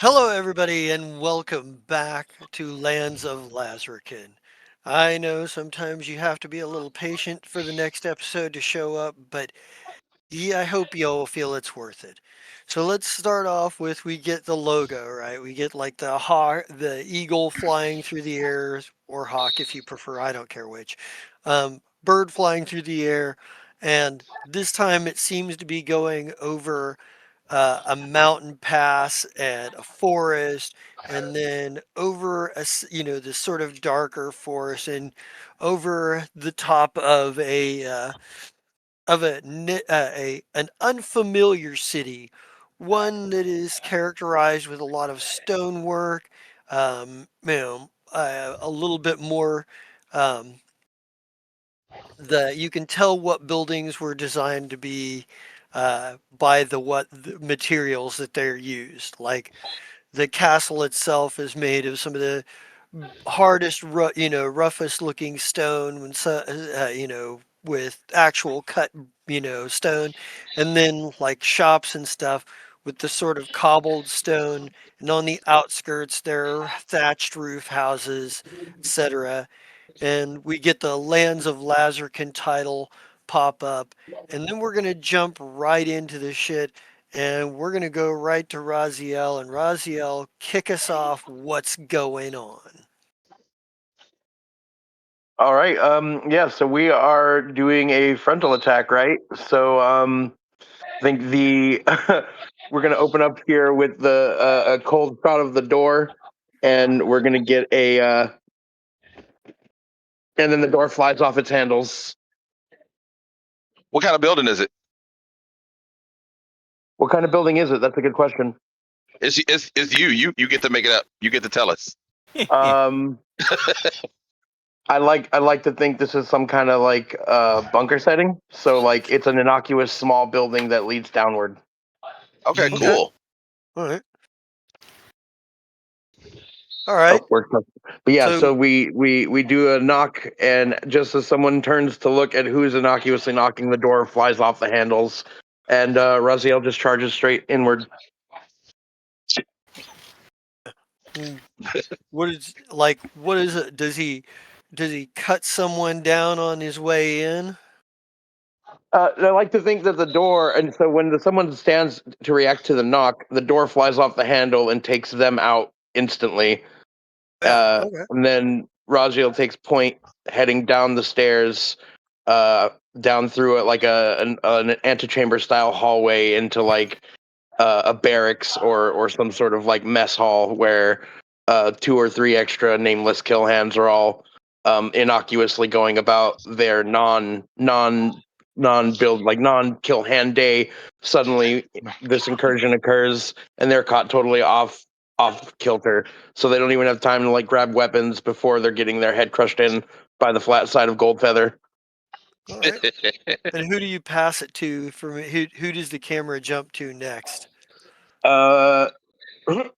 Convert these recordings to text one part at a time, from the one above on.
Hello, everybody, and welcome back to Lands of Lazrikaan. I know sometimes you have to be a little patient for the next episode to show up, but yeah, I hope you'll feel it's worth it. So let's start off with we get the logo, right? We get like the hawk, the eagle flying through the air, or hawk if you prefer, I don't care which. Bird flying through the air, and this time it seems to be going over a mountain pass and a forest, and then over this sort of darker forest, and over the top of a an unfamiliar city, one that is characterized with a lot of stonework, a little bit more. Um, the You can tell what buildings were designed to be by the materials that they're used. Like the castle itself is made of some of the hardest, roughest looking stone when with actual cut, stone, and then like shops and stuff with the sort of cobbled stone, and on the outskirts there are thatched roof houses, etc. And we get the Lands of Lazarkan title pop up, and then we're gonna jump right into the shit, and we're gonna go right to Raziel, and Raziel, kick us off. What's going on? All right. Yeah. So we are doing a frontal attack, right? I think the we're gonna open up here with the a cold shot of the door, and we're gonna get and then the door flies off its handles. What kind of building is it? What kind of building is it? That's a good question. It's you. You get to make it up. You get to tell us. Um, I like to think this is some kind of like bunker setting. So like it's an innocuous small building that leads downward. Okay, Okay, cool. all right, all right. Oh, worked. But yeah, So so we do a knock, and just as someone turns to look at who's innocuously knocking, the door flies off the handles, and Raziel just charges straight inward. mm, what is it? Does he cut someone down on his way in? I like to think that the door, and so when someone stands to react to the knock, the door flies off the handle and takes them out instantly. Yeah. Okay. And then Raziel takes point, heading down the stairs, uh, down through it like an antechamber style hallway into like a barracks or some sort of like mess hall where two or three extra nameless kill hands are all innocuously going about their non build like non kill hand day. Suddenly, this incursion occurs and they're caught totally off kilter, so they don't even have time to like grab weapons before they're getting their head crushed in by the flat side of Gold Feather. All right. And who do you pass it to? Who does the camera jump to next? Uh,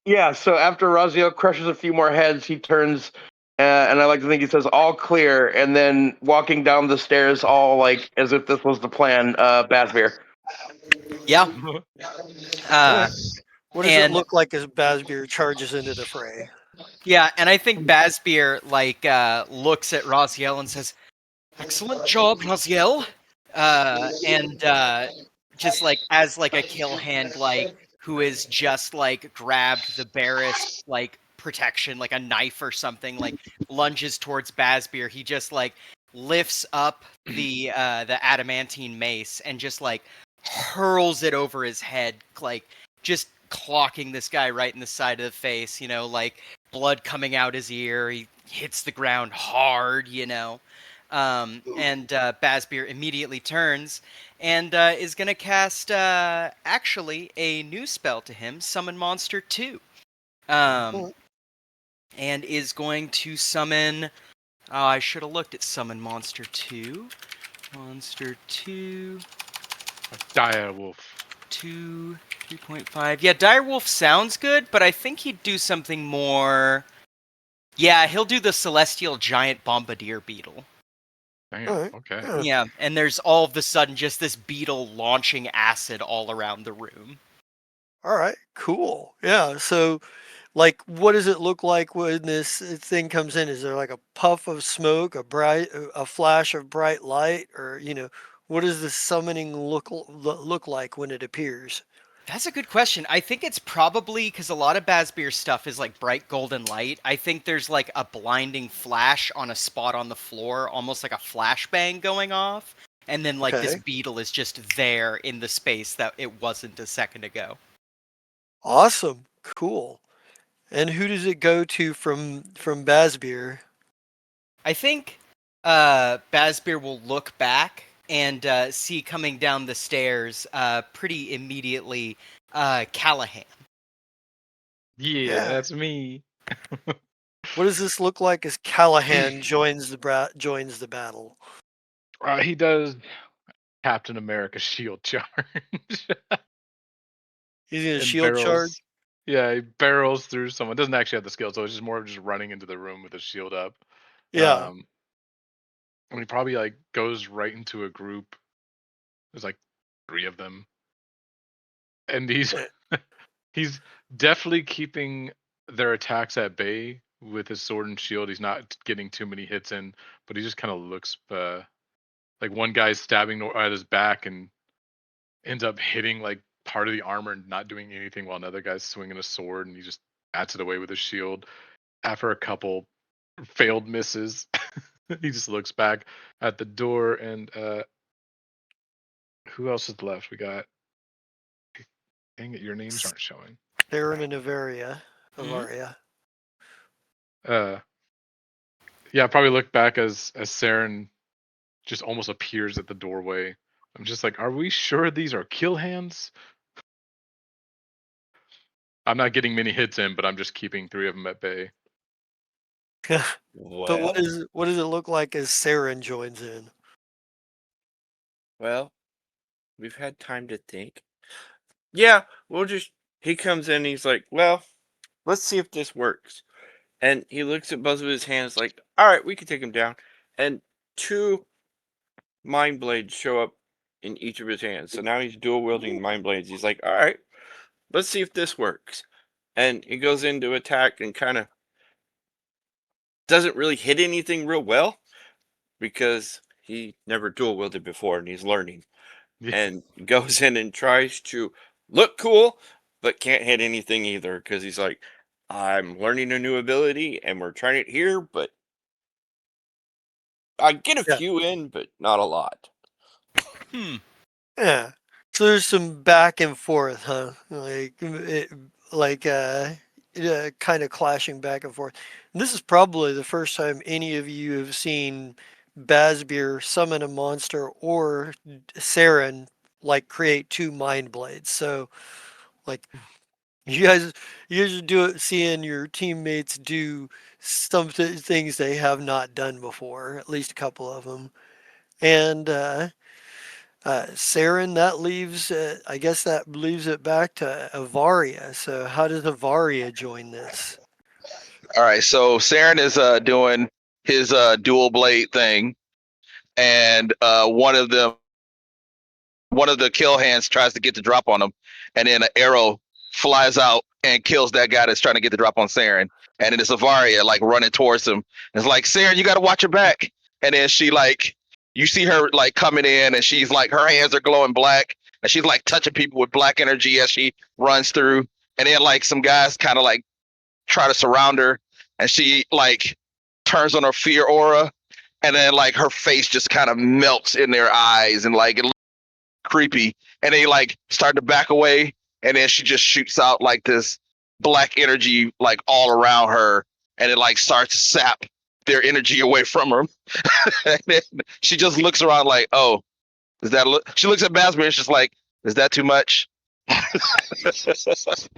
Yeah, so after Raziel crushes a few more heads, he turns, and I like to think he says, "All clear," and then walking down the stairs, all like as if this was the plan, Basbeer. Yeah. All right. Uh, What does it and look like as Basbeer charges into the fray? yeah, and I think Basbeer looks at Raziel and says, "Excellent job, Raziel." And just like as like a kill hand, like who is just like grabbed the Barris like protection, like a knife or something, like lunges towards Basbeer. He just like lifts up the adamantine mace and just like hurls it over his head, like just clocking this guy right in the side of the face. Like blood coming out his ear. He hits the ground hard. And Basbeer immediately turns and is going to cast actually a new spell to him, Summon Monster 2. Um, Oh, and is going to summon. Oh, I should have looked at Summon Monster 2. Monster 2. Dire Wolf. 2, 3.5. Yeah, Direwolf sounds good, but I think he'd do something more. Yeah, he'll do the Celestial Giant Bombardier Beetle. Damn. all right. Okay. Yeah. Yeah, and there's all of a sudden just this beetle launching acid all around the room. All right, cool. Yeah. So, like, what does it look like when this thing comes in? Is there like a puff of smoke, a flash of bright light, or what does the summoning look like when it appears? That's a good question. I think it's probably because a lot of Bazbeer stuff is like bright golden light. I think there's like a blinding flash on a spot on the floor, almost like a flashbang going off. And then like this Okay. beetle is just there in the space that it wasn't a second ago. Awesome. Cool. And who does it go to from Bazbeer? I think Bazbeer will look back and see coming down the stairs pretty immediately Callahan. Yeah, Yeah. that's me. What does this look like as Callahan joins the battle? He does Captain America shield charge. He's in a And shield charge. barrels. Yeah, he barrels through someone. Doesn't actually have the skill, so it's just more of just running into the room with his shield up. Yeah. And he probably like goes right into a group. There's like 3 of them, and he's Eh, he's definitely keeping their attacks at bay with his sword and shield. He's not getting too many hits in, but he just kind of looks like one guy's stabbing at his back and ends up hitting like part of the armor and not doing anything, while another guy's swinging a sword and he just bats it away with his shield. After a couple failed misses, he just looks back at the door and who else is left? We got, dang it, your names aren't showing. Theron and Avaria. Mhm. Avaria. Uh yeah, I probably look back as Saren just almost appears at the doorway. I'm just like, are we sure these are kill hands? I'm not getting many hits in, but I'm just keeping 3 of them at bay. But Well, what does it look like as Saren joins in? well, we've had time to think. Yeah, we'll just. He comes in. He's like, "Well, let's see if this works." And he looks at both of his hands, like, "All right, we can take him down." And 2 mind blades show up in each of his hands. So now he's dual wielding mind blades. He's like, "All right, let's see if this works." And he goes into attack and kind of doesn't really hit anything real well because he never dual wielded before and he's learning. Yeah. And goes in and tries to look cool, but can't hit anything either because he's like, I'm learning a new ability and we're trying it here, but I get a Yeah. few in, but not a lot. Hmm. Yeah. So there's some back and forth, huh? Like kind of clashing back and forth. And this is probably the first time any of you have seen Bazbeer summon a monster or Saren like create 2 mind blades. So like you guys are seeing your teammates do some things they have not done before, at least a couple of them. And Saren, I guess that leaves it back to Avaria. So how does Avaria join this? All right, so Saren is doing his dual blade thing, and one of the kill hands tries to get the drop on him, and then an arrow flies out and kills that guy that's trying to get the drop on Saren. And then it's Avaria like running towards him. It's like, Saren, you got to watch your back. And then she like, you see her like coming in, and she's like, her hands are glowing black, and she's like touching people with black energy as she runs through. And then like some guys kind of like try to surround her, and she like turns on her fear aura, and then like her face just kind of melts in their eyes, and like it creepy, and they like start to back away, and then she just shoots out like this black energy like all around her, and it like starts to sap their energy away from her. And then she just looks around like, oh, is that she looks at Basmer and she's like, is that too much?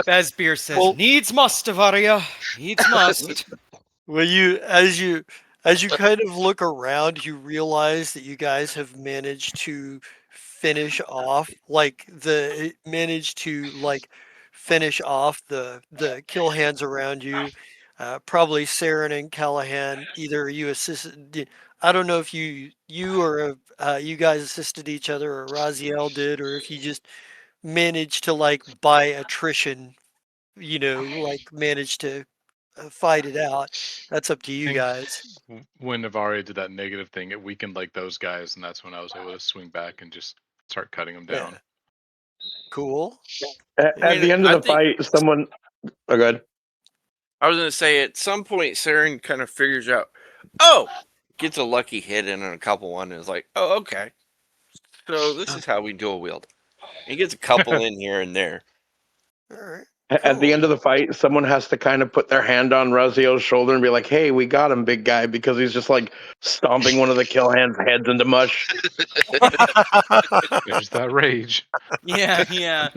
Bazbeer says, Well, needs must, Avaria. Needs must. well, as you kind of look around, you realize that you guys have managed to finish off the kill hands around you. Probably Saren and Callahan, either you assisted. I don't know if you or you guys assisted each other, or Raziel did, or if you just manage to like by attrition, like manage to fight it out. That's up to I you think guys. when Navarre did that negative thing, it weakened like those guys, and that's when I was able to swing back and just start cutting them Yeah. down. Cool. At I mean, the end of I the think fight, someone. Oh, good. I was gonna say at some point Saren kind of figures out, oh, gets a lucky hit in on a couple one and is like, oh, okay, so this is how we dual wield. He gets a couple in here and there. All right. At the Cool. end of the fight, someone has to kind of put their hand on Razio's shoulder and be like, "Hey, we got him, big guy," because he's just like stomping one of the kill hands' heads into mush. There's that rage. Yeah, yeah.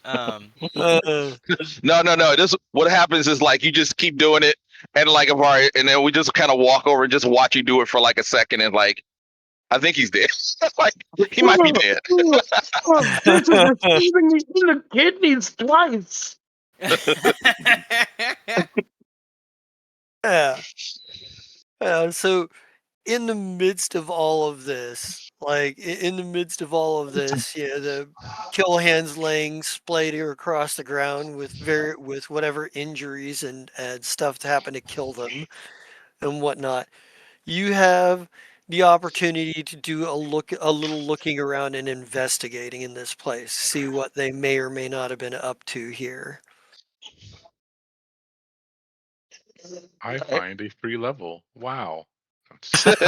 Um, No. This what happens is like you just keep doing it, and like Avari, and then we just kind of walk over and just watch you do it for like a second, and like I think he's dead. Like he might be dead. This is receiving me in the kidneys twice. yeah. So in the midst of all of this, in the midst of all of this, the kill hands laying splayed across the ground with whatever injuries and stuff that happened to kill them and whatnot. You have the opportunity to do a little looking around and investigating in this place, see what they may or may not have been up to here. I find a free level. Wow. Who Sorry,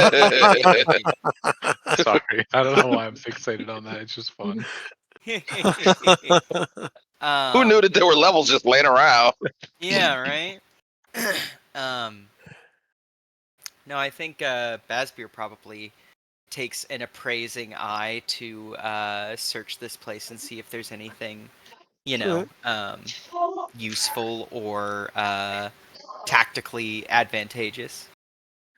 I don't know why I'm fixated on that. It's just fun. knew that there were levels just laying around? Yeah, right. um, no, I think Basbeer probably takes an appraising eye to search this place and see if there's anything, useful or tactically advantageous.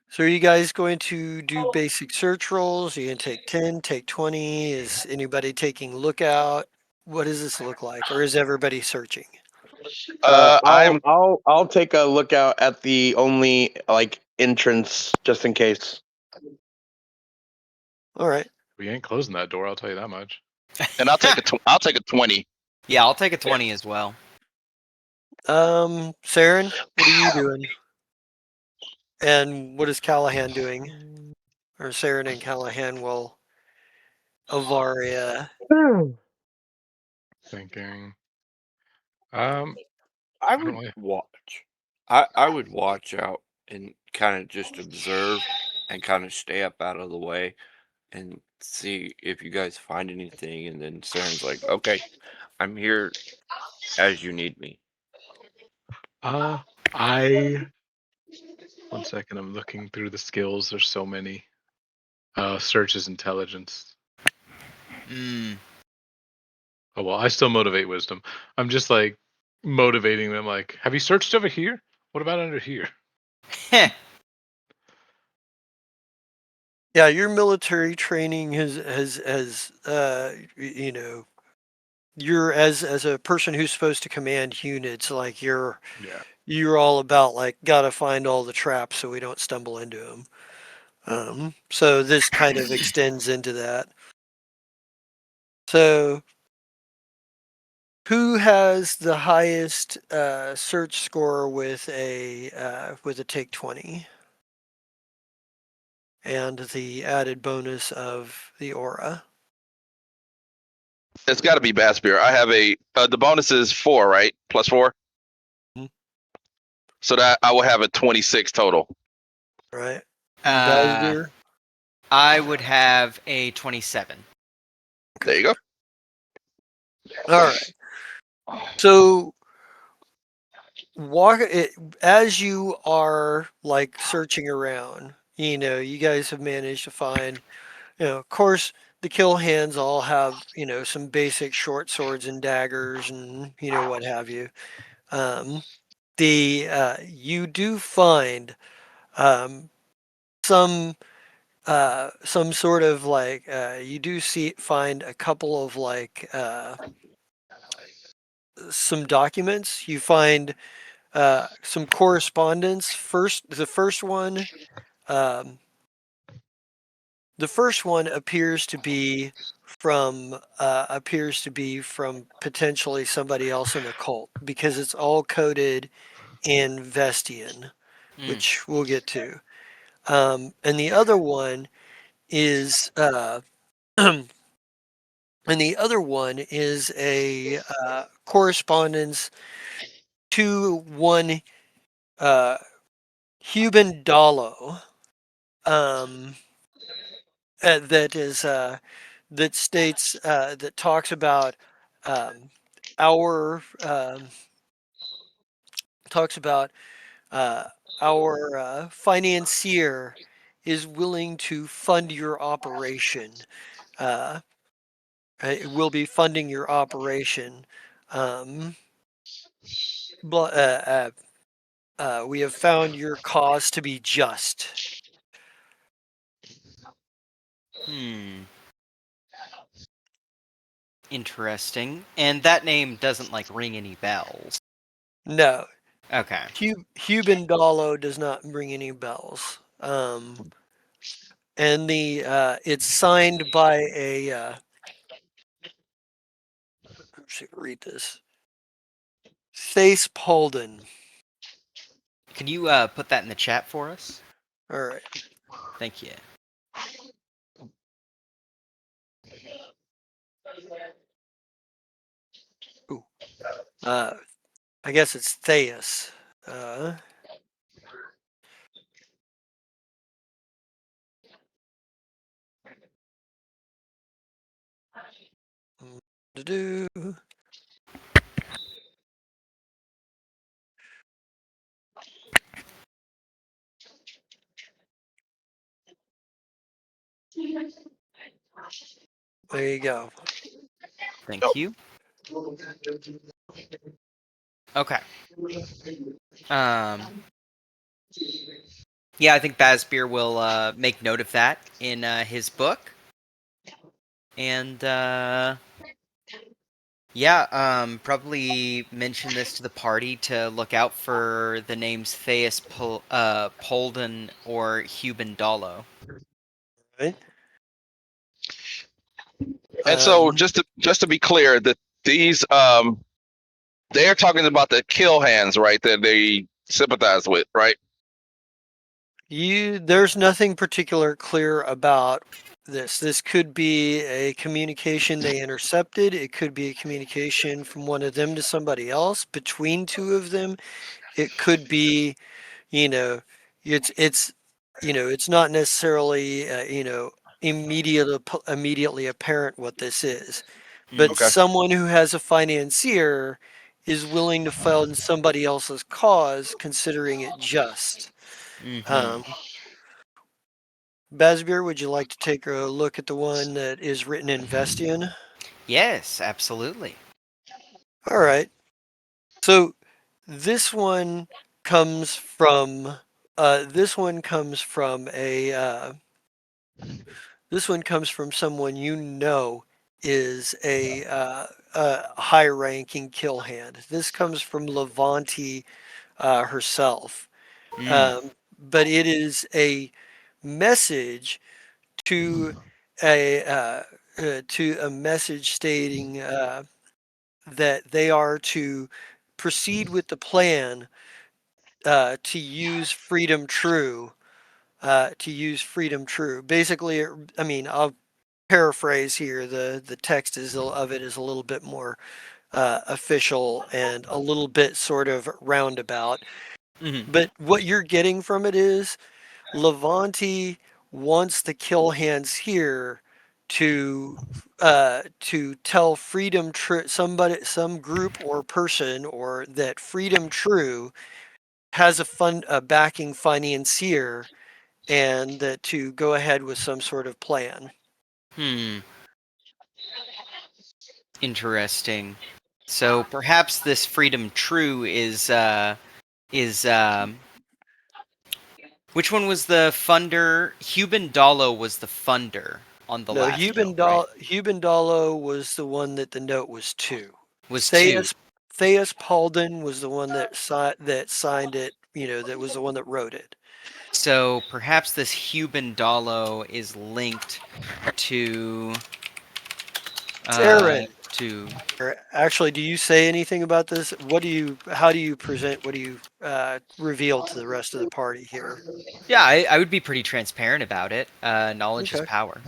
So are you guys going to do basic search rolls? Are you going to take 10, take 20? Is anybody taking lookout? What does this look like? Or is everybody searching? I'm I'll take a look out at the only like entrance just in case. All right. We ain't closing that door. I'll tell you that much. and I'll take I'll take a 20. Yeah, I'll take a 20 as well. Saren, what are you doing? And what is Callahan doing? Or Saren and Callahan will Avaria. Thinking. I I don't would really. watch. I would watch out and kind of just observe and kind of stay up out of the way and see if you guys find anything. And then Saren's like, okay, I'm here as you need me. I. 1 second. I'm looking through the skills. There's so many. Search is intelligence. Mm. Oh well, I still motivate wisdom. I'm just like motivating them. Like, have you searched over here? What about under here? Yeah, your military training you're as a person who's supposed to command units, like Yeah. you're all about like gotta find all the traps so we don't stumble into them. So this kind of extends into that. So who has the highest search score with a take 20 and the added bonus of the aura? It's got to be Bassbeer. I have the bonus is 4, right? Plus 4. Mhm. So that I will have a 26 total. Right. Uh, Basir? I would have a 27. There you go. All right. So walk it as you are like searching around. You guys have managed to find. Of course, the kill hands all have some basic short swords and daggers and what have you. Um, the You do find um, some sort of like you do find a couple of like some documents. You find some correspondence. Um, the first one appears to be from appears to be from potentially somebody else in the cult because it's all coded in Vestian, which we'll get to. And the other one is and the other one is a correspondence to one Huban Dalo, that is that states that talks about our talks about our financier is willing to fund your operation. Uh, will be funding your operation. Um, we have found your cause to be just. Interesting. And that name doesn't like ring any bells. No, Okay. Huban Dalo does not ring any bells. And it's signed by a read this. Thace Polden. Can you put that in the chat for us? All right. Thank you. Ooh. I guess it's Theus. Do. There you go. Thank you. Okay. Yeah, I think Bazbeer will make note of that in his book. And yeah, probably mention this to the party to look out for the names Theus Polden or Huban Dalo. Right. And so just to be clear, that these they're talking about the kill hands, right? That they sympathize with, right? There's nothing particular clear about this. This could be a communication they intercepted. It could be a communication from one of them to somebody else between two of them. It could be, you know, it's it's not necessarily immediately apparent what this is, but Okay. someone who has a financier is willing to fund somebody else's cause, considering it just. Um, Basbier, would you like to take a look at the one that is written in Vestian? Yes, absolutely. All right. So this one comes from someone is a high-ranking kill hand. This comes from Levanti herself, but it is a message to a message stating that they are to proceed with the plan to use freedom true. Basically, I mean, I'll paraphrase here. The text of it is a little bit more official and a little bit sort of roundabout. But what you're getting from it is Levanti wants the kill hands here to tell Freedom True some group or person or that Freedom True has a backing financier and that to go ahead with some sort of plan. Interesting. So perhaps this Freedom True is which one was the funder? Huban Dalo was the funder on the No, last note, right? Huban Dalo was the one that the note was to. Was two. Theus Palden was the one that signed it. That was the one that wrote it. So perhaps this Huban Dalo is linked to Saren, to actually, do you say anything about this? How do you present, what do you reveal to the rest of the party here? yeah, I would be pretty transparent about it. Knowledge is Okay. power.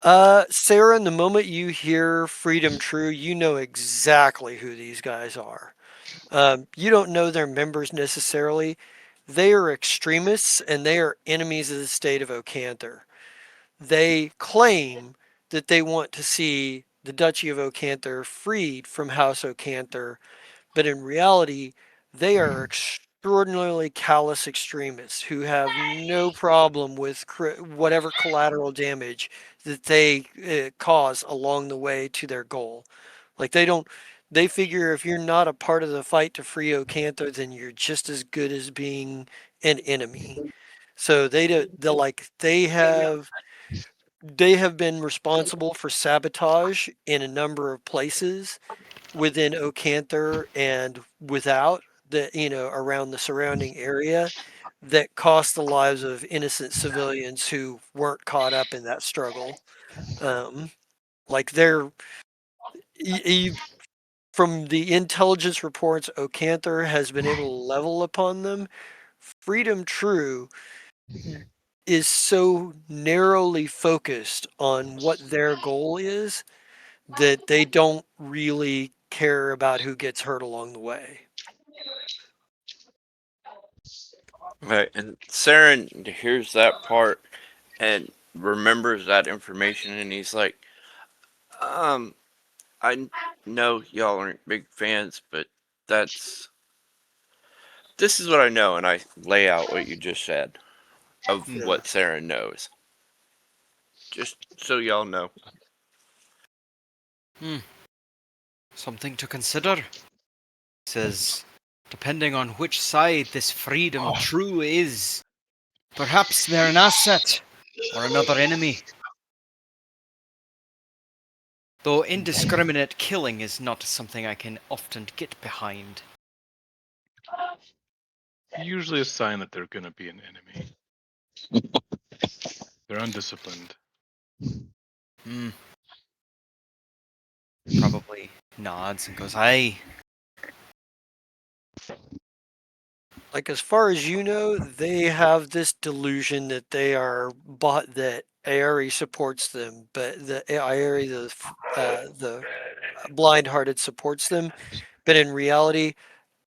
Saren, the moment you hear Freedom True, you know exactly who these guys are. You don't know their members necessarily. They are extremists and they are enemies of the state of Ocanther. They claim that they want to see the Duchy of Ocanther freed from House Ocanther, but in reality, they are extraordinarily callous extremists who have no problem with whatever collateral damage that they cause along the way to their goal. Like they don't, they figure if you're not a part of the fight to free Ocanther, then you're just as good as being an enemy. So they do, they like they have been responsible for sabotage in a number of places within Ocanther and without the, around the surrounding area that cost the lives of innocent civilians who weren't caught up in that struggle. Um, like they're, from the intelligence reports, Ocanther has been able to level upon them. Freedom True is so narrowly focused on what their goal is that they don't really care about who gets hurt along the way. Right, and Saren hears that part and remembers that information, and he's like, I know y'all aren't big fans, but this is what I know," and I lay out what you just said of Yeah. what Saren knows, just so y'all know. Something to consider. Says, depending on which side this Freedom True is, perhaps they're an asset or another enemy. Though indiscriminate killing is not something I can often get behind. Usually a sign that they're going to be an enemy. They're undisciplined. Probably nods and goes, aye. Like as far as you know, they have this delusion that they are bought, that Aerie supports them, but the Aerie, the blind-hearted supports them, but in reality,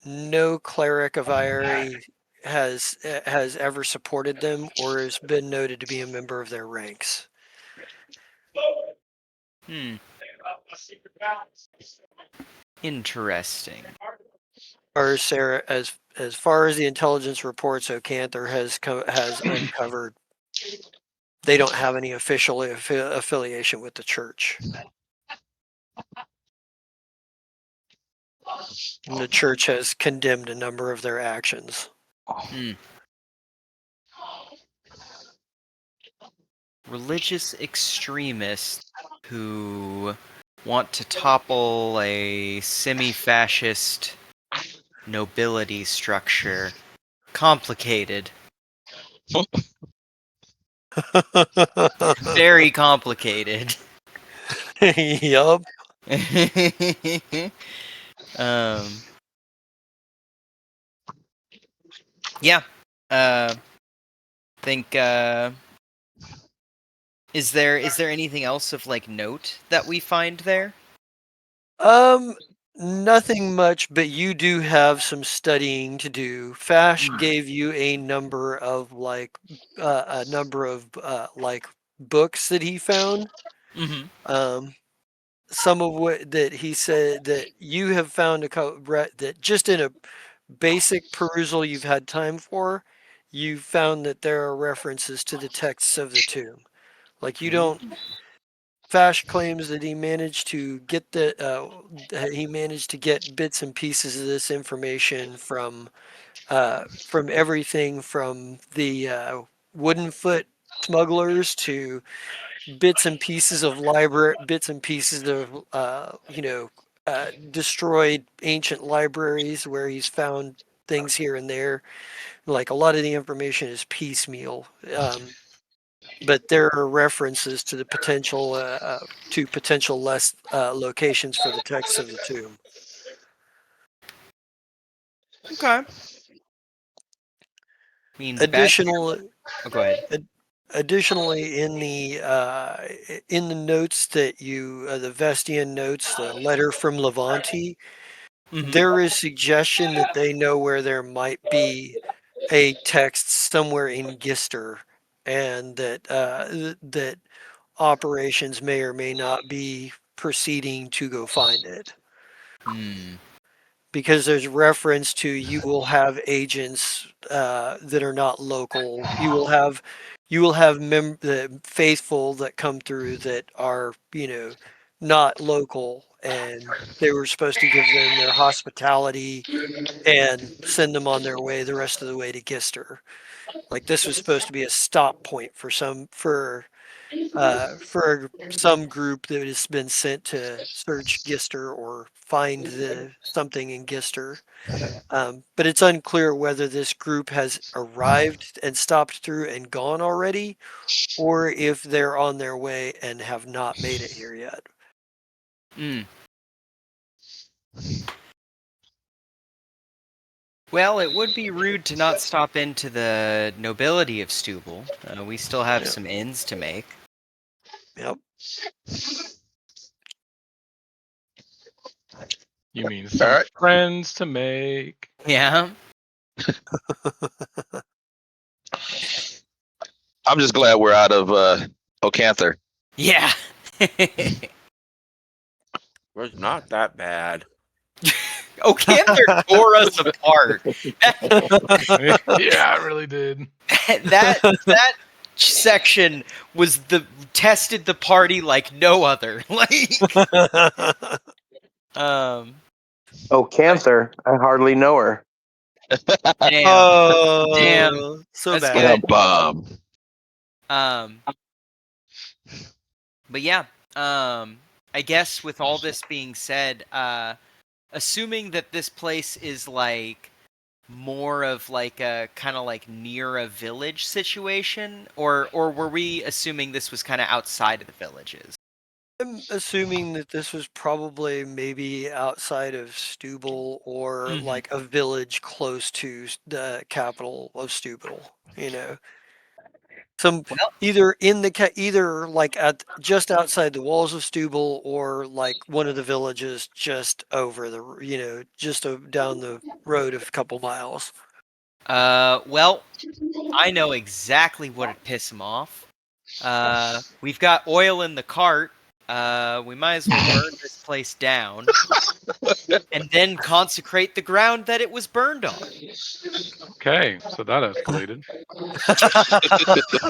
no cleric of Aerie has ever supported them or has been noted to be a member of their ranks. Interesting. Or Sarah, as far as the intelligence reports Ocanther has uncovered, they don't have any official affiliation with the church. And the church has condemned a number of their actions. Religious extremists who want to topple a semi-fascist nobility structure. Complicated. Very complicated. Yup. Yeah. Think is there anything else of like note that we find there? Nothing much, but you do have some studying to do. Fash gave you a number of like books that he found. Some of what that he said that you have found that just in a basic perusal you've had time for, you found that there are references to the texts of the tomb. Like you don't. Fash claims that he managed to get bits and pieces of this information from everything from the wooden foot smugglers to bits and pieces of destroyed ancient libraries where he's found things here and there. Like a lot of the information is piecemeal. but there are references to the potential less locations for the text of the tomb. Okay. I mean, Additionally, oh, go ahead. Additionally, in the notes that the Vestian notes, the letter from Levante, Mhm. there is suggestion that they know where there might be a text somewhere in Gister, and that operations may or may not be proceeding to go find it. Hmm. Because there's reference to you will have agents that are not local. You will have the faithful that come through that are not local, and they were supposed to give them their hospitality and send them on their way the rest of the way to Gister. Like this was supposed to be a stop point for some group that has been sent to search Gister or find the something in Gister. But it's unclear whether this group has arrived and stopped through and gone already, or if they're on their way and have not made it here yet. Hmm. Well, it would be rude to not stop into the nobility of Stubble. We still have Yeah. some ends to make. Yep. You mean some All right. friends to make? Yeah. I'm just glad we're out of Ocanther. Yeah. Was not that bad. Ocanther tore us apart. Yeah, it really did. that section was tested the party like no other. Like, um, Oh, Cancer. I hardly know her. damn, Oh, so that's bad. good. Bomb. Um, but yeah, I guess with all this being said, assuming that this place is like more of like a kind of like near a village situation, or were we assuming this was kind of outside of the villages? I'm assuming that this was probably maybe outside of Stubble or Mhm. like a village close to the capital of Stubble. Some Well, either like at just outside the walls of Stubble or like one of the villages just over down the road a couple miles. well, I know exactly what'd piss him off. We've got oil in the cart. We might as well burn this place down and then consecrate the ground that it was burned on. Okay, so that escalated.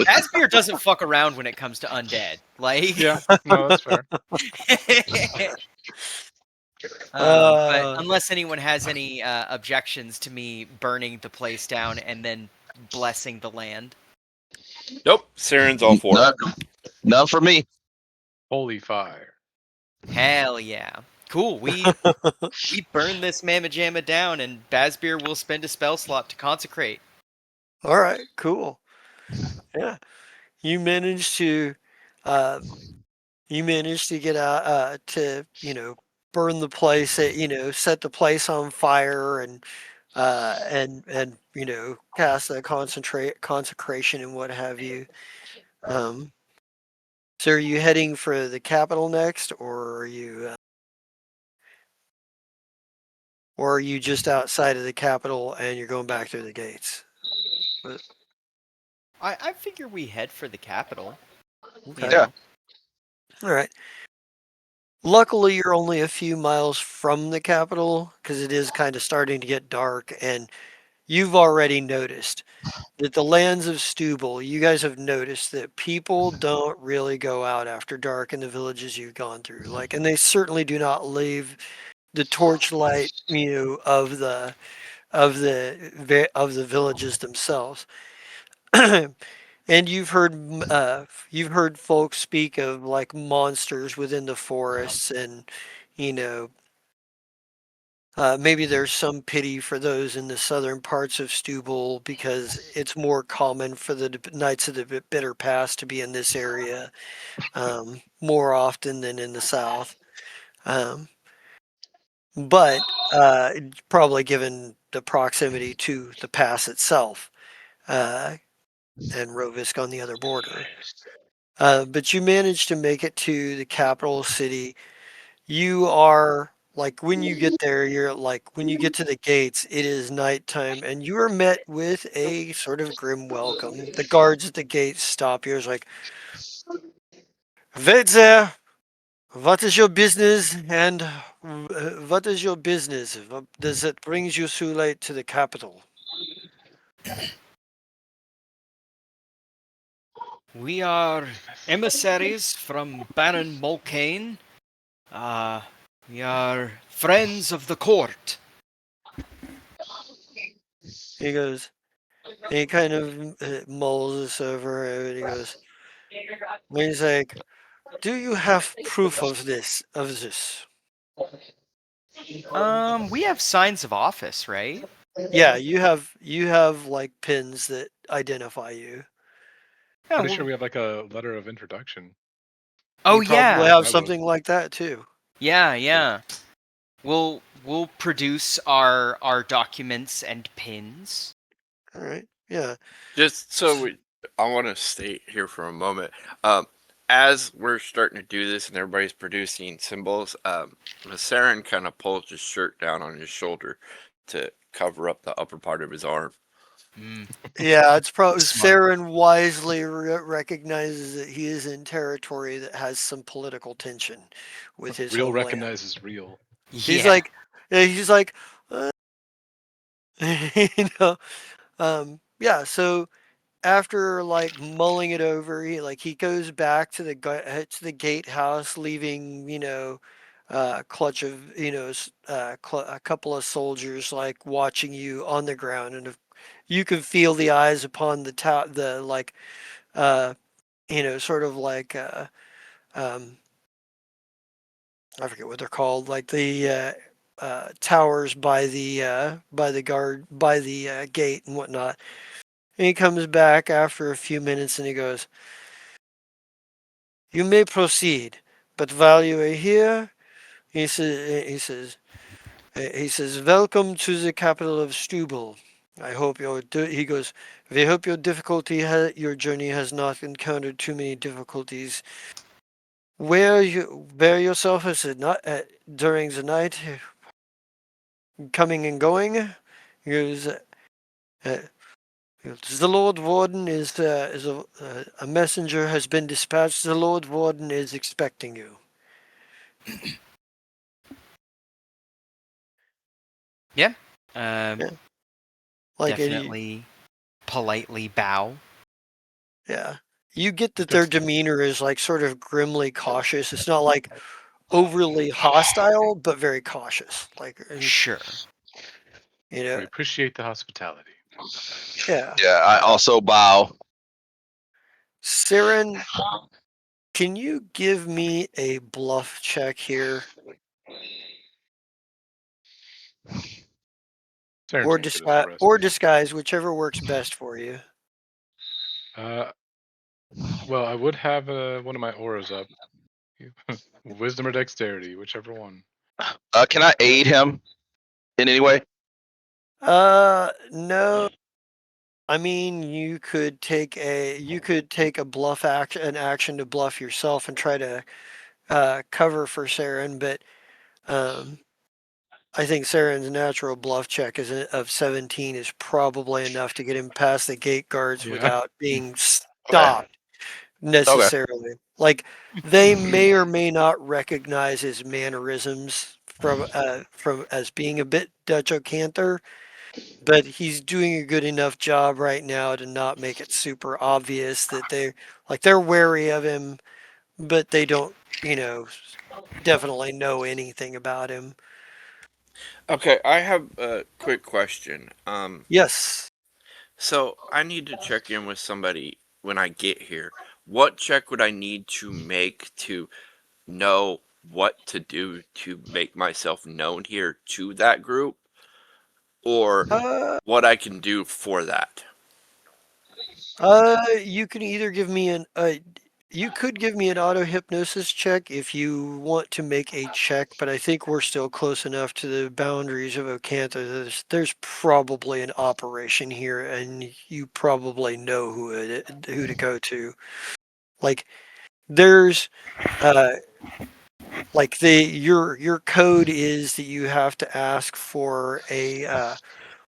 Asbeer doesn't fuck around when it comes to undead. Like, Yeah, no, that's fair. but Uh, unless anyone has any objections to me burning the place down and then blessing the land. Nope, Saren's all for it. None for me. Holy fire. Hell yeah. Cool. We burn this mamma jamma down and Basbeer will spend a spell slot to consecrate. all right, cool. Yeah, you managed to uh, get out to burn the place, set the place on fire and cast the consecration and what have you. Um, so are you heading for the capital next, or are you just outside of the capital and you're going back through the gates? But, I figure we head for the capital. okay. Yeah. All right. Luckily, you're only a few miles from the capital because it is kind of starting to get dark, and you've already noticed that the lands of Stubble, you guys have noticed that people don't really go out after dark in the villages you've gone through. Like, and they certainly do not leave the torchlight, of the villages themselves. And you've heard folks speak of like monsters within the forests, and you know Maybe there's some pity for those in the southern parts of Stubble because it's more common for the Knights of the Bitter Past to be in this area more often than in the south. Um, but probably given the proximity to the pass itself uh, and Rovisk on the other border. But you managed to make it to the capital city. You are like when you get there, you're like when you get to the gates, it is nighttime, and you are met with a sort of grim welcome. The guards at the gates stop you. It's like, wait there. What is your business? And what is your business? What does it brings you so late to the capital? We are emissaries from Baron Mulcaine. Uh, we are friends of the court. He goes, and he kind of mulls this over, and he goes, and he's like, do you have proof of this? Of this? We have signs of office, right? Yeah, you have like pins that identify you. Yeah, Pretty sure we have like a letter of introduction. oh You probably yeah, have That would. something like that too. yeah. We'll produce our documents and pins. All right. Yeah. Just so I want to state here for a moment. As we're starting to do this and everybody's producing symbols, Saren kind of pulls his shirt down on his shoulder to cover up the upper part of his arm. Mm. Yeah, it's probably Smart. Saren wisely recognizes that he is in territory that has some political tension with his Real homeland. recognizes real. He's Yeah. like, he's like, you know, yeah. So after like mulling it over, he goes back to the gatehouse, leaving a clutch of a couple of soldiers like watching you on the ground, and if you can feel the eyes upon the like sort of like um, I forget what they're called, like the towers by the gate and whatnot. And he comes back after a few minutes and he goes, "You may proceed, but while you are here," he says, "Welcome to the capital of Stubble. I hope he goes, we hope your journey has not encountered too many difficulties. Where yourself is it not during the night, coming and going?" He goes, "The Lord Warden is a messenger has been dispatched. The Lord Warden is expecting you." Yeah. Yeah. Like Definitely politely bow. yeah. You get that their That's demeanor is like sort of grimly cautious. It's not like overly hostile, but very cautious. Sure. we appreciate the hospitality. Yeah. Yeah, I also bow. Siren, can you give me a bluff check here? Saren's Or gonna get us arrested. disguise, whichever works best for you. Uh, well, I would have one of my auras up. Wisdom or dexterity, whichever one. Can I aid him in any way? No. I mean, you could take a bluff an action to bluff yourself and try to cover for Saren, but um, I think Saren's natural bluff check of 17 is probably enough to get him past the gate guards Yeah. without being Okay. stopped Okay. necessarily. Like they may or may not recognize his mannerisms from as being a bit Dutch O'Canter, but he's doing a good enough job right now to not make it super obvious that they're wary of him, but they don't, definitely know anything about him. Okay, I have a quick question. Yes. So I need to check in with somebody when I get here. What check would I need to make to know what to do to make myself known here to that group, or Uh, what I can do for that. you can either give me you could give me an auto hypnosis check if you want to make a check, but I think we're still close enough to the boundaries of Ocantha. There's probably an operation here, and you probably know who to go to. Like there's uh like your code is that you have to ask for a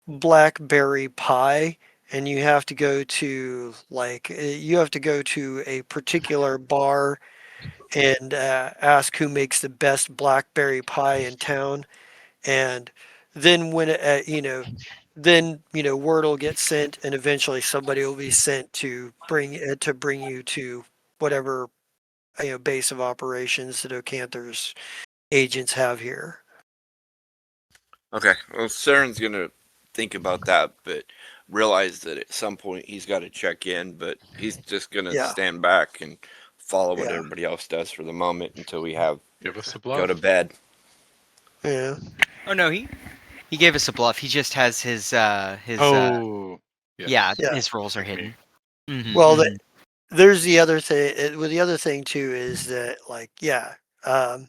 blackberry pie, and you have to go to you have to go to a particular bar and ask who makes the best blackberry pie in town. And then when word will get sent, and eventually somebody will be sent to bring you to whatever base of operations that Ocanther's agents have here. Okay, well, Saren's gonna think about that, but realize that at some point he's got to check in. But he's just gonna Yeah, stand back and follow what yeah, everybody else does for the moment until we have Give us a go to bluff. bed. yeah. Oh no, he gave us a bluff. He just has his Oh, yeah, Yeah. his rolls are like hidden. me. Well, Mhm. there's the other thing. Well, the other thing too is that um,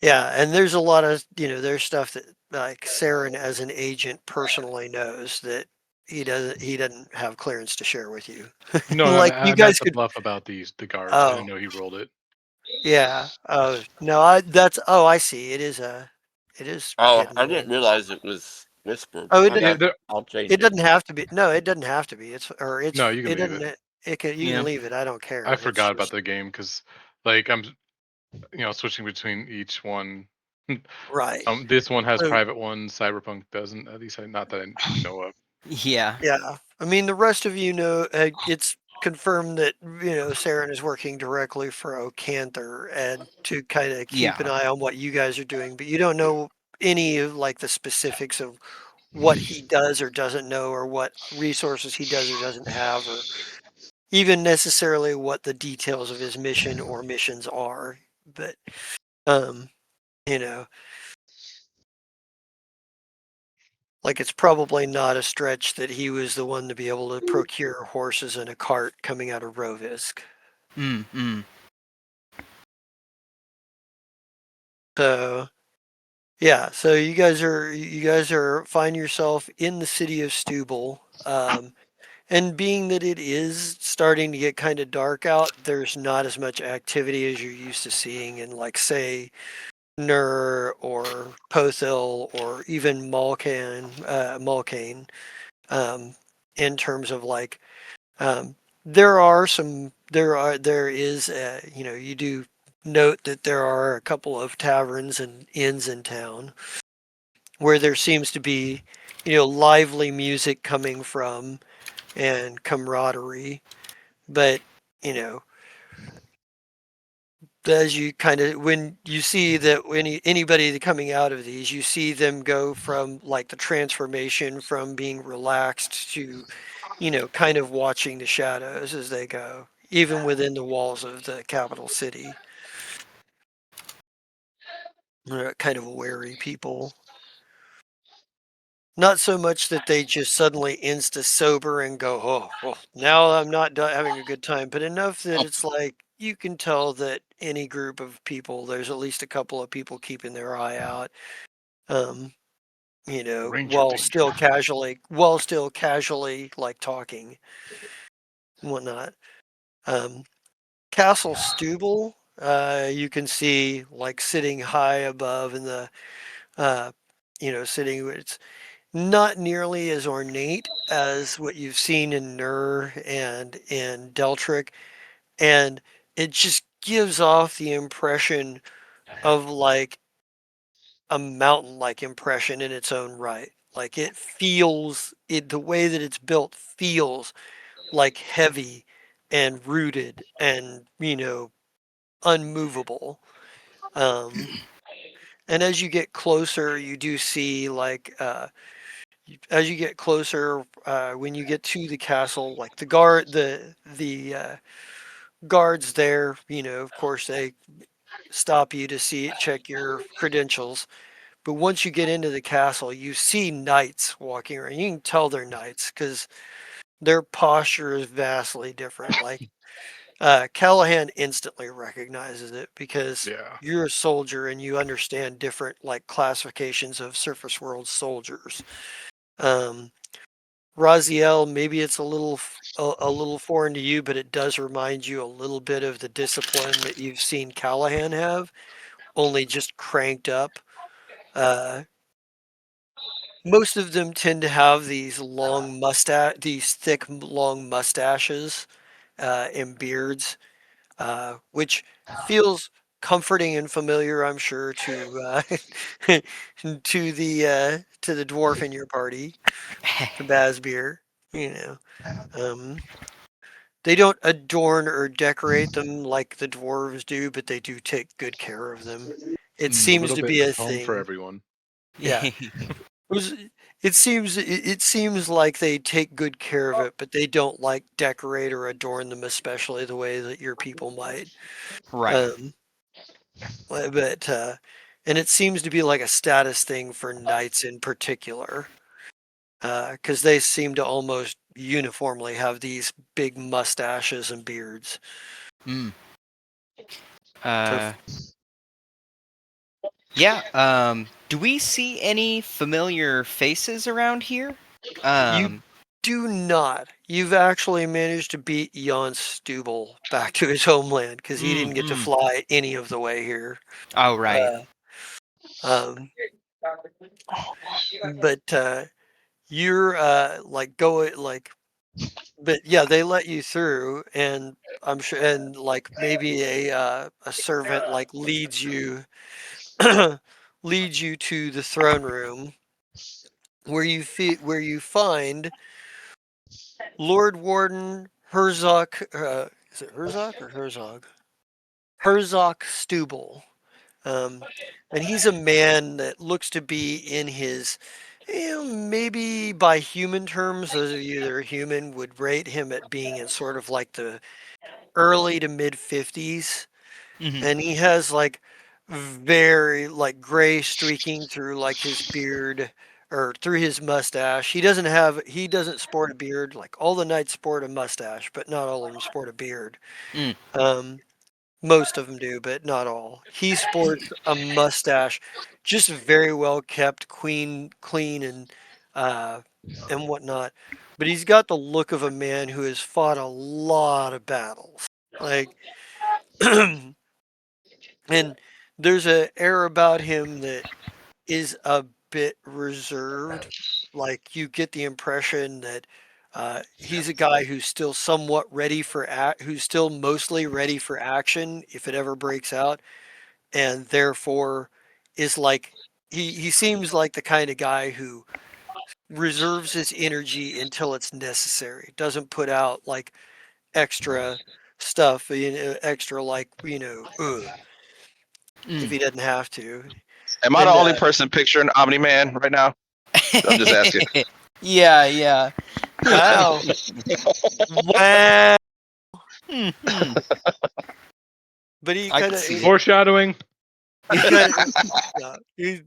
yeah, and there's a lot of there's stuff that like Saren as an agent personally knows that he doesn't have clearance to share with you. No, no, Like I you meant guys the could. bluff about the guards. I Oh didn't know he rolled it. yeah. Oh no. I see. It is Oh, hidden I didn't then. realize it was whispered. Oh, My Yeah, bad. I'll change it it. doesn't have to be. No, it doesn't have to be. no, you can It leave doesn't. it. You Yeah. can leave it. I don't I care. It's forgot about just the game because, like, I'm switching between each one. right. This one has So private ones. Cyberpunk doesn't. At least not that I know of. Yeah. yeah, I mean, the rest of it's confirmed that Saren is working directly for Ocanther and to kind of keep an Yeah. eye on what you guys are doing, but you don't know any of like the specifics of what he does or doesn't know, or what resources he does or doesn't have, or even necessarily what the details of his mission or missions are. But um, you know, like it's probably not a stretch that he was the one to be able to procure horses and a cart coming out of Rovisk. Mm. So yeah, so you guys are find yourself in the city of Stubble, and being that it is starting to get kind of dark out, there's not as much activity as you're used to seeing in like say Nur or Pothil or even Malkane, um, in terms of like um, there is you do note that there are a couple of taverns and inns in town where there seems to be lively music coming from and camaraderie, but you know as you kind of when you see that anybody coming out of these, you see them go from like the transformation from being relaxed to kind of watching the shadows as they go, even within the walls of the capital city. They're kind of wary people. Not so much that they just suddenly insta sober and go, oh, well, now I'm not having a good time, but enough that it's like you can tell that any group of people, there's at least a couple of people keeping their eye out, um, Ranger danger. while still casually like talking and whatnot. Um, Castle Stubble, you can see like sitting high above in the, uh, sitting. It's not nearly as ornate as what you've seen in Nur and in Deltric, and it just gives off the impression of like a mountain-like impression in its own right. Like the way that it's built feels like heavy and rooted and unmovable. Um, and as you get closer, you do see as you get closer, when you get to the castle, like the guards there, of course stop you to check your credentials. But once you get into the castle, you see knights walking around. You can tell they're knights because their posture is vastly different. Like Callahan instantly recognizes it because Yeah. you're a soldier and you understand different like classifications of surface world soldiers. Um, Raziel, maybe it's a little foreign to you, but it does remind you a little bit of the discipline that you've seen Callahan have, only just cranked up. Uh, Most of them tend to have these thick, long mustaches and beards, which feels comforting and familiar, I'm sure, to the dwarf in your party, to Bazbeer. You know, um, they don't adorn or decorate them like the dwarves do, but they do take good care of them. It A seems little to bit be a of home for thing. everyone. Yeah. Was it seems like they take good care of it, but they don't like decorate or adorn them, especially the way that your people might. Right. Um, but and it seems to be like a status thing for knights in particular, because they seem to almost uniformly have these big mustaches and beards. Mm. So Yeah. Do we see any familiar faces around here? you do not. You've actually managed to beat Jan Stubel back to his homeland because he didn't get to fly any of the way here. Oh, right. Um, but you're like going like, but yeah, they let you through, and I'm sure, and like maybe a servant like leads you to the throne room where you find Lord Warden Herzog. Is it Herzog or Herzog? Herzog Stubel. Um, and he's a man that looks to be in his, maybe by human terms, those of you that are human would rate him at being in sort of like the early to mid 50s. Mhm. And he has like very like gray streaking through like his beard or through his mustache. He doesn't sport a beard. Like all the knights sport a mustache, but not all of them sport a beard. Mm. Um, Most of them do, but not all. He sports a mustache, just very well kept, clean, and whatnot. But he's got the look of a man who has fought a lot of battles. Like, and there's a air about him that is a bit reserved. Like you get the impression that he's a guy who's still somewhat who's still mostly ready for action if it ever breaks out, and therefore is like he seems like the kind of guy who reserves his energy until it's necessary. Doesn't put out like extra stuff, extra like if Mm. he doesn't have to. Am I the And only person picturing Omni Man right now? I'm just asking. Yeah, yeah. wow, wow. Mhm. But he I kind can of see it. Foreshadowing. he kind of yeah,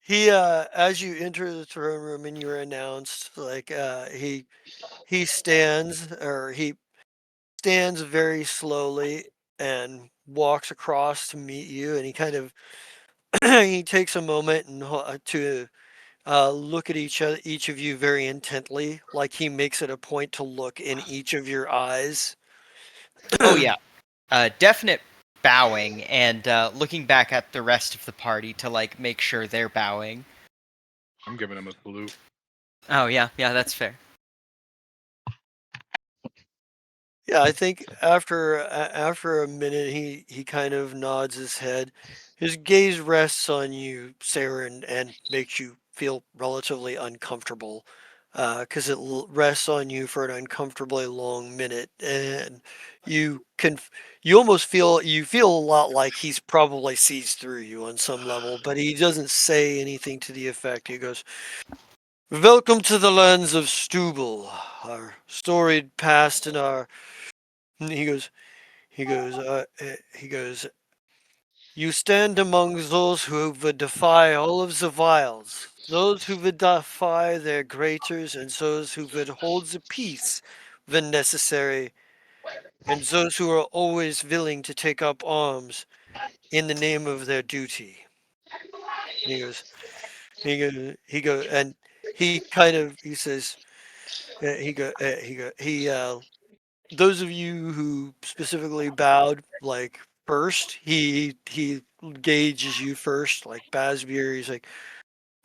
he as you enter the throne room and you're announced, like he stands very slowly and walks across to meet you, and he kind of he takes a moment and to look at each of you very intently, like he makes it a point to look in each of your eyes. Oh, yeah. Definite bowing and looking back at the rest of the party to like make sure they're bowing. I'm giving him a salute. Oh, yeah, yeah, that's fair. Yeah, I think after a minute, he kind of nods his head. His gaze rests on you, Sarah, and makes you feel relatively uncomfortable, because rests on you for an uncomfortably long minute, and you can you feel a lot like he's probably sees through you on some level, but he doesn't say anything to the effect. He goes, "Welcome to the lands of Stubel, our storied past and our." He goes, he goes, You stand among those who would defy all of the vials, those who would defy their greaters, and those who would hold the peace when necessary, and those who are always willing to take up arms in the name of their duty. He goes, and he kind of, he says, those of you who specifically bowed, like, first, he gauges you first, like Basbier, he's like,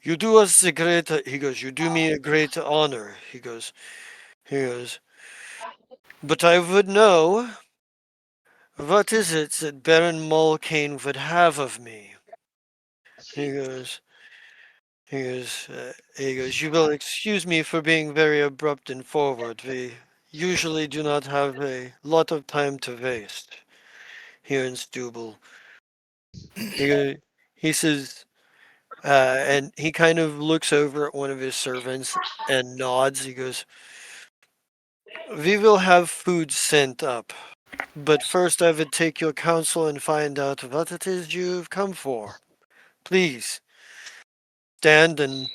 you do us a great, he goes, you do me a great honor. He goes, but I would know, what is it that Baron Mulcain would have of me? He goes, he goes, you will excuse me for being very abrupt and forward. We usually do not have a lot of time to waste here in Stubble. He says, and he kind of looks over at one of his servants and nods. He goes, we will have food sent up, but first I would take your counsel and find out what it is you've come for. Please stand and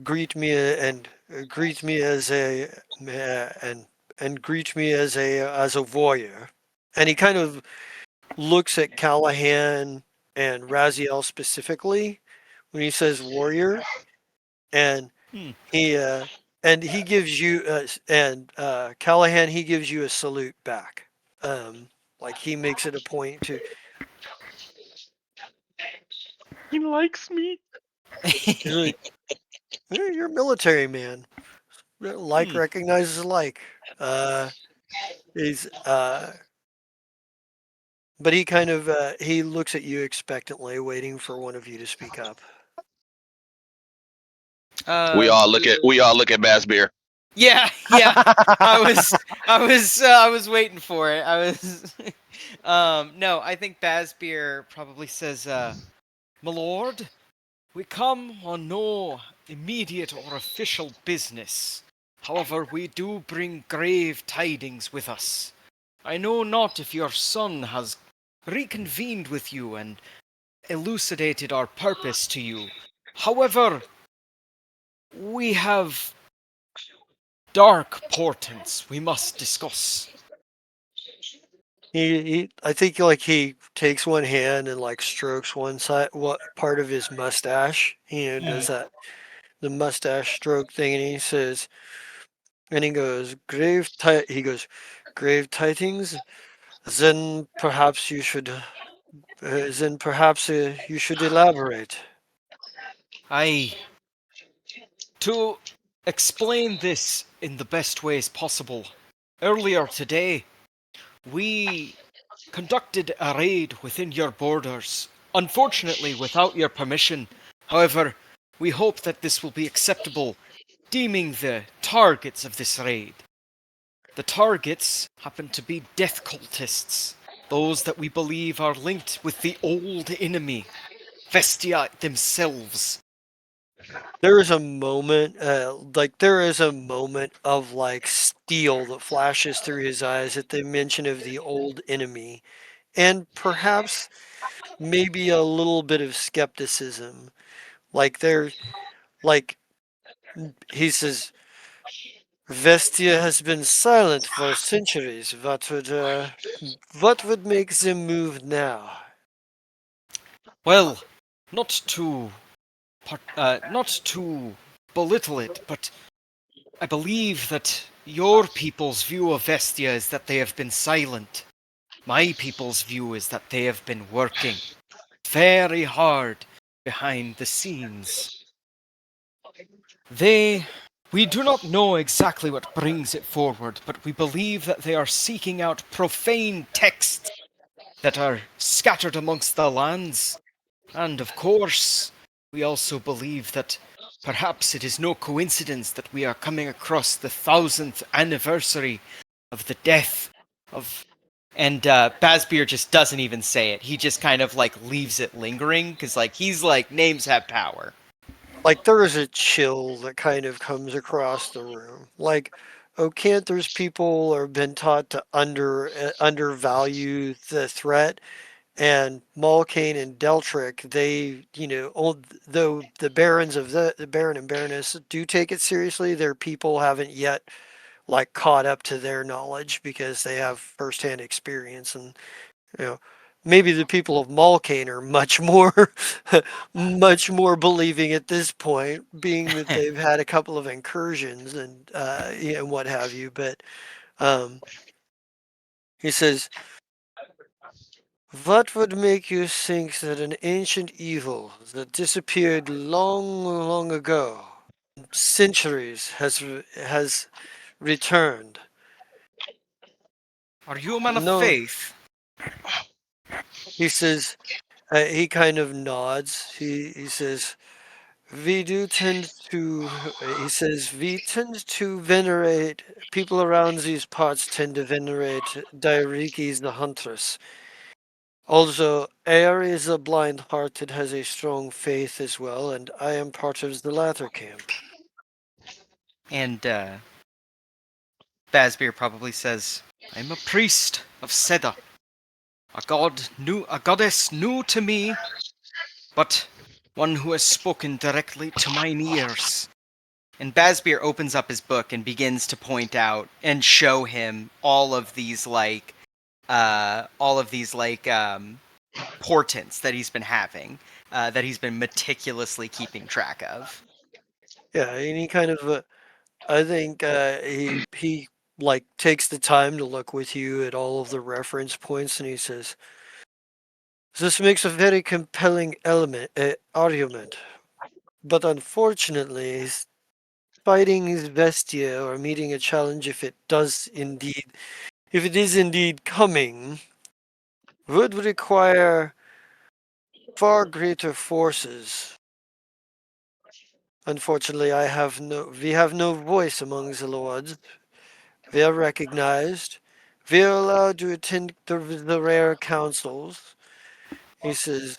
greet me as a and greet me as a warrior. And he kind of looks at Callahan and Raziel specifically when he says warrior, and Hmm. he gives you Callahan, he gives you a salute back. Like he makes it a point to. He likes me. He's like, you're a military man. Like Hmm. recognizes like. He's but he kind of he looks at you expectantly, waiting for one of you to speak up. We Uh, all look at Bassbeer. yeah, yeah. I was waiting for it. I was. No, I think Basbeer probably says, "My lord, we come on no immediate or official business. However, we do bring grave tidings with us. I know not if your son has reconvened with you and elucidated our purpose to you. However, we have dark portents we must discuss." I think like he takes one hand and like strokes one side, what part of his mustache. Does that the mustache stroke thing, and he says, and he goes, he goes, grave tidings. Then perhaps you should. You should elaborate. I To explain this in the best ways possible, earlier today, we conducted a raid within your borders, unfortunately without your permission. However, we hope that this will be acceptable, deeming the targets of this raid. The targets happen to be death cultists, those that we believe are linked with the old enemy, Vestia themselves. There is a moment, there is a moment of like steel that flashes through his eyes at the mention of the old enemy, and perhaps maybe a little bit of skepticism. Like there, like he says, Vestia has been silent for centuries. What would make them move now? Well, not to not to belittle it, but I believe that your people's view of Vestia is that they have been silent. My people's view is that they have been working very hard behind the scenes. They. We do not know exactly what brings it forward, but we believe that they are seeking out profane texts that are scattered amongst the lands. And of course, we also believe that perhaps it is no coincidence that we are coming across the 1000th anniversary of the death of. And Basbeer just doesn't even say it. He just kind of like leaves it lingering because like he's like names have power. Like there is a chill that kind of comes across the room. Like, Ocanther's people are been taught to undervalue the threat, And Malkane and Deltric, they, though the barons of the Baron and Baroness do take it seriously, their people haven't yet like caught up to their knowledge because they have firsthand experience. And you know, maybe the people of Malkane are much more much more believing at this point, being that they've had a couple of incursions and and what have you. But um, he says, "What would make you think that an ancient evil that disappeared long, long ago, centuries, has returned?" Are you a man of No, faith? he says. He kind of nods. He says, "We do tend to." He says, "We tend to venerate people around these parts. Tend to venerate Dairikis the Huntress. Also, Air is a blind-hearted, has a strong faith as well, and I am part of the latter camp." And Basbeer probably says, I'm a priest of Seda, a goddess new to me, but one who has spoken directly to mine ears. And Basbeer opens up his book and begins to point out and show him all of these portents that he's been having, that he's been meticulously keeping track of. Yeah, and he kind of, I think he like takes the time to look with you at all of the reference points, and he says, "This makes a very compelling argument, but unfortunately, fighting his bestia or meeting a challenge, if it is indeed coming, would require far greater forces. Unfortunately, we have no voice among the lords. We are recognized. We are allowed to attend the rare councils." He says,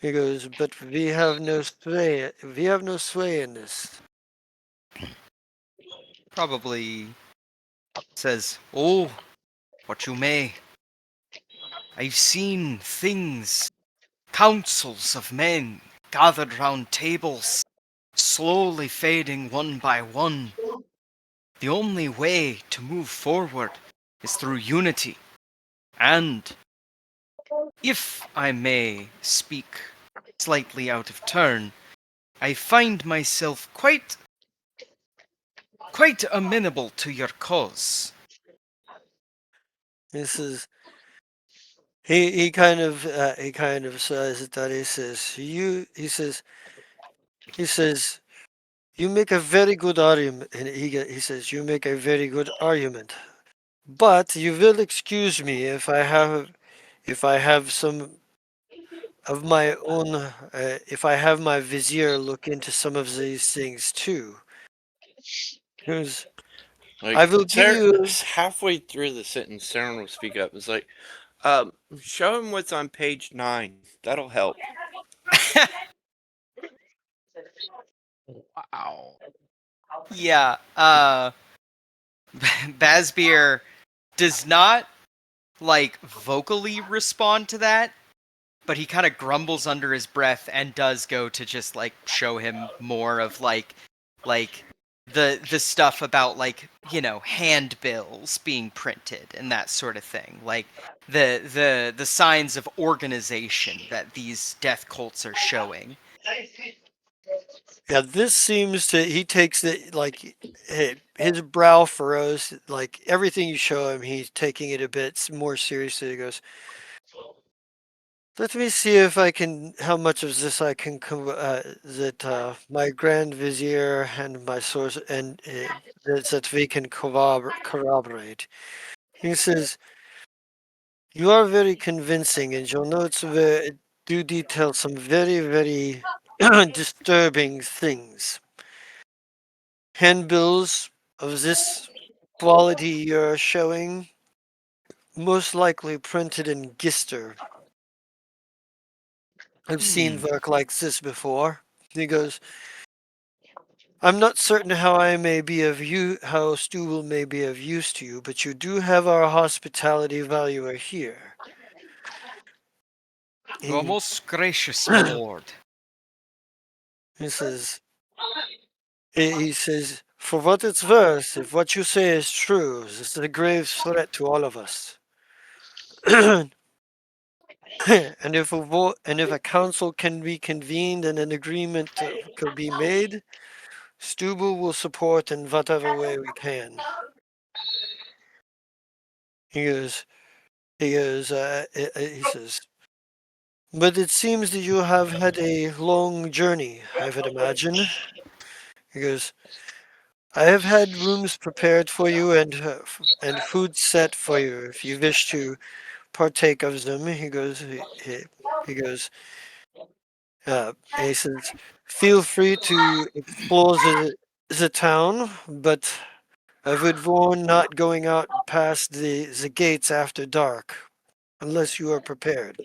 he goes, "But we have no sway. We have no sway in this." Probably says, Oh, what you may. I've seen things, councils of men gathered round tables, slowly fading one by one. The only way to move forward is through unity. And, if I may speak slightly out of turn, I find myself quite amenable to your cause. This is he kind of says that he says you make a very good argument, and he says you make a very good argument, but you will excuse me if I have some of my own if I have my vizier look into some of these things too. Because I Like, will give you. halfway through the sentence, Saren will speak up. It's like, show him what's on page 9. That'll help. Wow. Yeah, Basbeer does not like vocally respond to that, but he kind of grumbles under his breath and does go to just like show him more of like the stuff about like handbills being printed and that sort of thing, like the signs of organization that these death cults are showing. Yeah, this seems to. He takes it like his brow furrows. Like everything you show him, he's taking it a bit more seriously. He goes, "Let me see if I can. How much of this I can that my grand vizier and my source and that we can corroborate." He says, "You are very convincing, and your notes do detail some very, very disturbing things. Handbills of this quality you're showing, most likely printed in Gister. I've seen work like this before." He goes, "I'm not certain how how Stubble may be of use to you, but you do have our hospitality valuer here. Your most gracious, my lord. he says, he says, for what it's worth, if what you say is true, this is a grave threat to all of us. and if a council can be convened and an agreement could be made, Stubble will support in whatever way we can. He goes, he says, but it seems that you have had a long journey, I would imagine. He goes, I have had rooms prepared for you and food set for you if you wish to partake of them. He goes, he says, feel free to explore the town, but I would warn not going out past the gates after dark, unless you are prepared.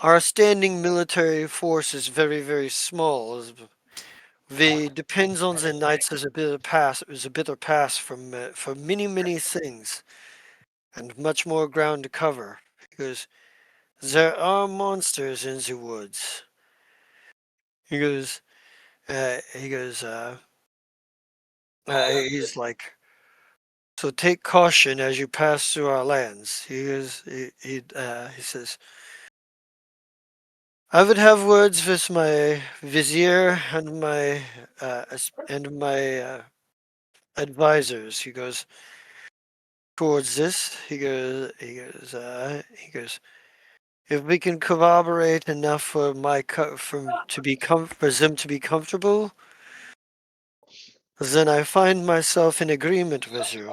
Our standing military force is very, very small. The depends on the knights as a bitter pass for many, many things, and much more ground to cover. Because there are monsters in the woods. He goes, he goes, he's like, so take caution as you pass through our lands. He says, I would have words with my vizier and my advisors. He goes towards this. He goes. If we can corroborate enough for for them to be comfortable, then I find myself in agreement with you.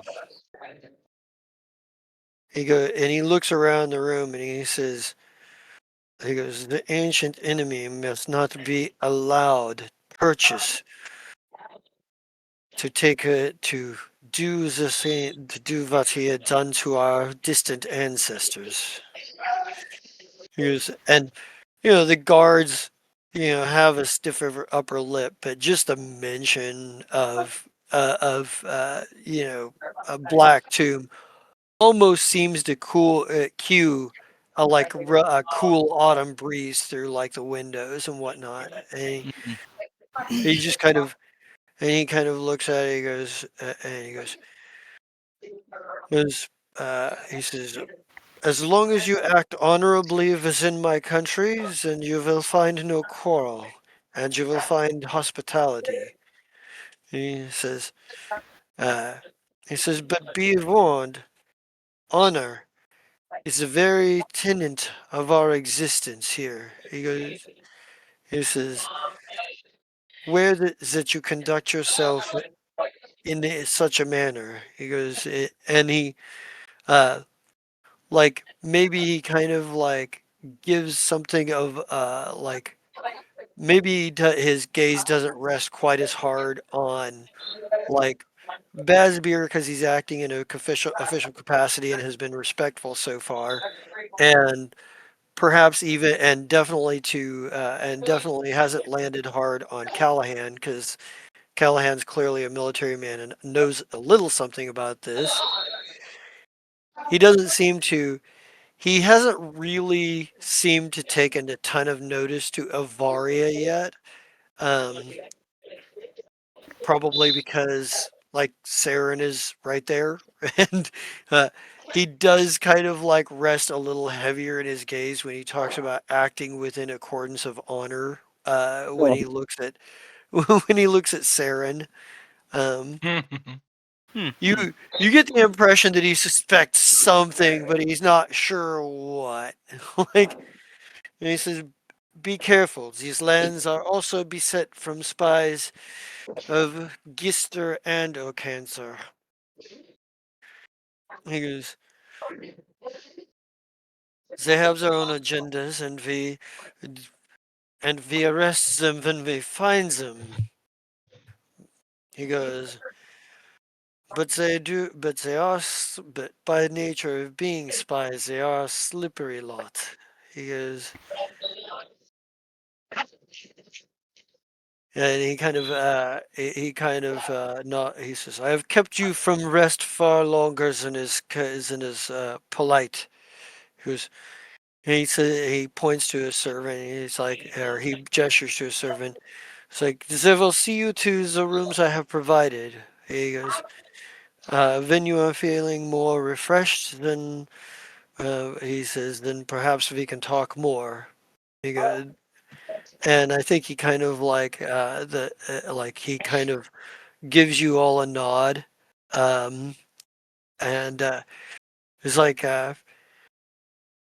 He looks around the room and he goes, the ancient enemy must not be allowed purchase to take to do the same, to do what he had done to our distant ancestors. And the guards, have a stiffer upper lip, but just a mention of a black tomb almost seems to cue a cool autumn breeze through like the windows and whatnot. And he just kind of looks at it. He says, as long as you act honorably within my country, then you will find no quarrel, and you will find hospitality. He says, uh, but be warned, honor is the very tenet of our existence here. He says, that you conduct yourself in such a manner. He goes, and he, uh, like maybe he kind of like gives something of maybe his gaze doesn't rest quite as hard on like Bazbeer because he's acting in a official capacity and has been respectful so far, and perhaps even and definitely hasn't landed hard on Callahan because Callahan's clearly a military man and knows a little something about this. He doesn't seem to He hasn't really seemed to take a ton of notice to Avaria yet. Um, Probably because like Saren is right there, and uh, he does kind of like rest a little heavier in his gaze when he talks about acting within accordance of honor. When he looks at when he looks at Saren, um, you you get the impression that he suspects something, but he's not sure what. like And he says, be careful. These lands are also beset from spies of Gister and Ocancer. He goes, they have their own agendas and we arrest them when we find them. He goes, but by nature of being spies, they are a slippery lot. He goes, and not. He says, "I have kept you from rest far longer than is polite. He goes, and he points to a servant, and he's like, or he gestures to a servant. It's like, they will see you to the rooms I have provided. He goes, when you are feeling more refreshed, then he says, then perhaps we can talk more. He goes, and I think he kind of like he kind of gives you all a nod, and it's like,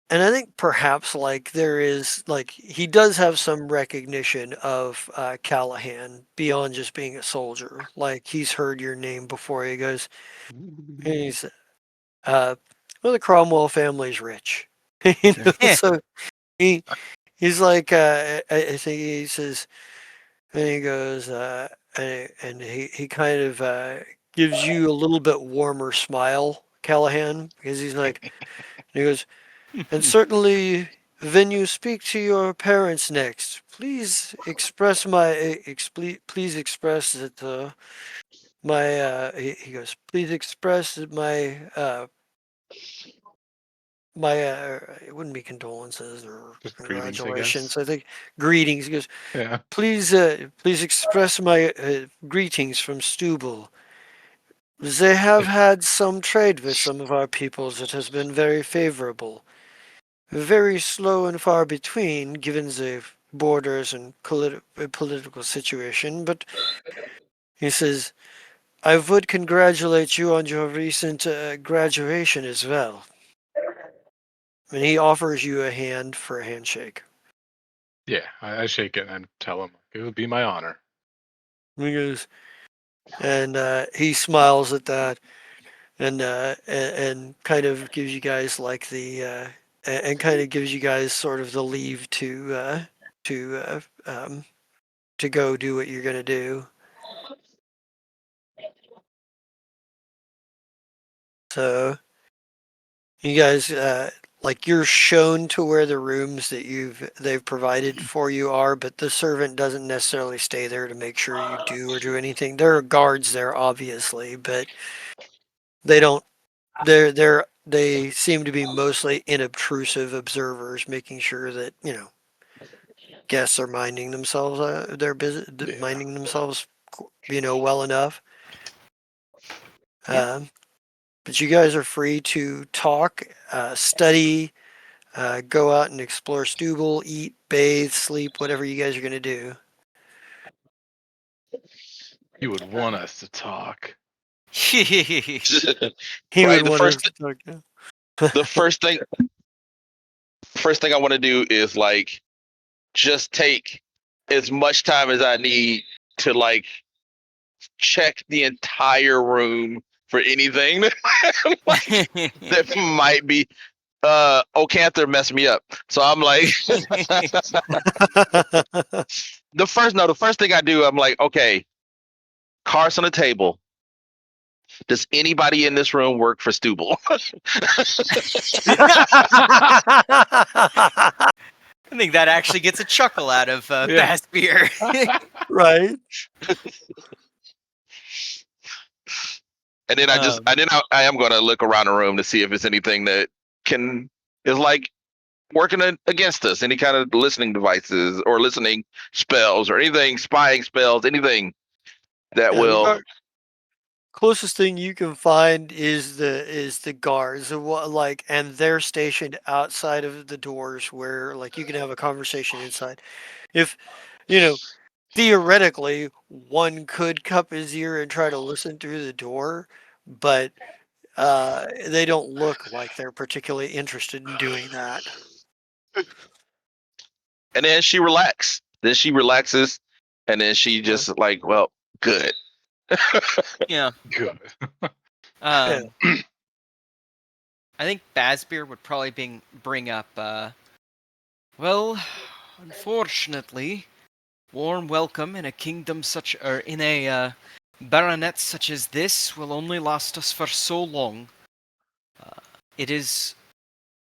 and I think perhaps like there is like he does have some recognition of Callahan beyond just being a soldier. Like he's heard your name before. He goes, he's well, the Cromwell family's rich, so he he's like I think he says. And he goes, and he kind of gives you a little bit warmer smile, Callahan, because he's like, he goes, and certainly when you speak to your parents next, please express please express that he goes, please express that my it wouldn't be condolences or Just greetings, I congratulations. guess. I think greetings. He goes, Yeah. please express my greetings from Stubble. They have had some trade with some of our peoples that has been very favorable. Very slow and far between, given the borders and political situation, but he says, I would congratulate you on your recent graduation as well. And he offers you a hand for a handshake. Yeah, I shake it and tell him it would be my honor. And he goes, and he smiles at that, and kind of gives you guys like and kind of gives you guys sort of the leave to to go do what you're gonna do. So you guys like you're shown to where the rooms that they've provided for you are, but the servant doesn't necessarily stay there to make sure you do or do anything. There are guards there, obviously, but they don't. They seem to be mostly inobtrusive observers, making sure that guests are minding themselves. They're busy Yeah. minding themselves, well enough. Yeah. But you guys are free to talk, study, go out and explore Stubble, eat, bathe, sleep, whatever you guys are going to do. You would want us to talk. He Right. would want us to talk. Yeah. The first thing I want to do is like just take as much time as I need to like check the entire room for anything that might be Ocanther messed me up. So I'm like the first thing I do, I'm like, okay, cards on the table. Does anybody in this room work for Stubble? I think that actually gets a chuckle out of Yeah. Bassbeer. Right. And then I am gonna look around the room to see if it's anything that is like working against us, any kind of listening devices or listening spells or anything, spying spells, anything that Yeah, the will. closest thing you can find is the guards, and they're stationed outside of the doors where like you can have a conversation inside. If theoretically one could cup his ear and try to listen through the door, but they don't look like they're particularly interested in doing that. And then she relaxes. Then she relaxes, and then she just like, well, good. Yeah. Good. I think Bassbeer would probably bring up, well, unfortunately, warm welcome in a kingdom such, or in a baronet such as this will only last us for so long. It is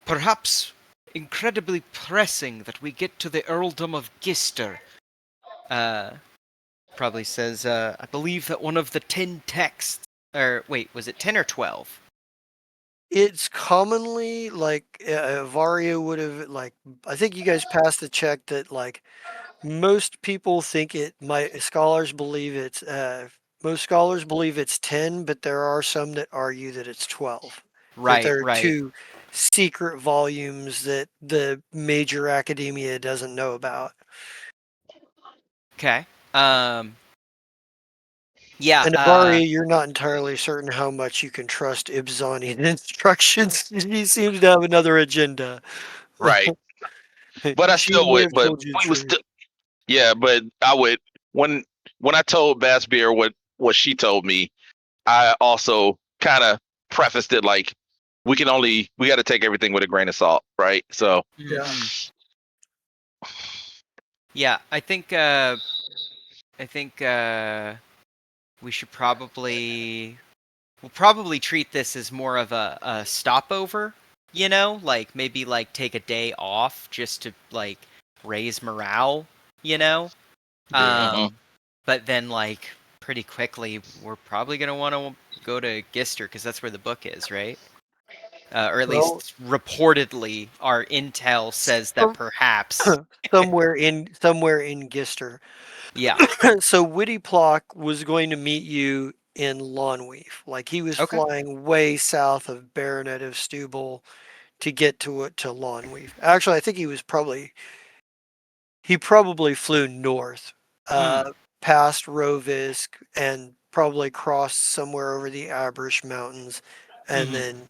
perhaps incredibly pressing that we get to the earldom of Gister. Probably says, I believe that one of the 10 texts, or wait, was it 10 or 12? It's commonly like Vario would have like. I think you guys passed the check that like most people think it might. Scholars believe it's. Most scholars believe it's 10, but there are some that argue that it's 12. That Right, there are right. two secret volumes that the major academia doesn't know about. Okay. Yeah, And Avari, you're not entirely certain how much you can trust Ibzanian instructions. He seems to have another agenda. Right. But I She still may would. have But told you the we was truth. still. Yeah, but I would when I told Bass Beer what she told me, I also kind of prefaced it like we got to take everything with a grain of salt, right? So Yeah. Yeah, I think we should probably we'll probably treat this as more of a stopover, you know, like maybe like take a day off just to like raise morale, you know. Yeah. Mhm. But then like pretty quickly we're probably gonna want to go to Gister because that's where the book is, right? Or at Well, least reportedly, our intel says that some- perhaps. somewhere in Gister. Yeah. So Witty Plock was going to meet you in Lawnweef. Like he was Okay. flying way south of Baronet of Stubble to get to Lawnweef. Actually, I think he probably flew north, Hmm. past Rovisk, and probably crossed somewhere over the Abrish Mountains, and Hmm. then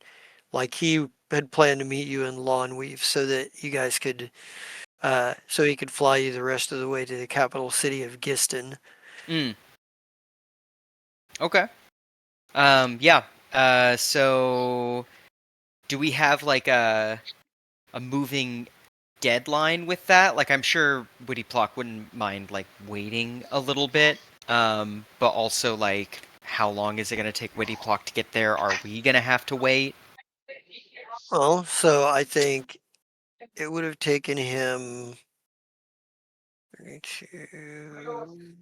like he had planned to meet you in Lawnweave so that you guys could, so he could fly you the rest of the way to the capital city of Giston. Mm. Okay. Yeah. So do we have like a moving deadline with that? Like I'm sure Witty Plock wouldn't mind like waiting a little bit. But also like how long is it gonna take Witty Plock to get there? Are we gonna have to wait? Well, so I think it would have taken him 32,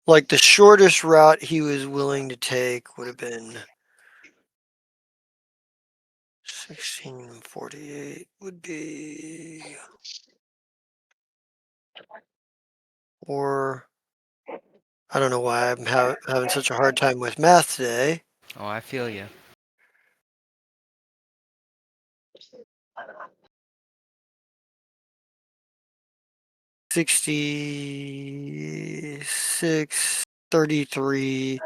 like the shortest route he was willing to take would have been 1648 would be, or I don't know why I'm having such a hard time with math today. Oh, I feel you. 66, 33,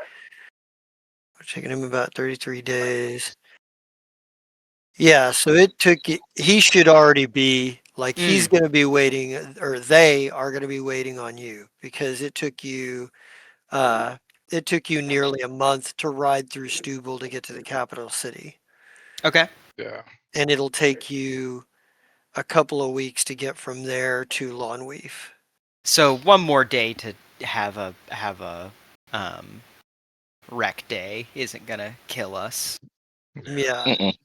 taking him about 33 days. Yeah, so he should already be, like, he's Mm. going to be waiting, or they are going to be waiting on you because uh, it took you nearly a month to ride through Stubble to get to the capital city. Okay. Yeah. And it'll take you a couple of weeks to get from there to Lawnweef. So one more day to have a um wreck day isn't gonna kill us. Yeah, Mm-mm.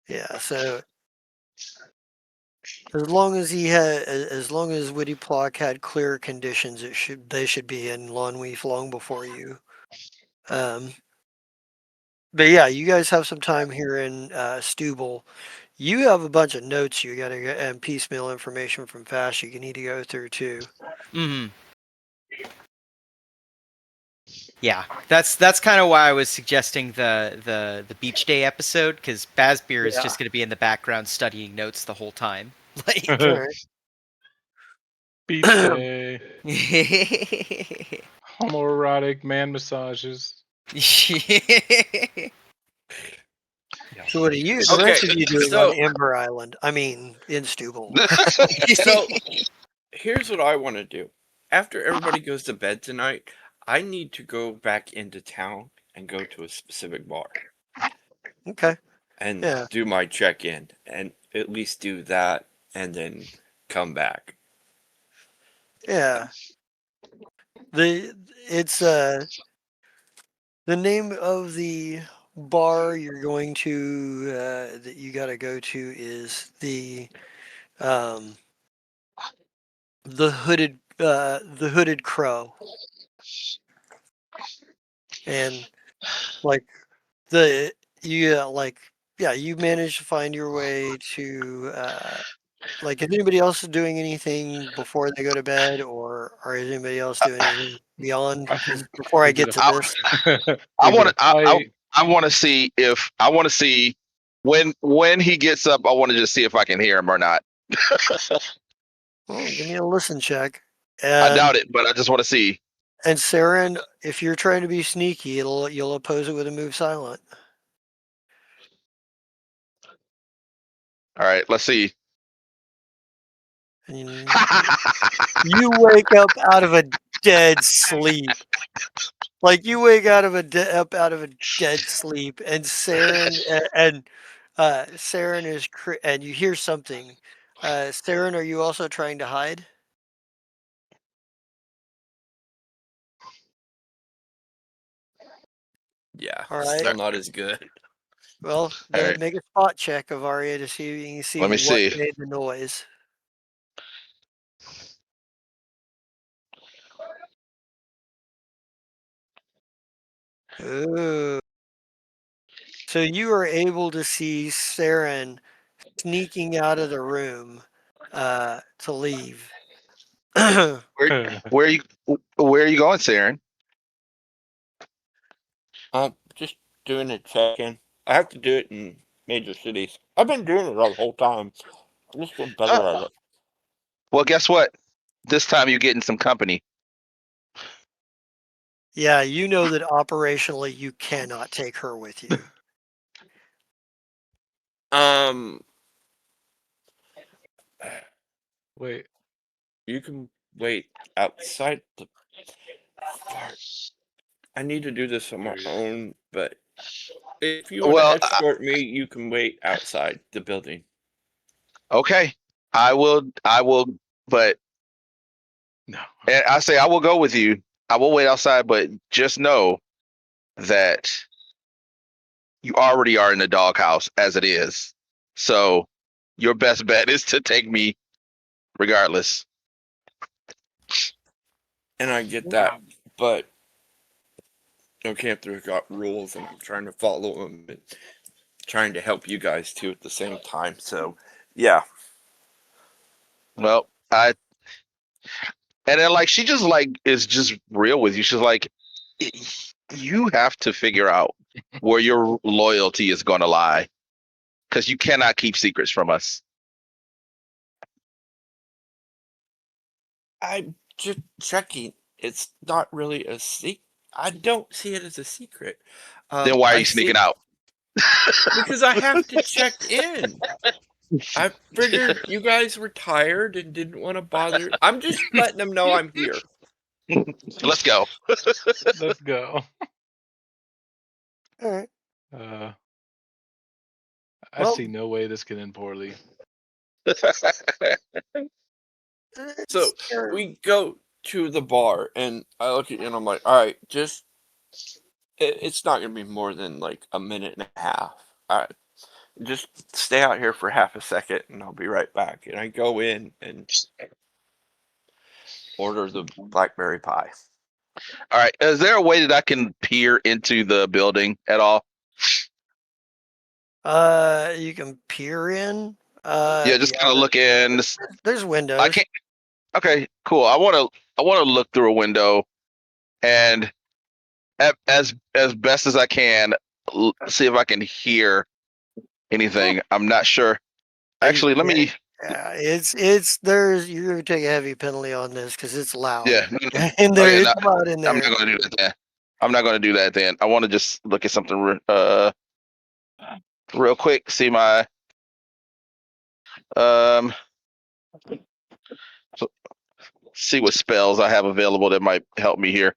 yeah. So as long as Witty Plock had clear conditions, they should be in Lawnweef long before you. Um, but yeah, you guys have some time here in Stubble. You have a bunch of notes you got to get and piecemeal information from Fash you need to go through too. Hmm. Yeah, that's kind of why I was suggesting the beach day episode because Bazbeer is Yeah. just gonna be in the background studying notes the whole time. Like, All right. Beach day. yeah, Homoerotic man massages. So what are you, the Okay, rest of you doing on so Ember Island? I mean, in Stubble. so here's what I want to do. After everybody goes to bed tonight, I need to go back into town and go to a specific bar Okay. and Yeah. do my check-in and at least do that and then come back. Yeah. The it's the name of the bar you're going to that you got to go to is the um the hooded crow, and like the you like yeah, you managed to find your way to like, is anybody else doing anything before they go to bed, or is anybody else doing anything beyond? I Because think before I we did get a to I, this, I we did want a to. fight. I want to see if I want to see when he gets up. I want to just see if I can hear him or not. well, give me a listen check. I And doubt it, but I just want to see. Saren, if you're trying to be sneaky, you'll oppose it with a move silent. All right, let's see. And you wake up out of a dead sleep. Like you wake up out of a dead sleep, and Saren is and you hear something. Saren, are you also trying to hide? Yeah, All right. still not as good. Well, All then right, make a spot check, Avaria, to see if you can see let me what see. made the noise. Ooh. So you are able to see Saren sneaking out of the room to leave. Where where are you where are you going, Saren? Just doing a check-in. I have to do it in major cities. I've been doing it all the whole time. I'm just getting better at Oh, it. well, guess what? This time you're getting some company. Yeah, you know that operationally you cannot take her with you. Um, Wait, you can wait outside the fart. I need to do this on my own, but if you want to Well, escort me, you can wait outside the building. okay, I will. I will, but no. and I say I will go with you. I will wait outside, but just know that you already are in the doghouse as it is. So your best bet is to take me regardless. And I get that, but Camp Through got rules, and I'm trying to follow them and trying to help you guys too at the same time. So, yeah. Well, I and then like she just like is just real with you. She's like, you have to figure out where your loyalty is going to lie because you cannot keep secrets from us. I'm just checking. It's not really a secret. I don't see it as a secret. Then why are I you see sneaking out? because I have to check in. I figured you guys were tired and didn't want to bother. I'm just letting them know I'm here. Let's go. Let's go. All right. Uh, I Well, see no way this can end poorly. So we go to the bar, and I look at you, and I'm like, all right, just it's not gonna be more than like a minute and a half. All right, just stay out here for half a second, and I'll be right back. And I go in and order the blackberry pie. All right. Is there a way that I can peer into the building at all? You can peer in. Yeah, just kind of look in. There's I windows. can't. Okay, cool. I want to look through a window and as best as I can see if I can hear anything. I'm not sure. You Actually, let can't. me. Yeah, it's there's you're gonna take a heavy penalty on this because it's loud. Yeah. In Oh there, yeah. it's No, loud in I'm not there. going to do that then. I'm not going to do that then. I want to just look at something real quick. See my um. See what spells I have available that might help me here.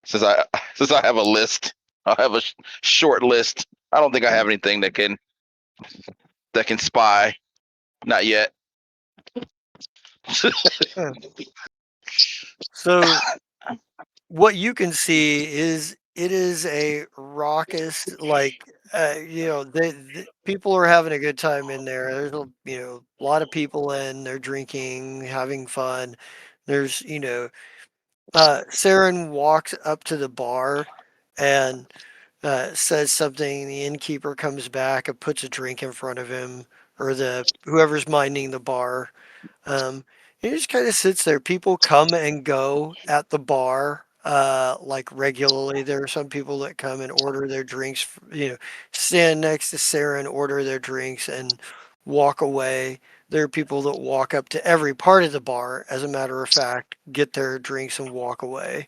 Since I since I have a list, I have a short list. I don't think I have anything that can spy. Not yet. Huh. So what you can see is it is a raucous, like people are having a good time in there. There's a lot of people in. They're drinking, having fun. There's Saren walks up to the bar and says something. The innkeeper comes back and puts a drink in front of him, or the whoever's minding the bar. He just kind of sits there. People come and go at the bar, like regularly. There are some people that come and order their drinks, stand next to Sarah and order their drinks and walk away. There are people that walk up to every part of the bar, as a matter of fact, get their drinks and walk away.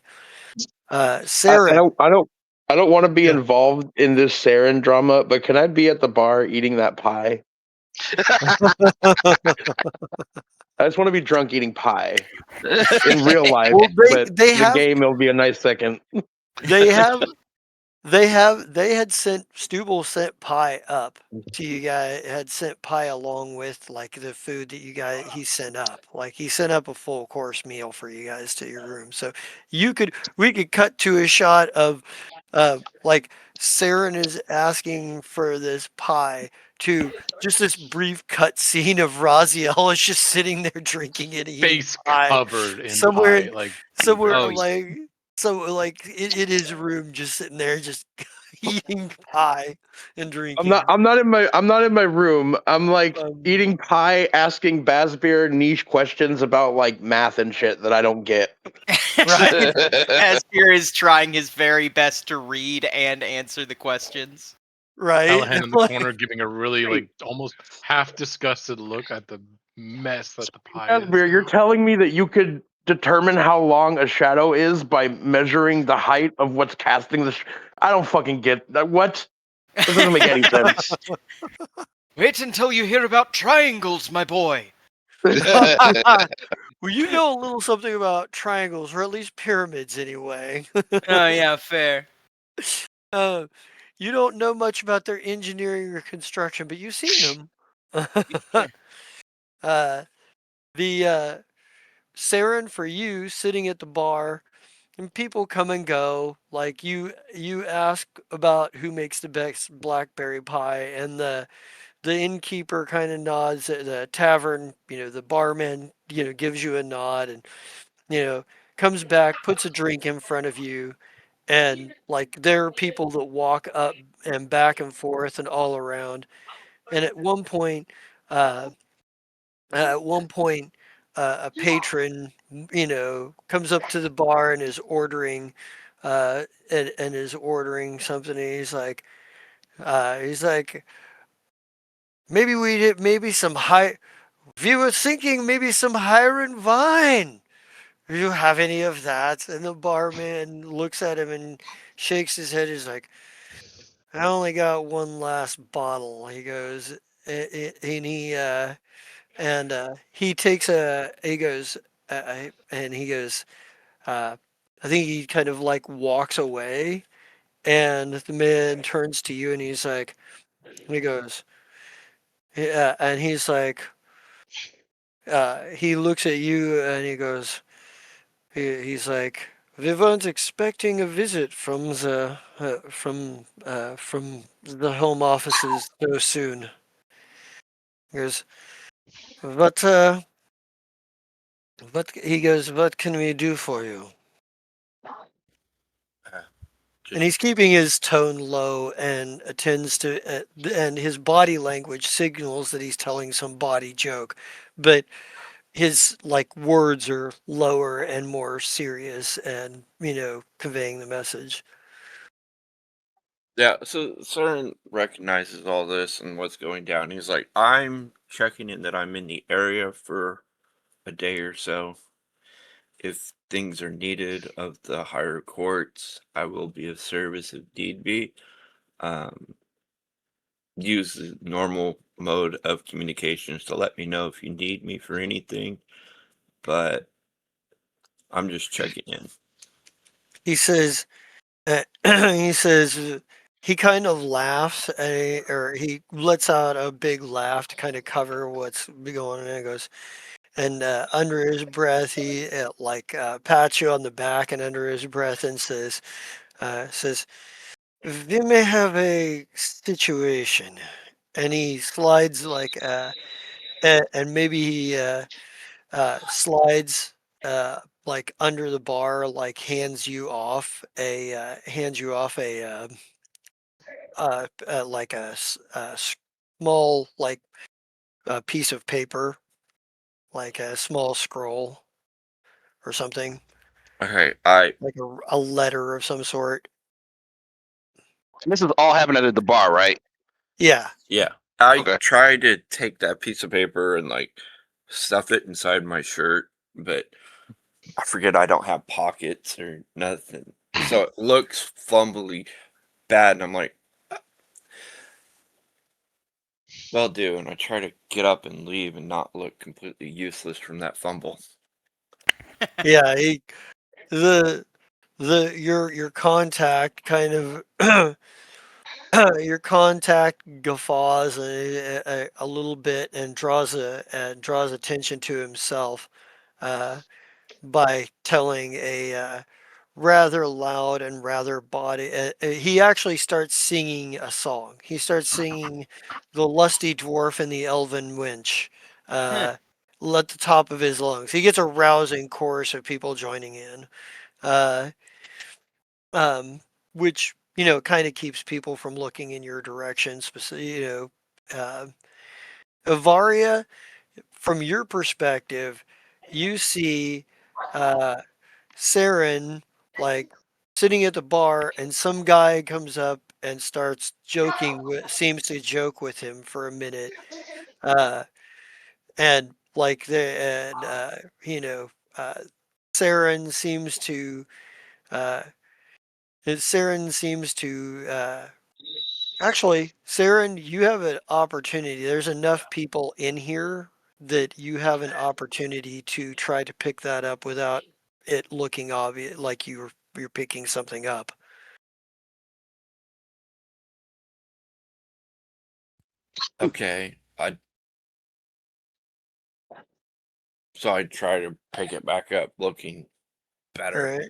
I, I Sarah, don't I don't I don't want to be yeah. involved in this Saren drama, but can I be at the bar eating that pie? I just want to be drunk eating pie in real life, Well, but the game will be a nice second. they have they had sent Stubble sent pie up to you guys, had sent pie along with like the food that you guys he sent up. Like he sent up a full course meal for you guys to your room. So we could cut to a shot of like Saren is asking for this pie to just this brief cut scene of Raziel is just sitting there drinking and eating Face pie covered in somewhere pie, like somewhere Oh, like so like in his room just sitting there just eating pie and drinking. I'm not in my room. I'm like Um, eating pie, asking Bazbeer niche questions about like math and shit that I don't get. right, Asper is trying his very best to read and answer the questions. right. Callahan in the corner giving a really like almost half disgusted look at the mess that the pie is. Bazbeer, you're telling me that you could determine how long a shadow is by measuring the height of what's casting the. I don't fucking get that. What? This doesn't make any sense. Wait until you hear about triangles, my boy. Well, you know a little something about triangles, or at least pyramids, anyway. Oh yeah, fair. uh, you don't know much about their engineering or construction, but you've seen them. Yeah. uh, the Saren for you sitting at the bar, and people come and go. Like you ask about who makes the best blackberry pie, and the innkeeper kind of nods at the tavern. The barman gives you a nod, and you know comes back, puts a drink in front of you, and like there are people that walk up and back and forth and all around. And uh, at one point, a patron, comes up to the bar and is ordering, and is ordering something. And he's like, maybe we did, maybe some high. If you were thinking maybe some Hiron Vine, do you have any of that? And the barman looks at him and shakes his head. He's like, I only got one last bottle. He goes, and he takes he goes, and he goes, I think he kind of like walks away, and the man turns to you and he goes, yeah, and he's like, he looks at you and he goes, he's like, we weren't expecting a visit from the home offices so soon. He goes, but what can we do for you? And he's keeping his tone low and attends to, and his body language signals that he's telling some body joke, but his like words are lower and more serious and conveying the message. Yeah, so Saren recognizes all this and what's going down. He's like, I'm checking in that I'm in the area for a day or so. If things are needed of the higher courts, I will be of service if need be. Use the normal mode of communications to let me know if you need me for anything, but I'm just checking in. He says, he says, he kind of laughs, or he lets out a big laugh to kind of cover what's going on. And he goes, and under his breath, he pats you on the back, and under his breath, and says, We may have a situation. And he slides like, and maybe he slides like under the bar, like hands you off like a small like piece of paper, like a small scroll or something, Okay, I like a letter of some sort. This is all happening at the bar, right? Yeah. yeah, I Okay. tried to take that piece of paper and like stuff it inside my shirt, but I forget I don't have pockets or nothing, so it looks fumbly bad, and I'm like, "Well, do," and I try to get up and leave and not look completely useless from that fumble. Yeah. The your contact kind of your contact guffaws a little bit and draws attention to himself uh, by telling a rather loud and rather body. He actually starts singing a song. He starts singing "The Lusty Dwarf and the Elven Wench" Huh. uh, at the top of his lungs. He gets a rousing chorus of people joining in. Uh, um, which kind of keeps people from looking in your direction. Uh, Avaria, from your perspective, you see uh, Saren like sitting at the bar, and some guy comes up and starts seems to joke with him for a minute, uh, and like the and you know, uh, Saren seems to. Uh, Saren seems to actually, Saren, you have an opportunity. There's enough people in here that you have an opportunity to try to pick that up without it looking obvious, like you're picking something up. Okay, I try to pick it back up, looking All better. right,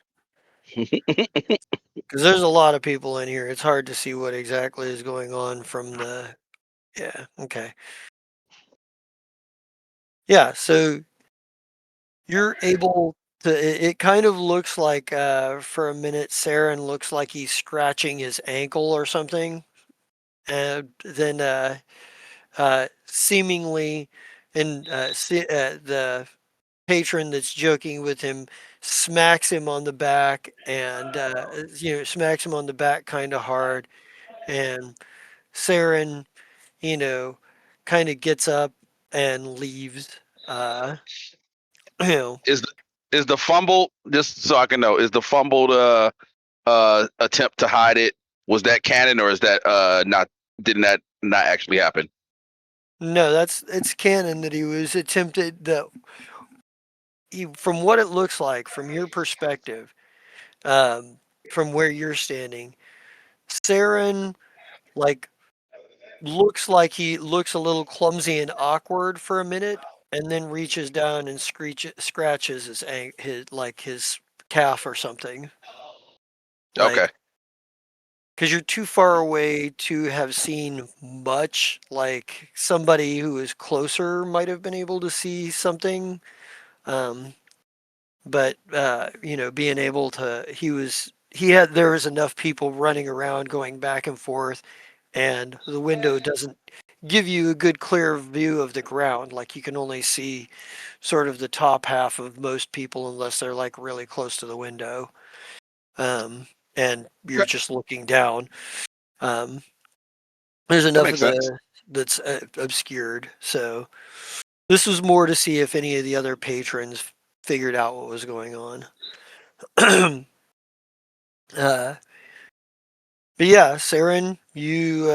because there's a lot of people in here. It's hard to see what exactly is going on from the. Yeah. Okay. Yeah. So you're able to. It kind of looks like for a minute, Saren looks like he's scratching his ankle or something, and then seemingly, and the patron that's joking with him smacks him on the back and smacks him on the back kind of hard, and Saren, you know, kind of gets up and leaves. You know, Is the fumble, just so I can know, is the fumbled attempt to hide it, was that canon, or is that not, didn't that not actually happen? no, it's canon that he was attempted that from what it looks like from your perspective, um, from where you're standing, Saren like he looks a little clumsy and awkward for a minute, and then reaches down and scratches his calf or something. Okay. Like, because you're too far away to have seen much. Like somebody who is closer might have been able to see something. Um, but being able to, there was enough people running around, going back and forth, and the window doesn't give you a good clear view of the ground. Like you can only see sort of the top half of most people unless they're like really close to the window. Um, and you're Okay. just looking down. Um, there's That enough makes of sense. that's obscured. So this was more to see if any of the other patrons figured out what was going on. uh, but yeah, Saren, you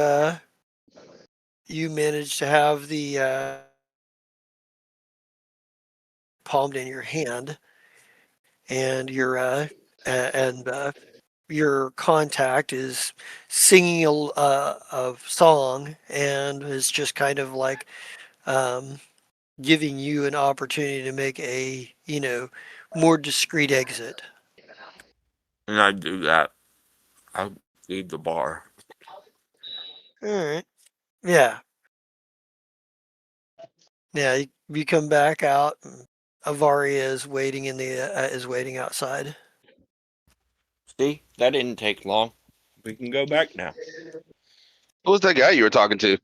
managed to have the palmed in your hand, and your contact is singing a song and is just kind of like um, giving you an opportunity to make a more discreet exit. And I do that. I leave the bar. All right. Yeah. Yeah. You come back out. And Avaria is waiting is waiting outside. See, that didn't take long. We can go back now. Who was that guy you were talking to?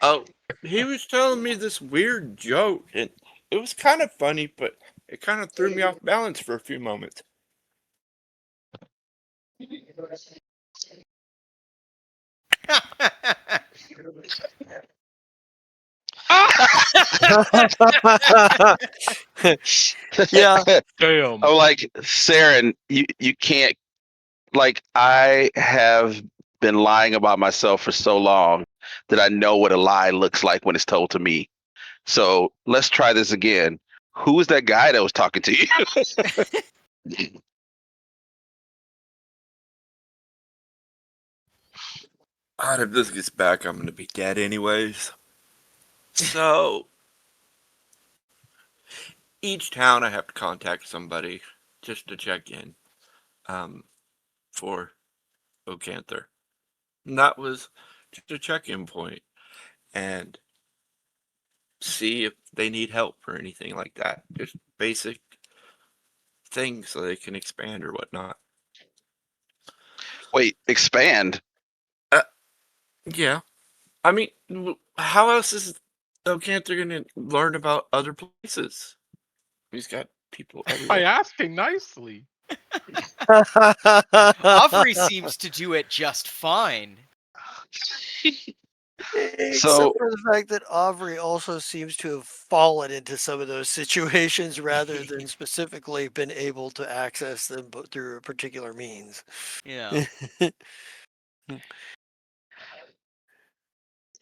Oh, he was telling me this weird joke, and it was kind of funny, but it kind of threw me off balance for a few moments. Yeah. Damn. I'm like, Saren, you can't. Like, I have been lying about myself for so long that I know what a lie looks like when it's told to me. So let's try this again. Who was that guy that was talking to you? God, if this gets back, I'm gonna be dead anyways. So, each town I have to contact somebody just to check in for Ocanther. And that was just a check-in point and see if they need help or anything like that. Just basic things so they can expand or whatnot. Wait, expand. Yeah. I mean, how else is Ocanther gonna learn about other places? He's got people By everywhere. asking nicely. Aubrey seems to do it just fine. Except So for the fact that Aubrey also seems to have fallen into some of those situations rather than specifically been able to access them through a particular means. Yeah.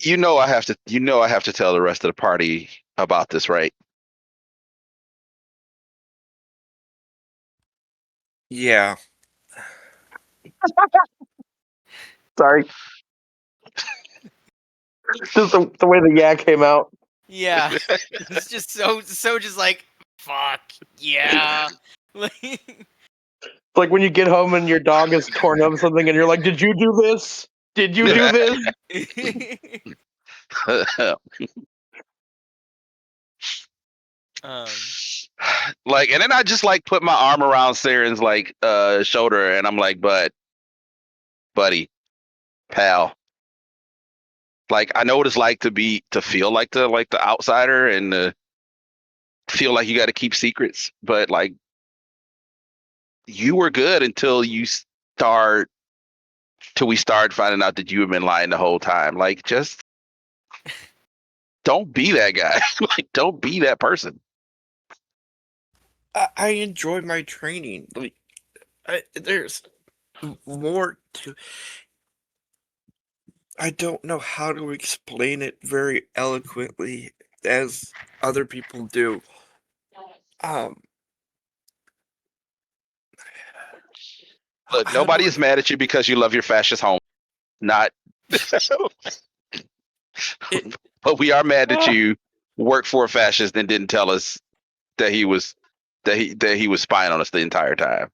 I have to tell the rest of the party about this, right? Yeah. Sorry, just the way the yak came out. Yeah. It's just so just like fuck yeah. Like It's like when you get home and your dog has torn up something, and you're like, "Did you do this? Did you do this?" um Like, and then I just like put my arm around Saren's like shoulder, and I'm like, buddy, pal. Like, I know what it's like to feel like the outsider and feel like you got to keep secrets, but like, you were good until we started finding out that you have been lying the whole time. Like, just don't be that guy. Like, don't be that person. I enjoy my training. Like, there's more to. I don't know how to explain it very eloquently as other people do. Um, Look, how do nobody is mad at you because you love your fascist home. Not, it? but we are mad that you worked for a fascist and didn't tell us that he was spying on us the entire time,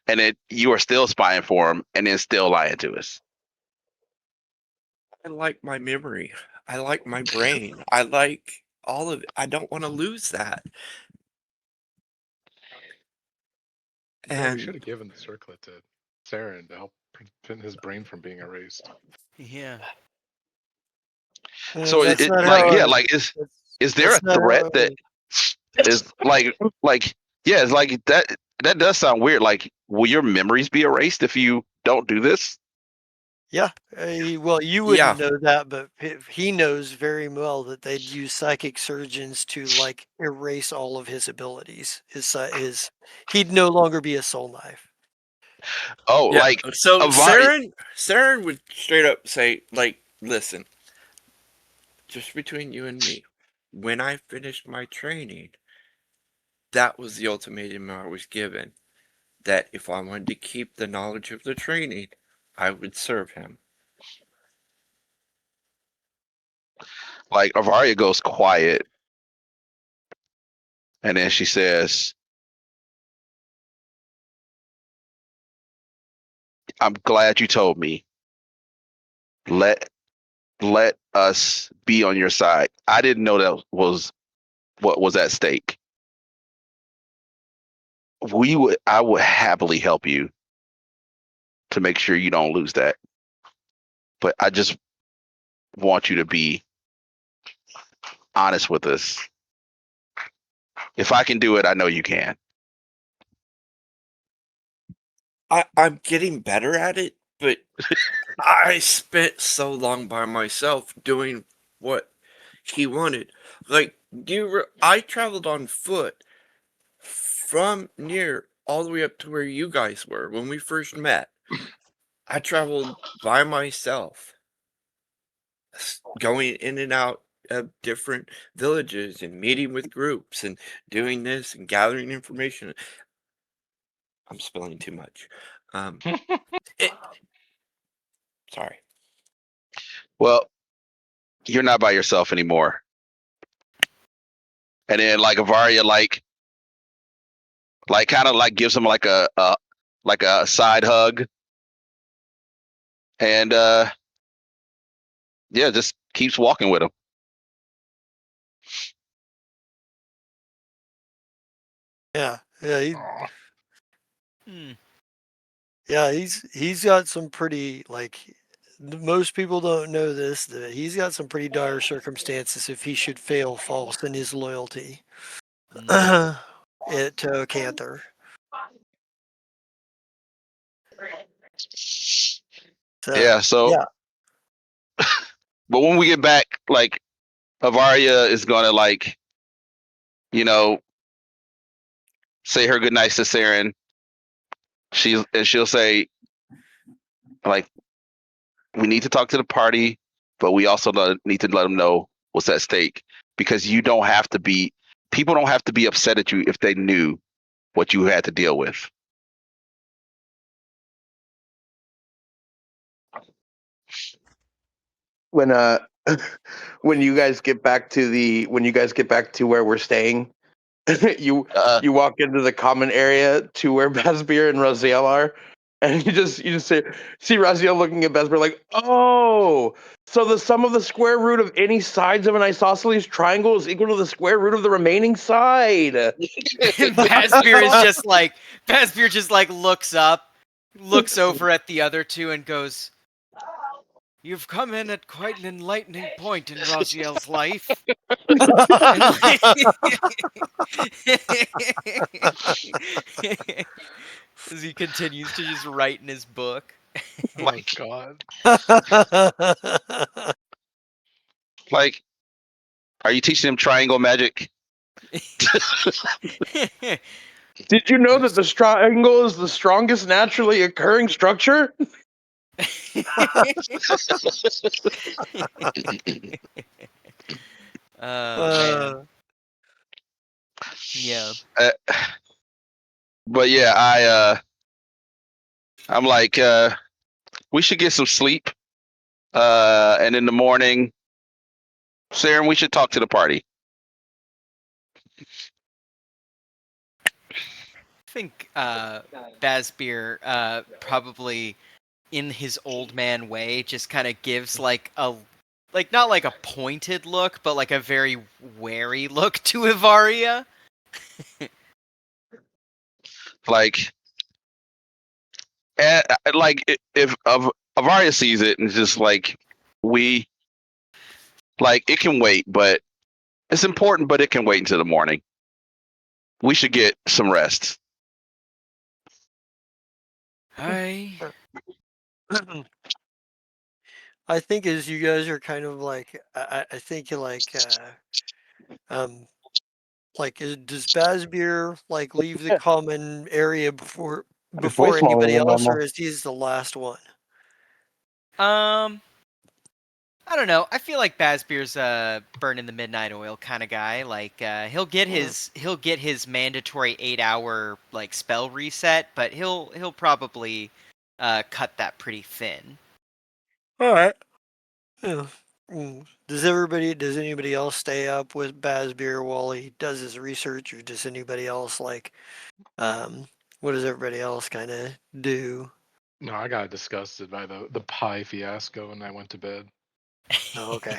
and that you are still spying for him and then still lying to us. I like my memory. I like my brain. I like all of it. I don't want to lose that. Yeah, we should And have given the circlet to Saren to help prevent his brain from being erased. yeah. So That's not like, how. yeah, like, is there a That's not threat how. that is like yeah, it's like that does sound weird. Like, will your memories be erased if you don't do this? Yeah. Well, you yeah, wouldn't know that, but he knows very well that they'd use psychic surgeons to like erase all of his abilities. He'd no longer be a soul knife. Oh, yeah. like So a vi- Saren would straight up say, like, listen, just between you and me, when I finished my training, that was the ultimatum I was given. That if I wanted to keep the knowledge of the training, I would serve him. like Avaria goes quiet, and then she says, I'm glad you told me. Let let us be on your side. I didn't know that was what was at stake. I would happily help you to make sure you don't lose that. But I just want you to be honest with us. If I can do it, I know you can. I'm getting better at it, but I spent so long by myself doing what he wanted. Like I traveled on foot from near all the way up to where you guys were when we first met. I traveled by myself, going in and out of different villages and meeting with groups and doing this and gathering information. I'm spilling too much. It, sorry. Well, you're not by yourself anymore. And then like Avaria like kind of like gives him like a side hug and yeah, just keeps walking with him. Yeah, Hmm. he's got some pretty most people don't know this that he's got some pretty dire circumstances if he should fail false in his loyalty Mm. to Canther. So Yeah, so yeah, but when we get back, like Avaria is gonna like, you know, say her goodnights to Saren. She'll say, like, we need to talk to the party, but we also need to let them know what's at stake because you don't have to be. People don't have to be upset at you if they knew what you had to deal with. When when you guys get back to where we're staying, you Uh, you walk into the common area to where Basbir and Raziel are, and you just see Raziel looking at Basbir like, oh, so the sum of the square root of any sides of an isosceles triangle is equal to the square root of the remaining side. Basbeer just like looks up, looks over at the other two, and goes, "You've come in at quite an enlightening point in Raziel's life." And as he continues to just write in his book. Oh God. like, are you teaching them triangle magic? Did you know that the triangle is the strongest naturally occurring structure? Oh man. Yeah. Uh, but yeah, I'm like, we should get some sleep. And in the morning, Saren, we should talk to the party. I think Basbeer probably in his old man way just kind of gives like a not like a pointed look, but like a very wary look to Ivaria. Like, like if Avaria sees it and it's just like we like it can wait, but it's important, but it can wait until the morning. We should get some rest. Hi. I think as you guys are kind of I think um does Basbeer like leave the common area His way before smaller anybody than else, or normal. is he the last one? I don't know. I feel like Basbeer's burning the midnight oil kind of guy. Like he'll get his mandatory 8-hour like spell reset, but he'll probably cut that pretty thin. All right. Yeah. Does anybody else stay up with Basbeer while he does his research, or does anybody else um what does everybody else kind of do? No, I got disgusted by the pie fiasco, and I went to bed. Oh, okay.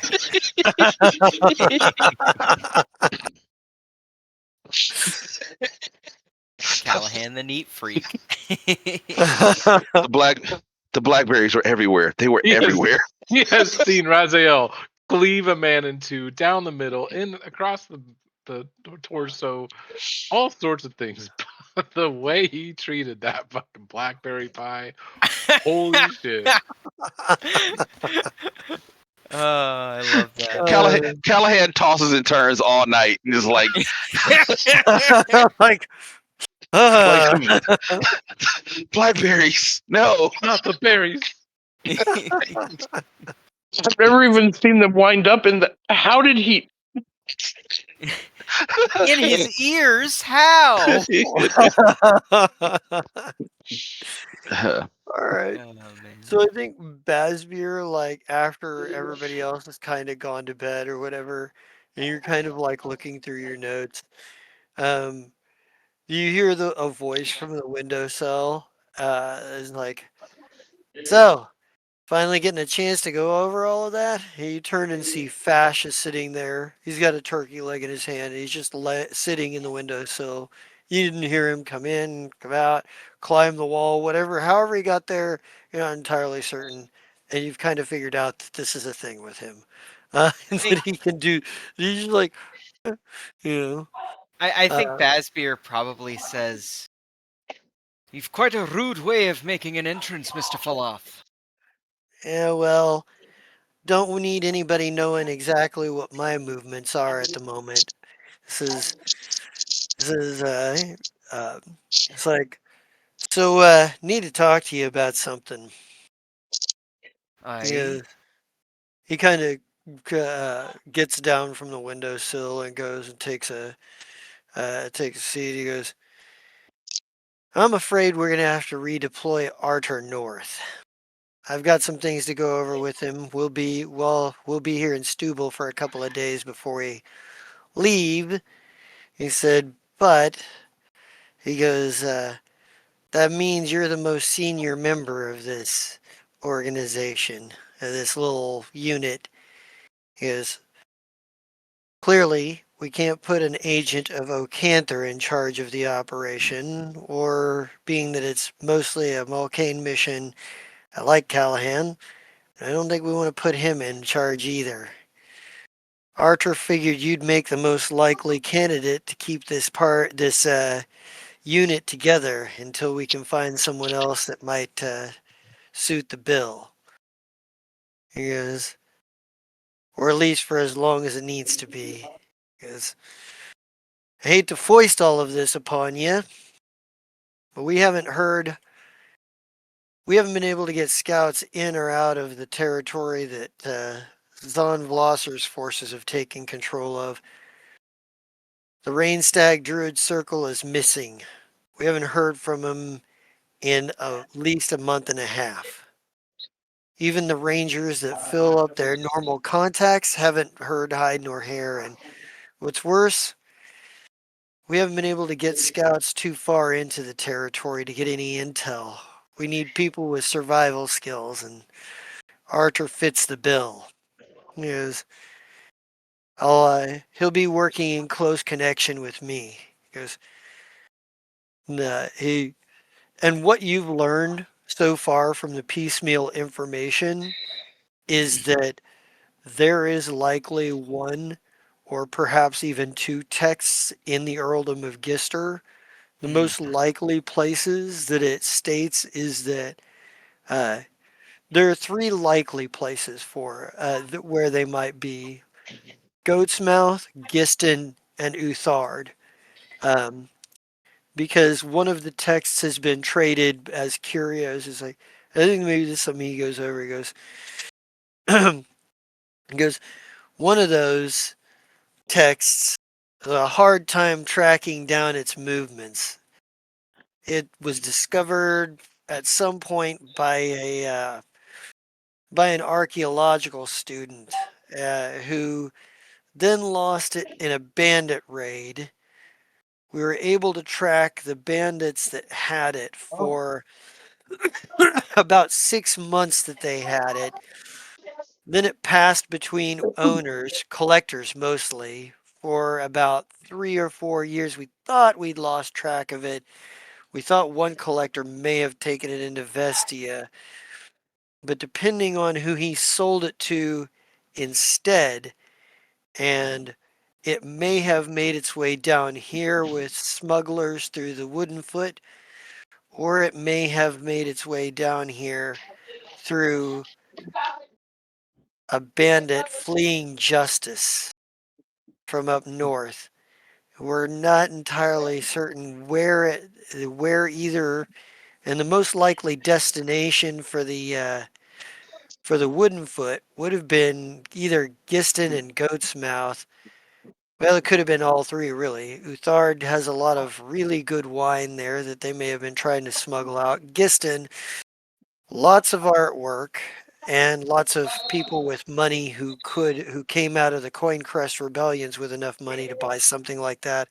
Callahan the neat freak. The black, the blackberries were everywhere. They were He has, everywhere. he has seen Raziel cleave a man in two, down the middle, in across the torso, all sorts of things. But the way he treated that fucking blackberry pie, holy shit! Oh, I love that. Callahan tosses and turns all night, and is like, like, like blackberries. No, Not the berries. I've never even seen them wind up in the. How did he? In his ears? How? all right. Oh man. So I think Basbier, like after everybody else has kind of gone to bed or whatever, and you're kind of like looking through your notes, um, you hear a voice from the windowsill. Is like, so finally getting a chance to go over all of that. And you turn and see Fash is sitting there. He's got a turkey leg in his hand. And he's just sitting in the windowsill. You didn't hear him come in, come out, climb the wall, whatever. However he got there, you're not entirely certain. And you've kind of figured out that this is a thing with him. And that he can do. He's just like, you know. I think Basbier probably says, "You've quite a rude way of making an entrance, Mr. Faloth." Yeah, well, don't need anybody knowing exactly what my movements are at the moment. This is This is uh it's like, so need to talk to you about something. I Yeah, he kind of gets down from the windowsill and goes and takes a seat. He goes, I'm afraid we're gonna have to redeploy Arthur north. I've got some things to go over with him. We'll be here in Stubble for a couple of days before we leave. He said, but he goes, that means you're the most senior member of this organization, of this little unit. Is clearly we can't put an agent of Ocanther in charge of the operation, or being that it's mostly a Mulcaine mission, I like Callahan. I don't think we want to put him in charge either. Archer figured you'd make the most likely candidate to keep this unit together until we can find someone else that might suit the bill. He goes, or at least for as long as it needs to be. Because I hate to foist all of this upon you, but we haven't been able to get scouts in or out of the territory that Zon Vlosser's forces have taken control of. The Rainstag Druid Circle is missing. We haven't heard from him in at least a month and a half. Even the rangers that fill up their normal contacts haven't heard hide nor hair. And what's worse, we haven't been able to get scouts too far into the territory to get any intel. We need people with survival skills, and Archer fits the bill. He goes, he'll be working in close connection with me. He goes, nah, and what you've learned so far from the piecemeal information is that there is likely one or perhaps even two texts in the Earldom of Gister. The most likely places that it states is that there are three likely places for where they might be: Goatsmouth, Giston, and Uthard. Um, because one of the texts has been traded as curios. It's like, I think maybe this is something he goes over. He goes, he goes, one of those texts, a hard time tracking down its movements. It was discovered at some point by an archaeological student who then lost it in a bandit raid. We were able to track the bandits that had it for about 6 months that they had it. Then it passed between owners, collectors mostly, for about 3 or 4 years. We thought we'd lost track of it. We thought one collector may have taken it into Vestia, but depending on who he sold it to instead, and it may have made its way down here with smugglers through the Wooden Foot, or it may have made its way down here through a bandit fleeing justice from up north. We're not entirely certain where either, and the most likely destination for the Wooden Foot would have been either Giston and Goat's Mouth. Well, it could have been all three, really. Uthard has a lot of really good wine there that they may have been trying to smuggle out. Giston, lots of artwork and lots of people with money who came out of the Coin Crest rebellions with enough money to buy something like that.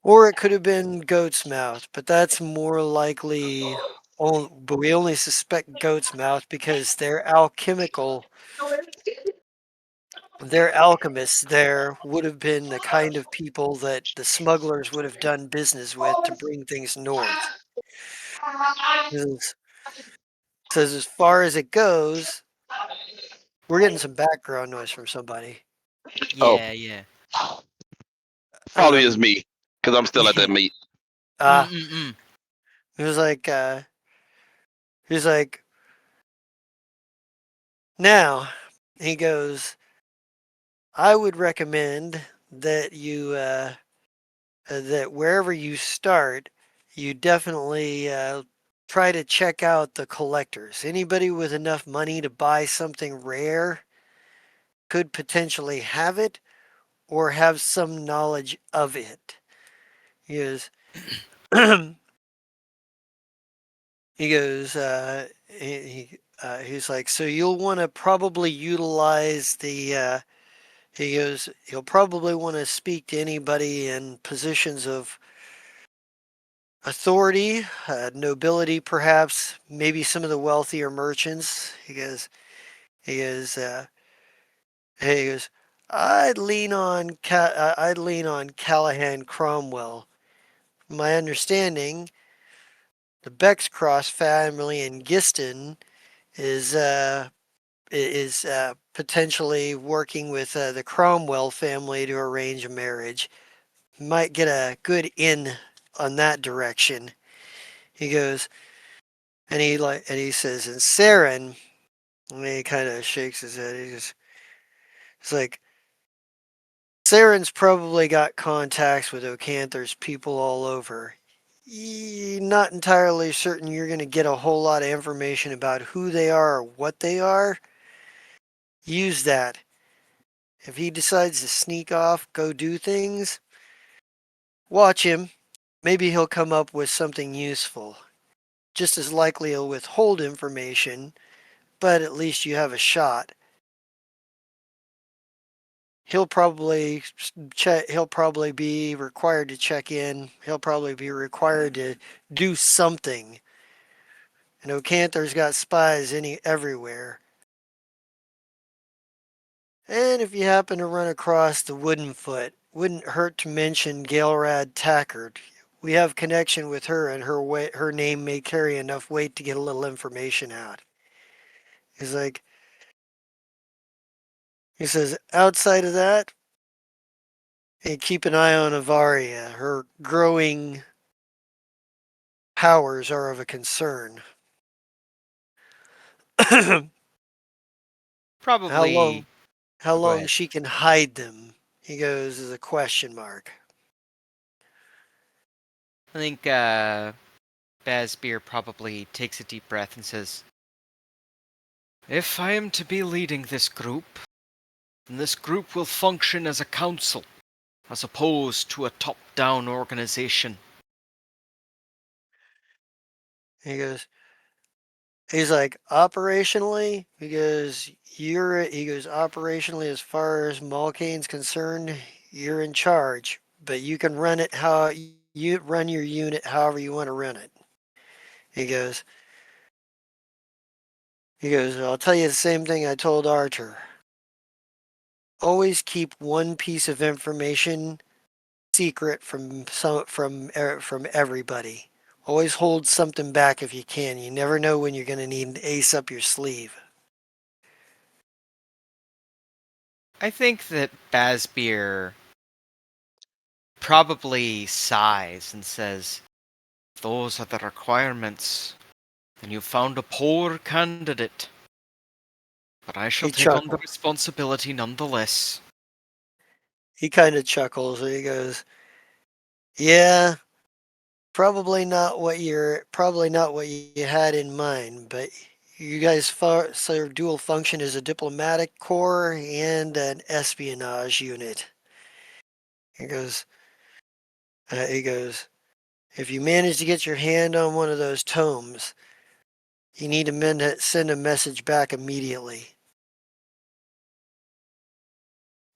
Or it could have been Goat's Mouth, but that's more likely. But we only suspect Goat's Mouth because their alchemists there would have been the kind of people that the smugglers would have done business with to bring things north. Because as far as it goes, we're getting some background noise from somebody. Oh, Yeah, yeah. probably is Um, me because I'm still at that meet. uh, Mm-mm-mm. he was like, he's like, now, he goes, I would recommend that that wherever you start, you definitely try to check out the collectors. Anybody with enough money to buy something rare could potentially have it or have some knowledge of it. He goes, he goes, he's like, so you'll want to probably utilize he goes, you'll probably want to speak to anybody in positions of authority, nobility, perhaps, maybe some of the wealthier merchants. He goes, he goes, I'd lean on Callahan Cromwell. From my understanding, the Bexcross family in Giston is potentially working with the Cromwell family to arrange a marriage. Might get a good in on that direction. He goes, and he says, and Saren, and he kind of shakes his head. He's like, Saren's probably got contacts with Ocanther's people all over. Not entirely certain you're going to get a whole lot of information about who they are or what they are. Use that. If he decides to sneak off, go do things, watch him. Maybe he'll come up with something useful. Just as likely he'll withhold information, but at least you have a shot. He'll probably he'll probably be required to check in. He'll probably be required to do something. And Ocanther's got spies everywhere. And if you happen to run across the Wooden Foot, wouldn't hurt to mention Gailrad Tackard. We have connection with her, and her name may carry enough weight to get a little information out. He's like, he says, outside of that, hey, keep an eye on Avaria. Her growing powers are of a concern. how Probably. long how Go long ahead. she can hide them, he goes, is a question mark. I think Bazbeer probably takes a deep breath and says, if I am to be leading this group, then this group will function as a council, as opposed to a top-down organization. He goes, he's like, operationally, he goes, operationally, as far as Malkane's concerned, you're in charge, but you can run it how you run your unit however you want to run it. He goes, I'll tell you the same thing I told Archer. Always keep one piece of information secret from everybody. Always hold something back if you can. You never know when you're going to need an ace up your sleeve. I think that Bazbeer probably sighs and says, "If those are the requirements, then you found a poor candidate. But I shall He take on the chuckles. responsibility nonetheless." He kind of chuckles and he goes, "Yeah, probably not what you had in mind, but you guys serve dual function as a diplomatic corps and an espionage unit." He goes, he goes, "If you manage to get your hand on one of those tomes, you need to send a message back immediately.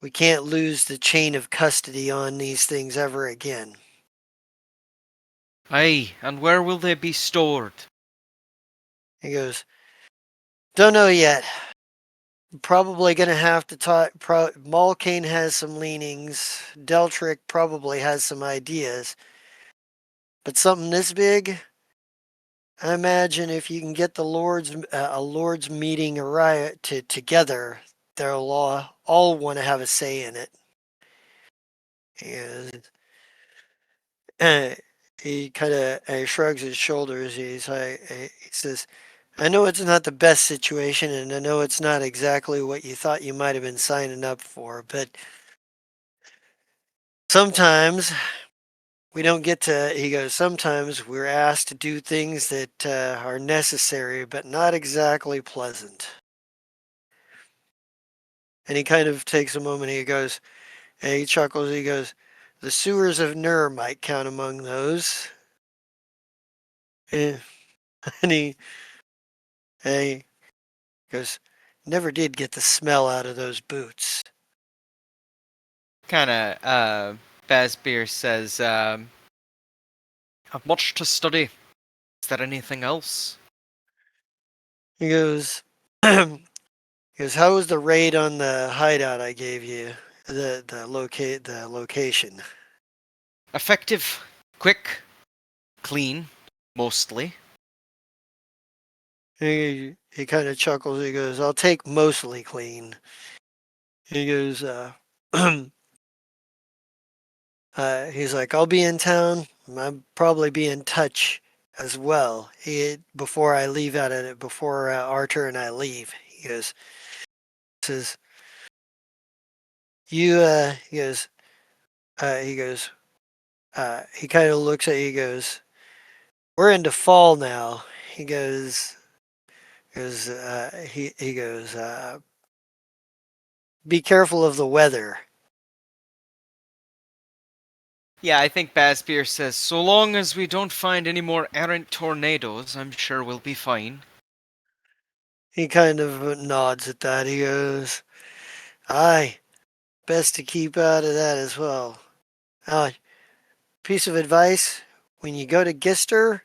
We can't lose the chain of custody on these things ever again." Aye, and where will they be stored? He goes, "Don't know yet. Probably going to have to talk. Malkane has some leanings. Deltrick probably has some ideas. But something this big, I imagine if you can get the lords, a lords meeting together, they'll all want to have a say in it." And uh, he kind of shrugs his shoulders. He says, "I know it's not the best situation, and I know it's not exactly what you thought you might have been signing up for, but sometimes we don't get to," he goes, "sometimes we're asked to do things that are necessary, but not exactly pleasant." And he kind of takes a moment, he goes, and he chuckles, he goes, "The sewers of Nur might count among those." Eh, And he goes, "Never did get the smell out of those boots." Kinda, Bazbeer says, "I've much to study. Is there anything else?" He goes, he goes, "How was the raid on the hideout I gave you? The location?" Effective, quick, clean, mostly. He kind of chuckles. He goes, "I'll take mostly clean." He goes, he's like, "I'll be in town. I'll probably be in touch as well. Before I leave out of it, before Archer and I leave." He goes, says, "You," he goes, he kind of looks at you, he goes, "We're into fall now." He he goes, "Be careful of the weather." Yeah, I think Bazbeer says, "So long as we don't find any more errant tornadoes, I'm sure we'll be fine." He kind of nods at that. He goes, "Aye, best to keep out of that as well. Piece of advice, when you go to Gister,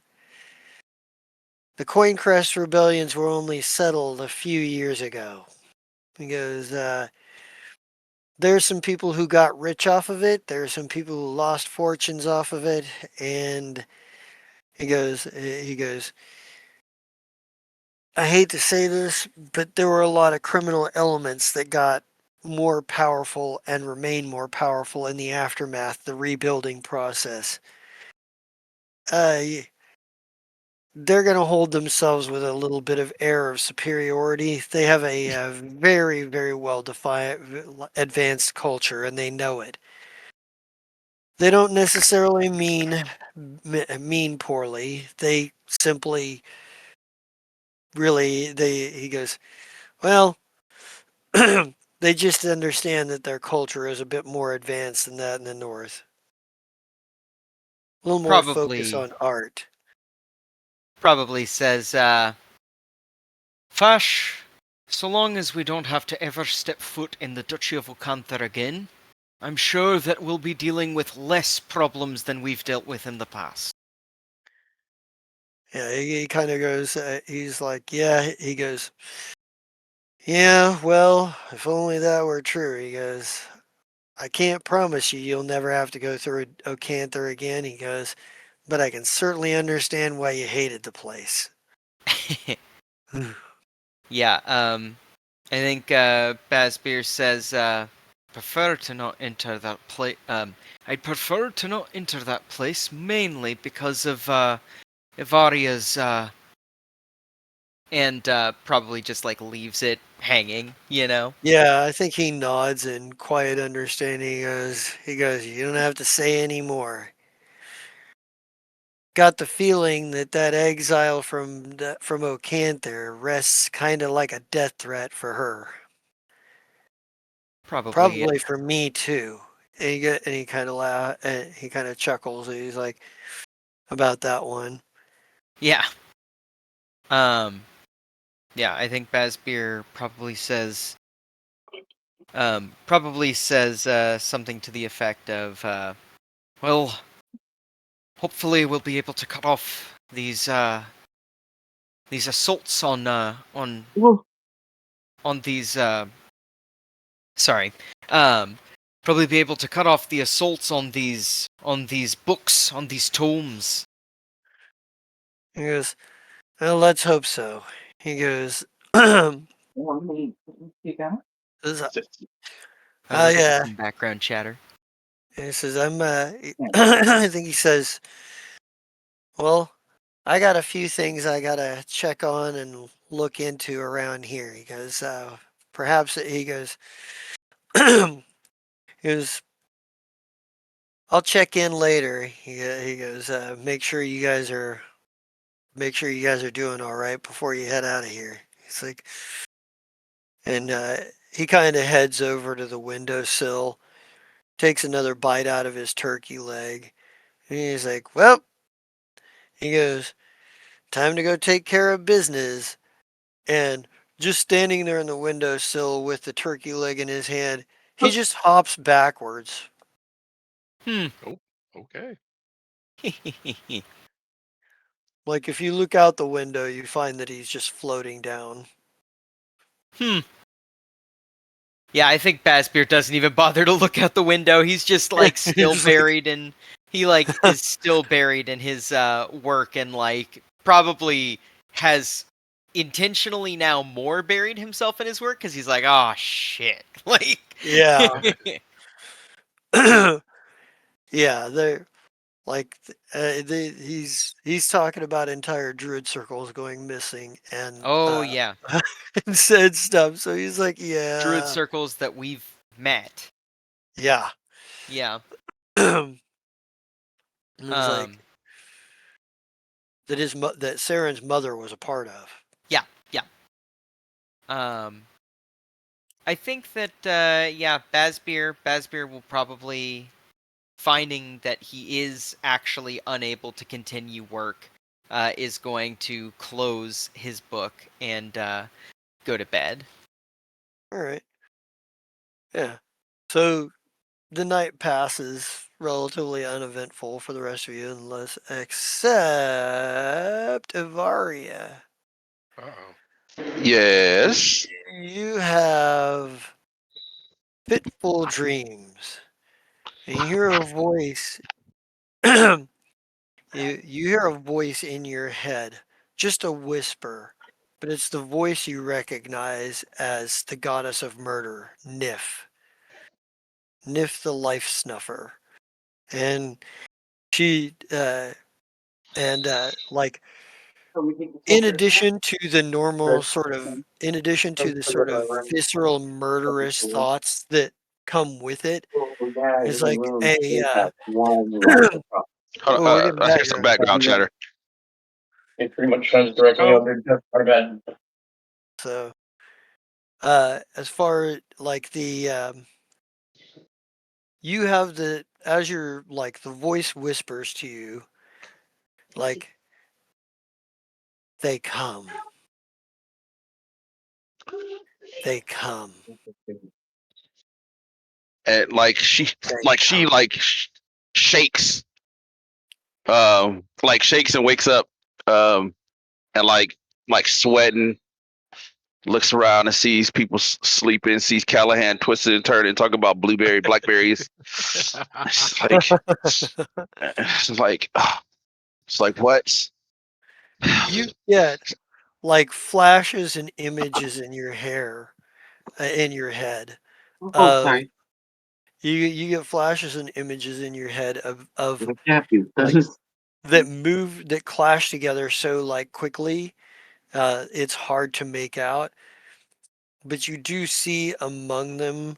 the Coincrest rebellions were only settled a few years ago." He goes, "There's some people who got rich off of it. There's some people who lost fortunes off of it." And he goes, "I hate to say this, but there were a lot of criminal elements that got more powerful and remain more powerful in the aftermath, the rebuilding process. Uh, they're going to hold themselves with a little bit of air of superiority. They have a very, very well defined, advanced culture, and they know it. They don't necessarily mean poorly. They simply really they." He goes, "Well, they just understand that their culture is a bit more advanced than that in the north. A little more focus Probably, on art." probably says, "Fash, so long as we don't have to ever step foot in the Duchy of Okantha again, I'm sure that we'll be dealing with less problems than we've dealt with in the past." Yeah, he kind of goes, he's like, yeah, he goes, yeah, well, if only that were true. He goes, I can't promise you you'll never have to go through Ocanther again. He goes, but I can certainly understand why you hated the place. Yeah, I think Bazbeer says, prefer to not enter that place. I'd prefer to not enter that place mainly because of Ivaria's, and probably just like leaves it hanging, you know? Yeah, I think he nods in quiet understanding. He goes, you don't have to say any more. Got the feeling that that exile from Ocanther rests kind of like a death threat for her. Probably, Probably for me too. And he kind of he kind of chuckles. And he's like, about that one. yeah. Um, yeah, I think Bazbeer probably says something to the effect of, well, hopefully we'll be able to cut off these assaults on these sorry, um, probably be able to cut off the assaults on these books, on these tomes. He goes, well, let's hope so. He goes, oh I love yeah. some background chatter. He says, I think he says, well, I got a few things I gotta check on and look into around here. He goes, perhaps he goes, he goes, I'll check in later. He goes, make sure you guys are doing all right before you head out of here. He's like, and he kind of heads over to the windowsill, takes another bite out of his turkey leg, and he's like, well, he goes, time to go take care of business. And just standing there in the windowsill with the turkey leg in his hand, he just hops backwards. Hmm. Oh, okay. Like if you look out the window, you find that he's just floating down. Hmm. Yeah, I think Bazbeer doesn't even bother to look out the window. He's just like still He's like, buried in he like is still buried in his work and like probably has intentionally now more buried himself in his work because he's like, oh shit. Like yeah. Yeah, they're like he's talking about entire druid circles going missing and Oh yeah. and said stuff. So he's like, Druid yeah, circles that we've met. yeah. Yeah. And it's like Um that Saren's mother was a part of. yeah, yeah. Um I think that yeah, Bazbeer will probably finding that he is actually unable to continue work is going to close his book and go to bed. All right. Yeah. So the night passes relatively uneventful for the rest of you, unless except Evaria. Uh-oh. Yes. You have fitful dreams, and you hear a voice. you hear a voice in your head, just a whisper, but it's the voice you recognize as the goddess of murder, Nif. Nif the life snuffer. And she like in addition to the sort of visceral murderous thoughts that come with it, it's like a Hold oh, we're getting I hear some background. background chatter. It pretty much runs directly Oh, under our bed. so as far like the you have the as you're like the voice whispers to you like they come, they come, And they like she come. like shakes, like shakes and wakes up and like sweating. Looks around and sees people sleeping. Sees Callahan twisted and turning, talking about blackberries. It's like, it's like what? You get like flashes and images in your in your head Oh, of sorry. you get flashes and images in your head of Happy. like that clash together so like quickly, it's hard to make out, but you do see among them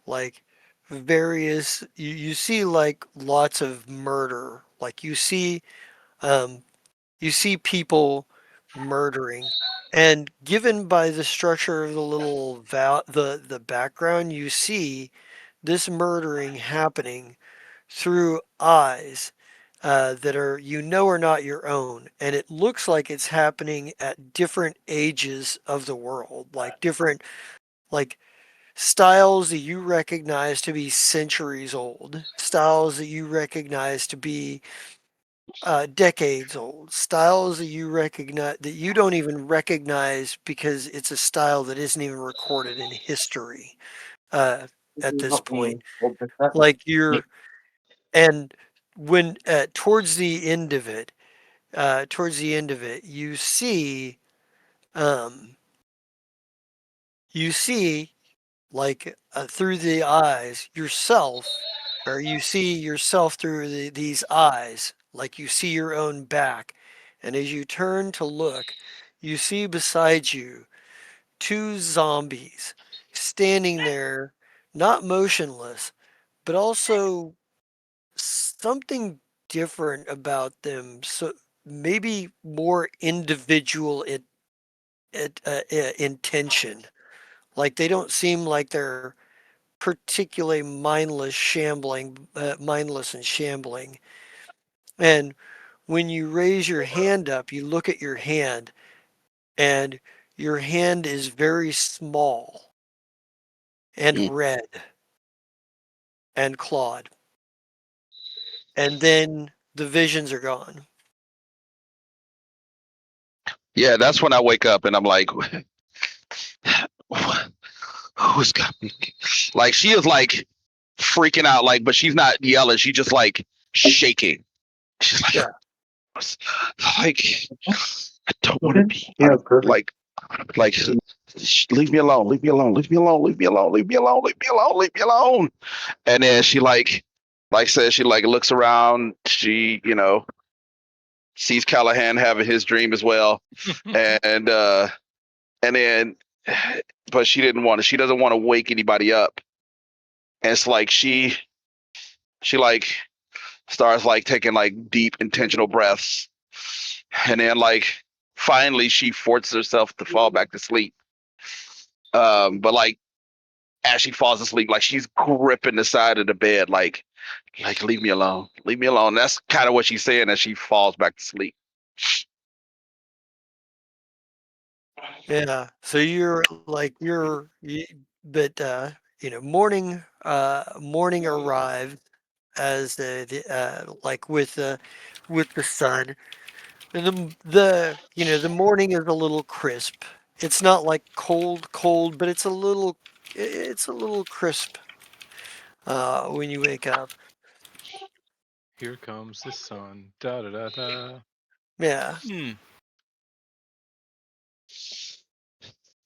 like you see like lots of murder, like um you see people murdering, and given by the structure of the the background, you see this murdering happening through eyes that are not your own, and it looks like it's happening at different ages of the world, like different like styles that you recognize to be centuries old, styles that you recognize to be decades old, styles that you don't even recognize because it's a style that isn't even recorded in history uh, at this point. Like you're and when towards the end of it, um, you see like through the eyes yourself, or you see yourself through these eyes, like you see your own back, and as you turn to look, you see beside you two zombies standing there, not motionless, but also something different about them. So maybe more individual intention. Like they don't seem like they're particularly mindless and shambling. And when you raise your hand up, you look at your hand, and your hand is very small Mm. and red and clawed. And then the visions are gone. Yeah, that's when I wake up and I'm like, who's got me? Like she is like freaking out, like, but she's not yelling. She's just like shaking. She's like, Yeah. like I don't want to be. I don't like. Leave me alone. Leave me alone. Leave me alone. Leave me alone. Leave me alone. Leave me alone. Leave me alone. And then she like says she like looks around. She sees Callahan having his dream as well, and then but she didn't want to. She doesn't want to wake anybody up. And it's like she like starts like taking like deep intentional breaths, and then like finally she forces herself to fall back to sleep. But like as she falls asleep, like she's gripping the side of the bed, like leave me alone, leave me alone. That's kind of what she's saying as she falls back to sleep. Yeah. So you're like but morning arrived as the like with the sun. And the morning is a little crisp. It's not like cold, but it's a little crisp when you wake up. Here comes the sun. Da da da da. Yeah. Hmm.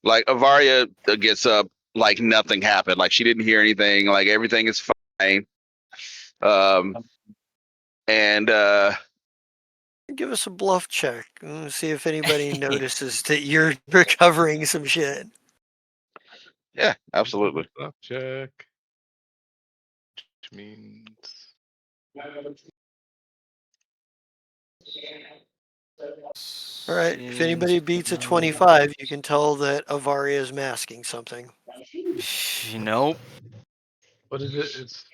Like Avaria gets up like nothing happened, like she didn't hear anything, like everything is fine. Um, and Give us a bluff check and see if anybody notices that you're recovering some shit. yeah, absolutely. Bluff check. Which means All right. If anybody beats a 25, you can tell that Avaria is masking something. Nope. what is it? It's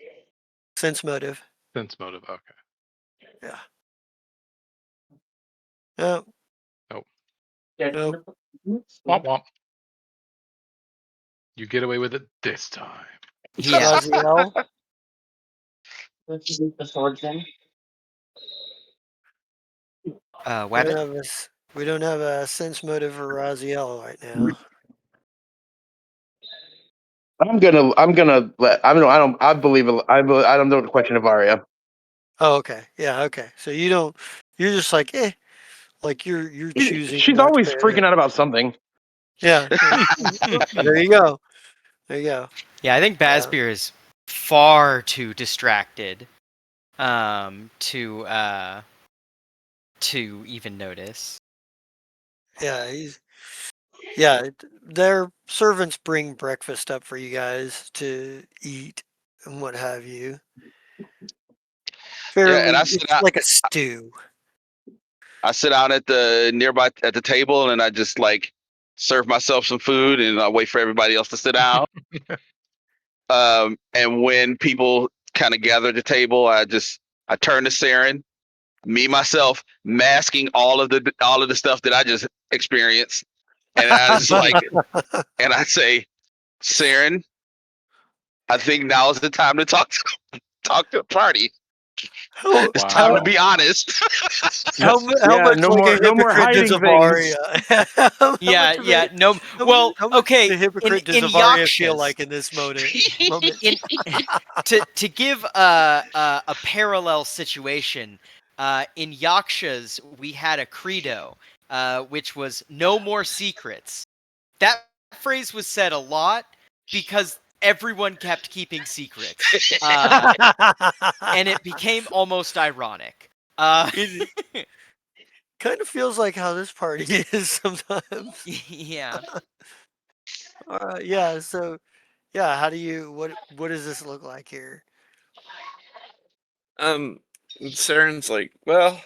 Sense motive. sense motive. Okay. Yeah. No. Nope. No. Womp womp. You get away with it this time. Yeah. Raziel. Wabbit? We don't have a sense motive for Raziel right now. I'm gonna let. I believe. I don't know the question of Arya. Oh, okay. Yeah, okay. So you're just like, like you're choosing She's not always to. freaking out about something. Yeah. There you go. There you go. Yeah, I think Basbeer is far too distracted to even notice. Yeah, their servants bring breakfast up for you guys to eat and what have you. Yeah, and It's like a stew. I sit down at the nearby at the table and I just like serve myself some food and I wait for everybody else to sit down. And when people kind of gather at the table, I turn to Saren, me myself masking all of the stuff that I just experienced, and I just like and I say, Saren, I think now is the time to talk to the party. How, It's time to Wow. be honest. how Yeah, much no like more, a no more hypocrite does hiding things. Avaria? Yeah. No. How Well, much okay. the hypocrite does In Avaria feel Yakshas, like in this moment? in to give a parallel situation, in Yakshas we had a credo, which was no more secrets. That phrase was said a lot because everyone kept keeping secrets, and it became almost ironic. It kind of feels like how this party is sometimes. Yeah. Yeah. So yeah, how do you what does this look like here? Saren's like, well,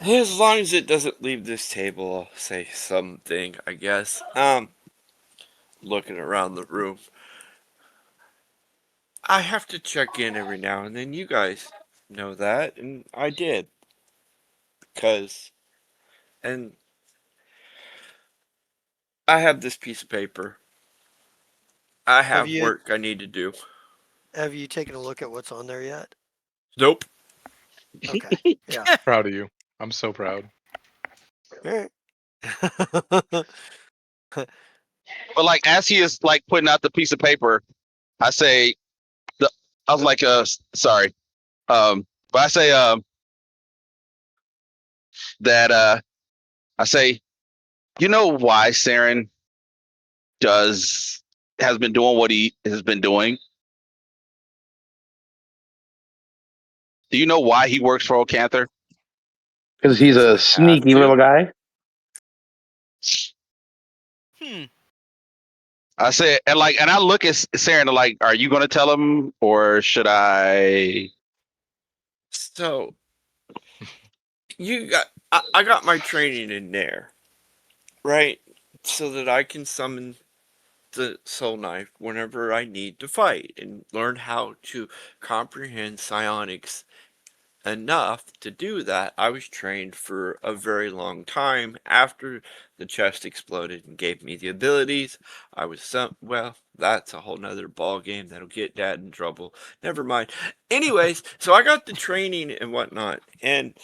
as long as it doesn't leave this table, I'll say something, I guess. Looking around the room. I have to check in every now and then. You guys know that, and I did. And I have this piece of paper. I Have have you work I need to do. have you taken a look at what's on there yet? Nope. Okay. Yeah. Proud of you. I'm so proud. All right. But like as he is like putting out the piece of paper, I say, I was like, sorry, but I say, that I say, you know why Saren has been doing what he has been doing? Do you know why he works for Ocanther? Because he's Because I a have sneaky to. little guy. Hmm. I said, and I look at Saren and like, are you going to tell him or should I? So I got my training in there, right? So that I can summon the soul knife whenever I need to fight and learn how to comprehend psionics enough to do that. I was trained for a very long time after the chest exploded and gave me the abilities. I was well, that's a whole nother ball game that'll get dad in trouble. Never mind. Anyways, so I got the training and whatnot, and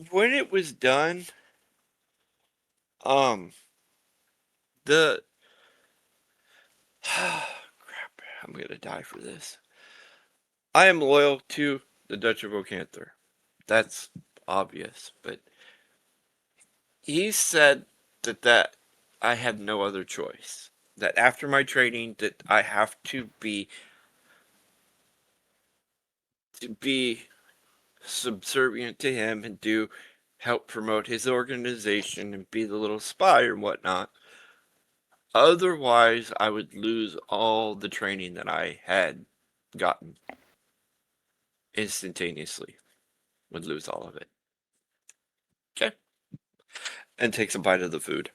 when it was done, um, the crap, I'm gonna die for this. I am loyal to the Dutch of Ocanther. That's obvious, but he said that I had no other choice. That after my training, that I have to be subservient to him and help promote his organization and be the little spy or whatnot. Otherwise, I would lose all the training that I had gotten instantaneously. Would lose all of it. Okay. And takes a bite of the food.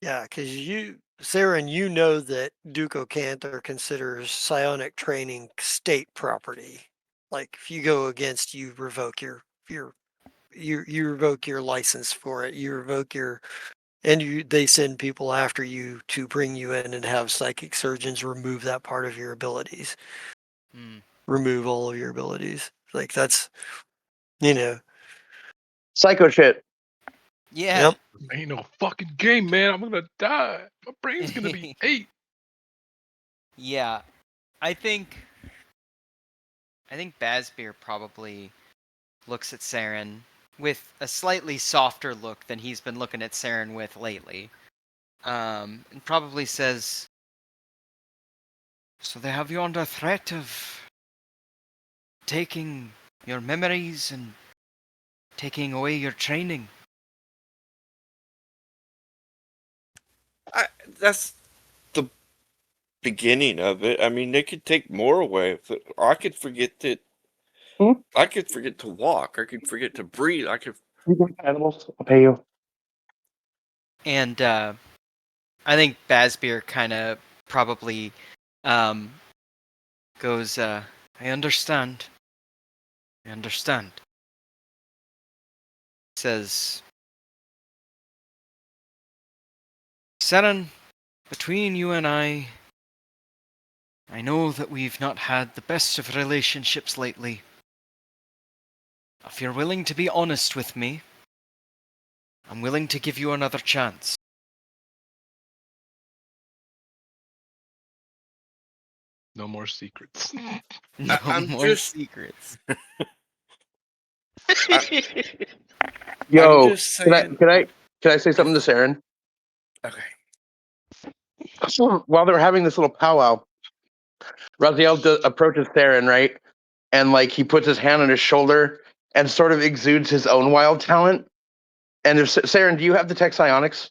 Yeah, because Saren, you know that Duke O'Cantor considers psionic training state property. Like if you go against, you revoke you revoke your license for it. You revoke they send people after you to bring you in and have psychic surgeons remove that part of your abilities. Hmm. Remove all of your abilities. Like that's, you know, Psycho shit. Yeah. yep. Ain't no fucking game, man. I'm gonna die. My brain's gonna be 8. Yeah. I think Bazbeer probably looks at Saren with a slightly softer look than he's been looking at Saren with lately. And probably says, "So they have you under threat of taking your memories and taking away your training." That's the beginning of it. I mean, they could take more away. I could forget that. Hmm? I could forget to walk. I could forget to breathe. I could. You got animals? I'll pay you. And I think Bazbeer kind of probably goes, "I understand. I understand." Says, "Saren, between you and I know that we've not had the best of relationships lately. If you're willing to be honest with me, I'm willing to give you another chance." No more secrets. No I'm more just. secrets. I'm Yo, just can I saying. can I can I say something to Saren? Okay. So while they're having this little powwow, Raziel approaches Saren, right? And like he puts his hand on his shoulder and sort of exudes his own wild talent. And there's Saren, do you have detect psionics?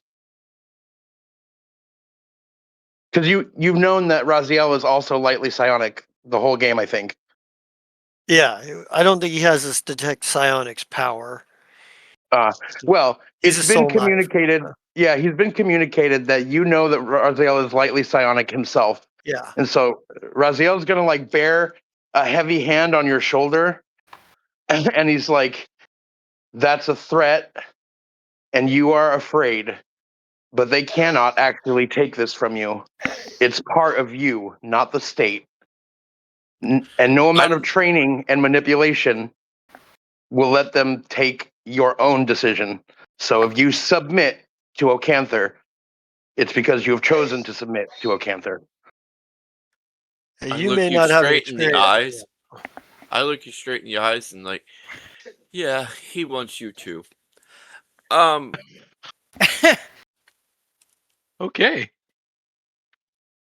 Because you've known that Raziel is also lightly psionic the whole game, I think. Yeah, I don't think he has this detect psionics power. Well, He's it's a been soul knife. communicated. Yeah, he's been communicated that you know that Raziel is lightly psionic himself. Yeah. And so Raziel's gonna like bear a heavy hand on your shoulder, and he's like, "That's a threat, and you are afraid, but they cannot actually take this from you. It's part of you, not the state. And no amount of I'm. training and manipulation will let them take your own decision. So if you submit to Ocanther, it's because you have chosen to submit to Ocanther." I You look may you not have straight in the experience. eyes. I look you straight in the eyes and like, yeah, he wants you to. Um. Okay.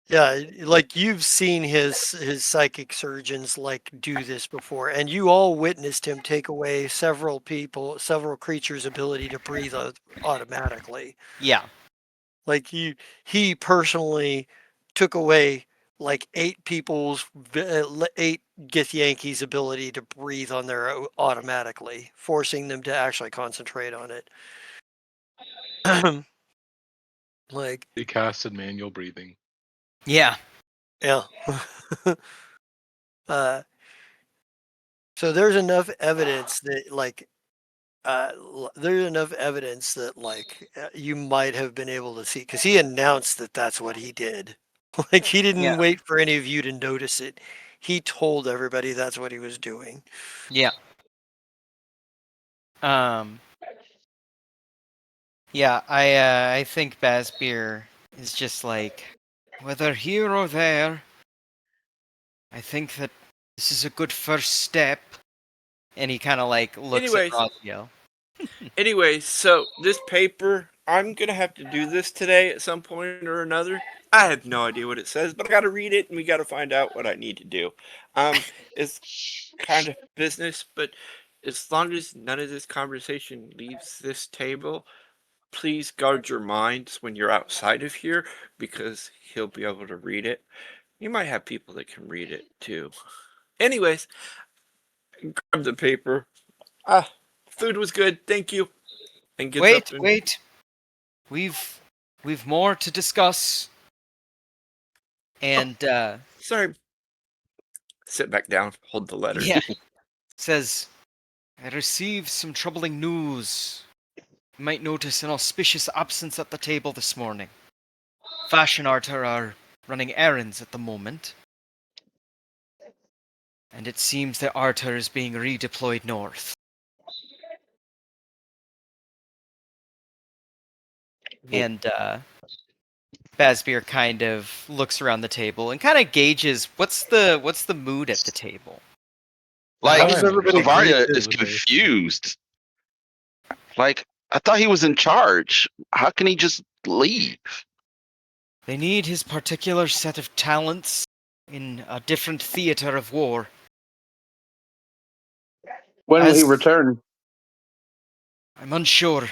Yeah, like you've seen his psychic surgeons like do this before, and you all witnessed him take away several creatures' ability to breathe automatically. Yeah. Like he personally took away like 8 Githyanki's ability to breathe on their automatically, forcing them to actually concentrate on it. Like, He casted manual breathing. Yeah. yeah. uh, so there's enough evidence that there's enough evidence that you might have been able to see because he announced that that's what he did. Like he didn't Yeah. wait for any of you to notice it. He told everybody that's what he was doing. Yeah. Um. Yeah. I think Bazbeer is just like, whether here or there, I think that this is a good first step. And he kind of like looks at Anyways, Raziel. so this paper, I'm gonna have to do this today at some point or another. I have no idea what it says, but I gotta read it and we gotta find out what I need to do. It's kind of business, but as long as none of this conversation leaves this table, please guard your minds when you're outside of here because he'll be able to read it. You might have people that can read it too. Anyways, grab the paper. Ah, food was good, thank you. And gets up and Wait. We've more to discuss. And sorry. Sit back down, hold the letter. yeah, says, "I received some troubling news. You might notice an auspicious absence at the table this morning. Fashion Arter are running errands at the moment. And it seems that Arthur is being redeployed north. And Basbeer kind of looks around the table and kind of gauges what's the mood at the table. Like, How does everybody Bavaria greet is him with a- confused. Like, I thought he was in charge. How can he just leave? They need his particular set of talents in a different theater of war. When will he As- return? I'm unsure.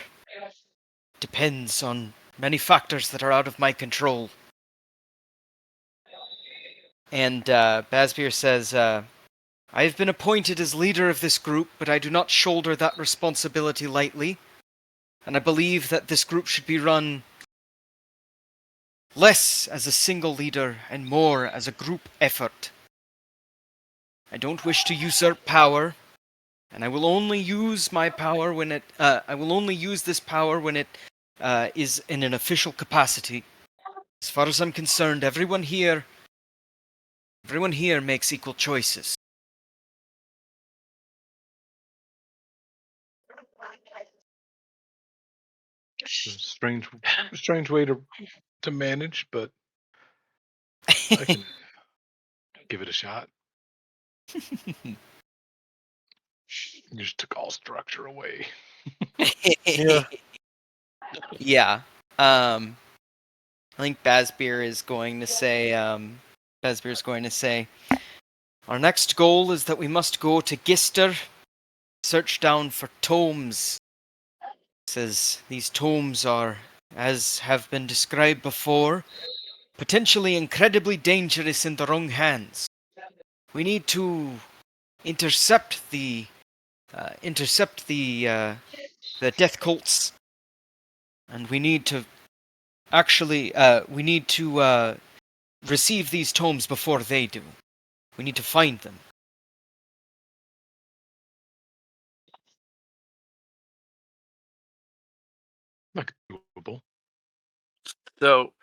Depends on many factors that are out of my control. And Basbeer says, I have been appointed as leader of this group, but I do not shoulder that responsibility lightly. And I believe that this group should be run less as a single leader and more as a group effort. I don't wish to usurp power, and I will only use my power when it. I will only use this power when it is in an official capacity. As far as I'm concerned, everyone here makes equal choices. It's a strange way to manage, but I can give it a shot. You just took all structure away. Yeah. Yeah. I think Basbeer is going to say. Our next goal is that we must go to Gister, search down for tomes. Says these tomes are, as have been described before, potentially incredibly dangerous in the wrong hands. We need to intercept the death cults, and we need to receive these tomes before they do. We need to find them. Not doable. So,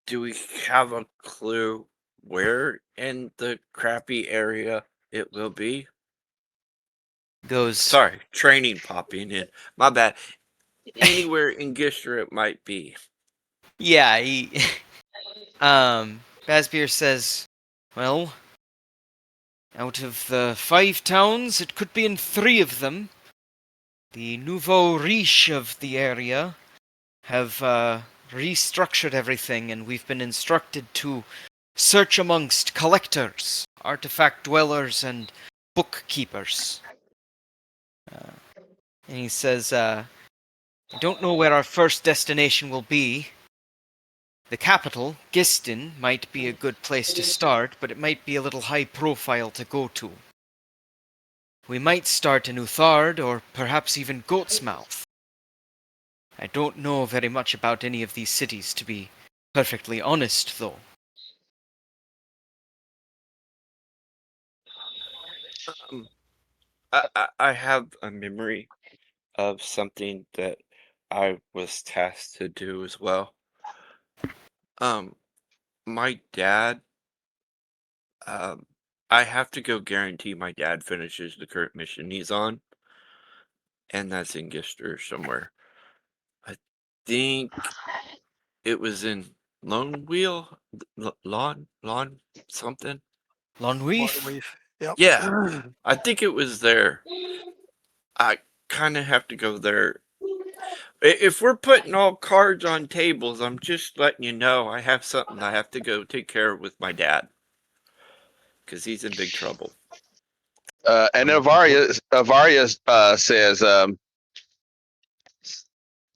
do we have a clue where in the crappy area it will be? Goes. Sorry, training popping in. My bad. Anywhere in Gister it might be. Yeah, he. Basbeer says, well, out of the 5 towns, it could be in 3 of them. The nouveau riche of the area have restructured everything, and we've been instructed to search amongst collectors, artifact dwellers, and bookkeepers. And he says, I don't know where our first destination will be. The capital, Gistin, might be a good place to start, but it might be a little high profile to go to. We might start in Uthard, or perhaps even Goatsmouth. I don't know very much about any of these cities, to be perfectly honest, though. I have a memory of something that I was tasked to do as well. My dad, I have to go guarantee my dad finishes the current mission he's on, and that's in Gister somewhere. I think it was in Lone Wheel, Lawn something. Lonweef? Yep. Yeah, I think it was there. I kind of have to go there. If we're putting all cards on tables, I'm just letting you know I have something I have to go take care of with my dad because he's in big trouble. And Avaria says,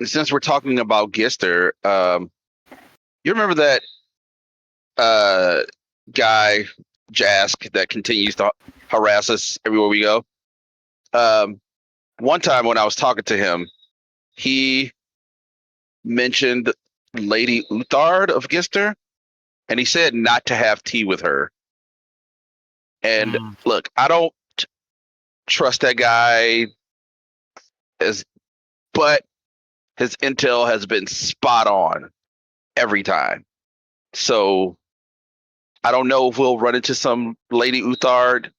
since we're talking about Gister, you remember that guy Jask that continues to harass us everywhere we go? One time when I was talking to him, he mentioned Lady Uthard of Gister, and he said not to have tea with her. And look, I don't trust that guy, but his intel has been spot on every time. So I don't know if we'll run into some Lady Uthard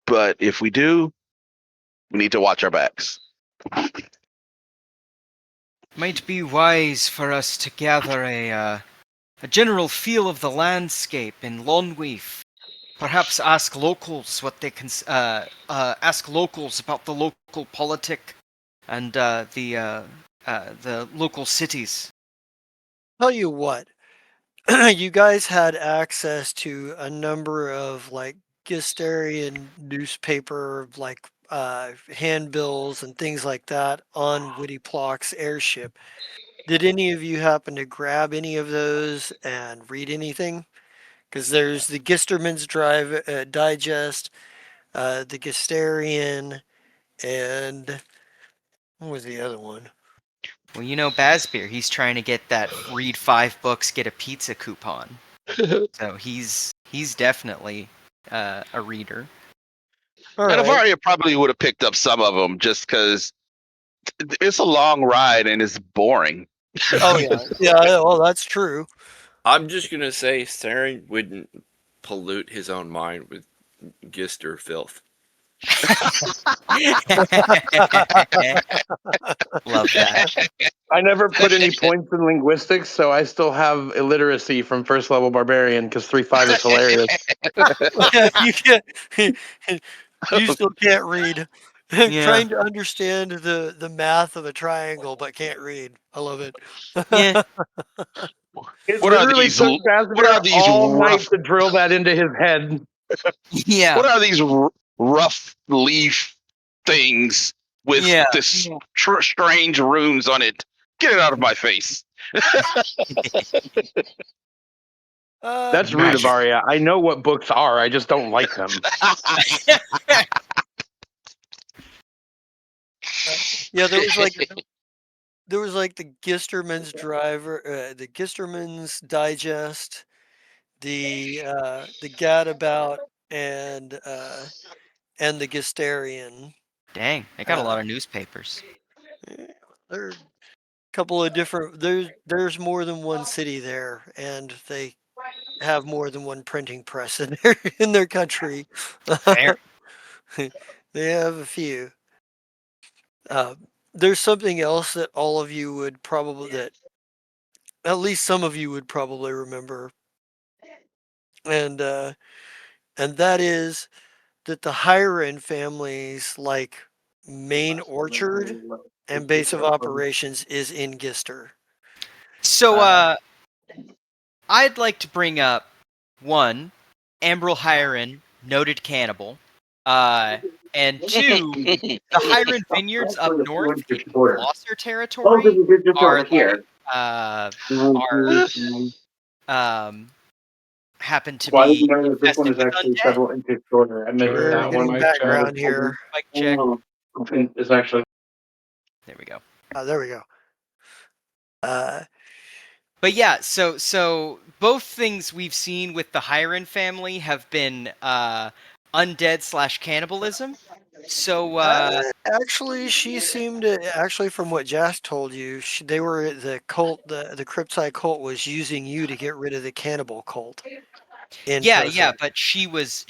but if we do, we need to watch our backs. Might be wise for us to gather a general feel of the landscape in Longweef. Perhaps ask locals what they can. Ask locals about the local politic and the local cities. Tell you what, you guys had access to a number of like Gistarian newspaper, like handbills and things like that on Witty Plock's airship. Did any of you happen to grab any of those and read anything? Because there's the Gisterman's Drive Digest, the Gistarian, and what was the other one? Well, you know, Bazbeer, he's trying to get that read 5 books, get a pizza coupon. So he's definitely a reader. All And right. Avaria probably would have picked up some of them just because it's a long ride and it's boring. Oh yeah, yeah. Well, that's true. I'm just gonna say Saren wouldn't pollute his own mind with Gister filth. Love that. I never put any points in linguistics, so I still have illiteracy from first level barbarian because 3-5 is hilarious. You can't. You still can't read. Yeah. Trying to understand the math of a triangle, but can't read. I love it. Yeah. It What are literally these? took What are Bazbear these all night rough? to drill that into his head. Yeah. What are these rough leaf things with Yeah. this strange runes on it? Get it out of my face! That's rude of Magic. Arya. I know what books are, I just don't like them. Yeah, there was like the Gisterman's Driver, the Gisterman's Digest, the Gadabout, and the Gistarian. Dang, I got a lot of newspapers. There are a couple of different. There's more than one city there, and they have more than one printing press in their country. Fair. They have a few. Uh, there's something else that all of you would probably that at least some of you would probably remember, and that is that the Hiren family's like main orchard and base of operations is in Gister. So, I'd like to bring up one, Ambril Hiren, noted cannibal. And two, the Hiren Vineyards up north in Gloucester territory are like happen to be infested with undead. inches shorter. I We're that one getting might check. background here. Mic check. It's actually There we go. There we go. But yeah, so both things we've seen with the Hiren family have been undead / cannibalism. So Actually, she seemed to actually, from what Jas told you, they were the cult. The Cryptside cult was using you to get rid of the cannibal cult. yeah, but she was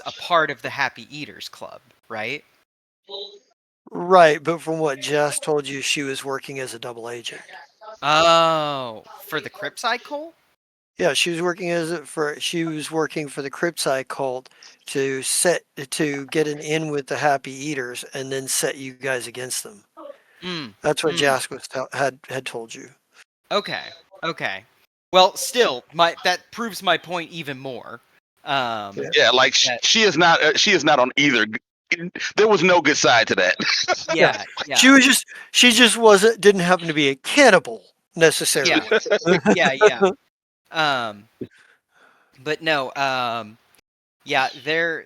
a part of the Happy Eaters Club, right? Right, but from what Jas told you, she was working as a double agent. Oh, for the Cryptside cult? Yeah, she was working for the Cryptside cult to get an in with the Happy Eaters and then set you guys against them. That's what Jas had told you. Okay. Well, still, that proves my point even more. Yeah, like she is not. She is not on either. There was no good side to that. Yeah. She just didn't happen to be a cannibal necessarily. Yeah. But no, yeah, they're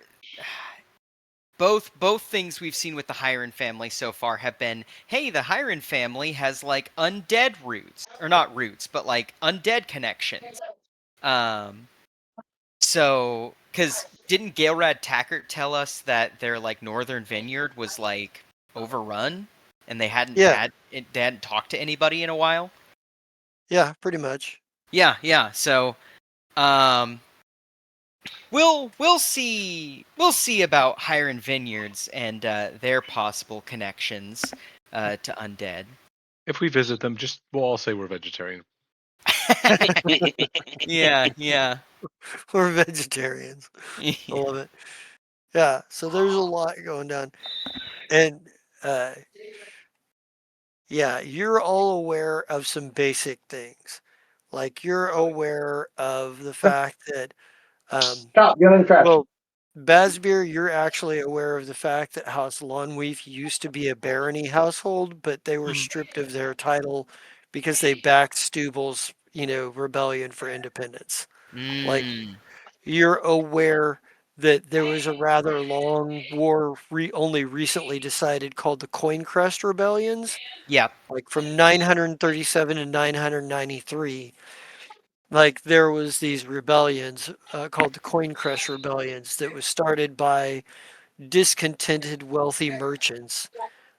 both things we've seen with the Hiren family so far have been, hey, the Hiren family has like undead roots, or not roots, but like undead connections. So, because didn't Gaelrad Tackert tell us that their like northern vineyard was like overrun, and they hadn't they hadn't talked to anybody in a while? Yeah, pretty much. Yeah. So, We'll see about Hiron Vineyards and their possible connections to undead. If we visit them, we'll all say we're vegetarian. Yeah, yeah. We're vegetarians. I love it. Yeah, so there's a lot going down. And uh, yeah, you're all aware of some basic things. Like you're aware of the fact that, Stop, get in the trash. well, Basbeer, you're actually aware of the fact that House Lonweef used to be a barony household, but they were stripped of their title because they backed Stubel's, rebellion for independence. Like, Mm, you're aware that there was a rather long war only recently decided called the Coin Crest Rebellions, yep. like from 937 to 993. Like there was these rebellions called the Coin Crest Rebellions that was started by discontented wealthy merchants,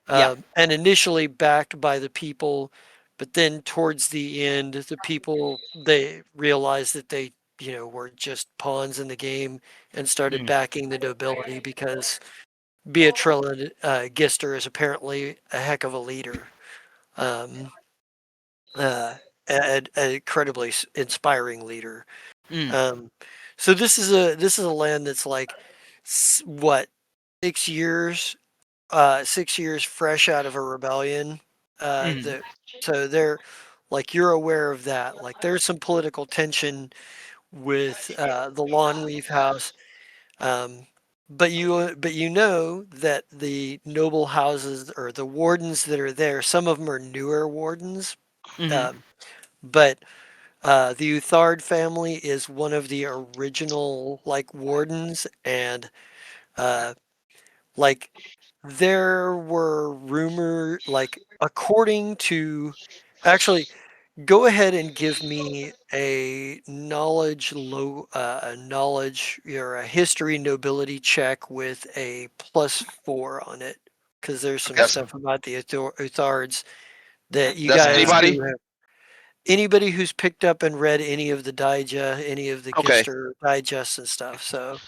Yep. and initially backed by the people, but then towards the end the people, they realized that they were just pawns in the game and started Mm, backing the nobility because Beatrilla Gister is apparently a heck of a leader, um, uh, an incredibly inspiring leader. mm, um, so this is a land that's like what, 6 years 6 years fresh out of a rebellion. mm. That so they're like, you're aware of that. Like there's some political tension with the Lawnweave House, um, but you know that the noble houses or the wardens that are there, some of them are newer wardens, Mhm. um, but the Uthard family is one of the original like wardens, and uh, like there were like according to, actually, go ahead and give me a knowledge or a history nobility check with a +4 on it, because there's some Yes. stuff about the Uthards that you That's guys Uh, anybody. who have, anybody who's picked up and read any of the any of the Okay. Gister digests and stuff. So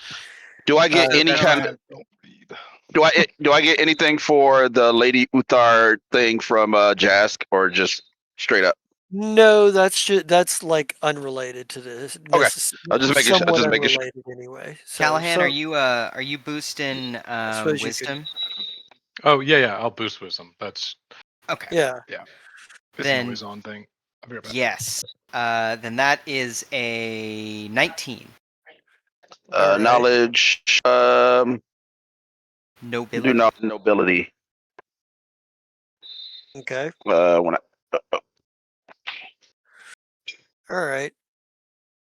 Do I get uh, any that's why kind? I don't read. Do I get anything for the Lady Uthar thing from Jask, or just straight up? no, that's like unrelated to this. Okay. I'll Somewhat just making sure. unrelated anyway. So Callahan, so are you boosting I suppose you could, wisdom? Oh yeah, I'll boost wisdom. That's Okay. yeah. it's an Then always on thing. I'll be right back. yes. Then that is a 19 All right. Knowledge. Do nobility. not nobility. Okay. When All right.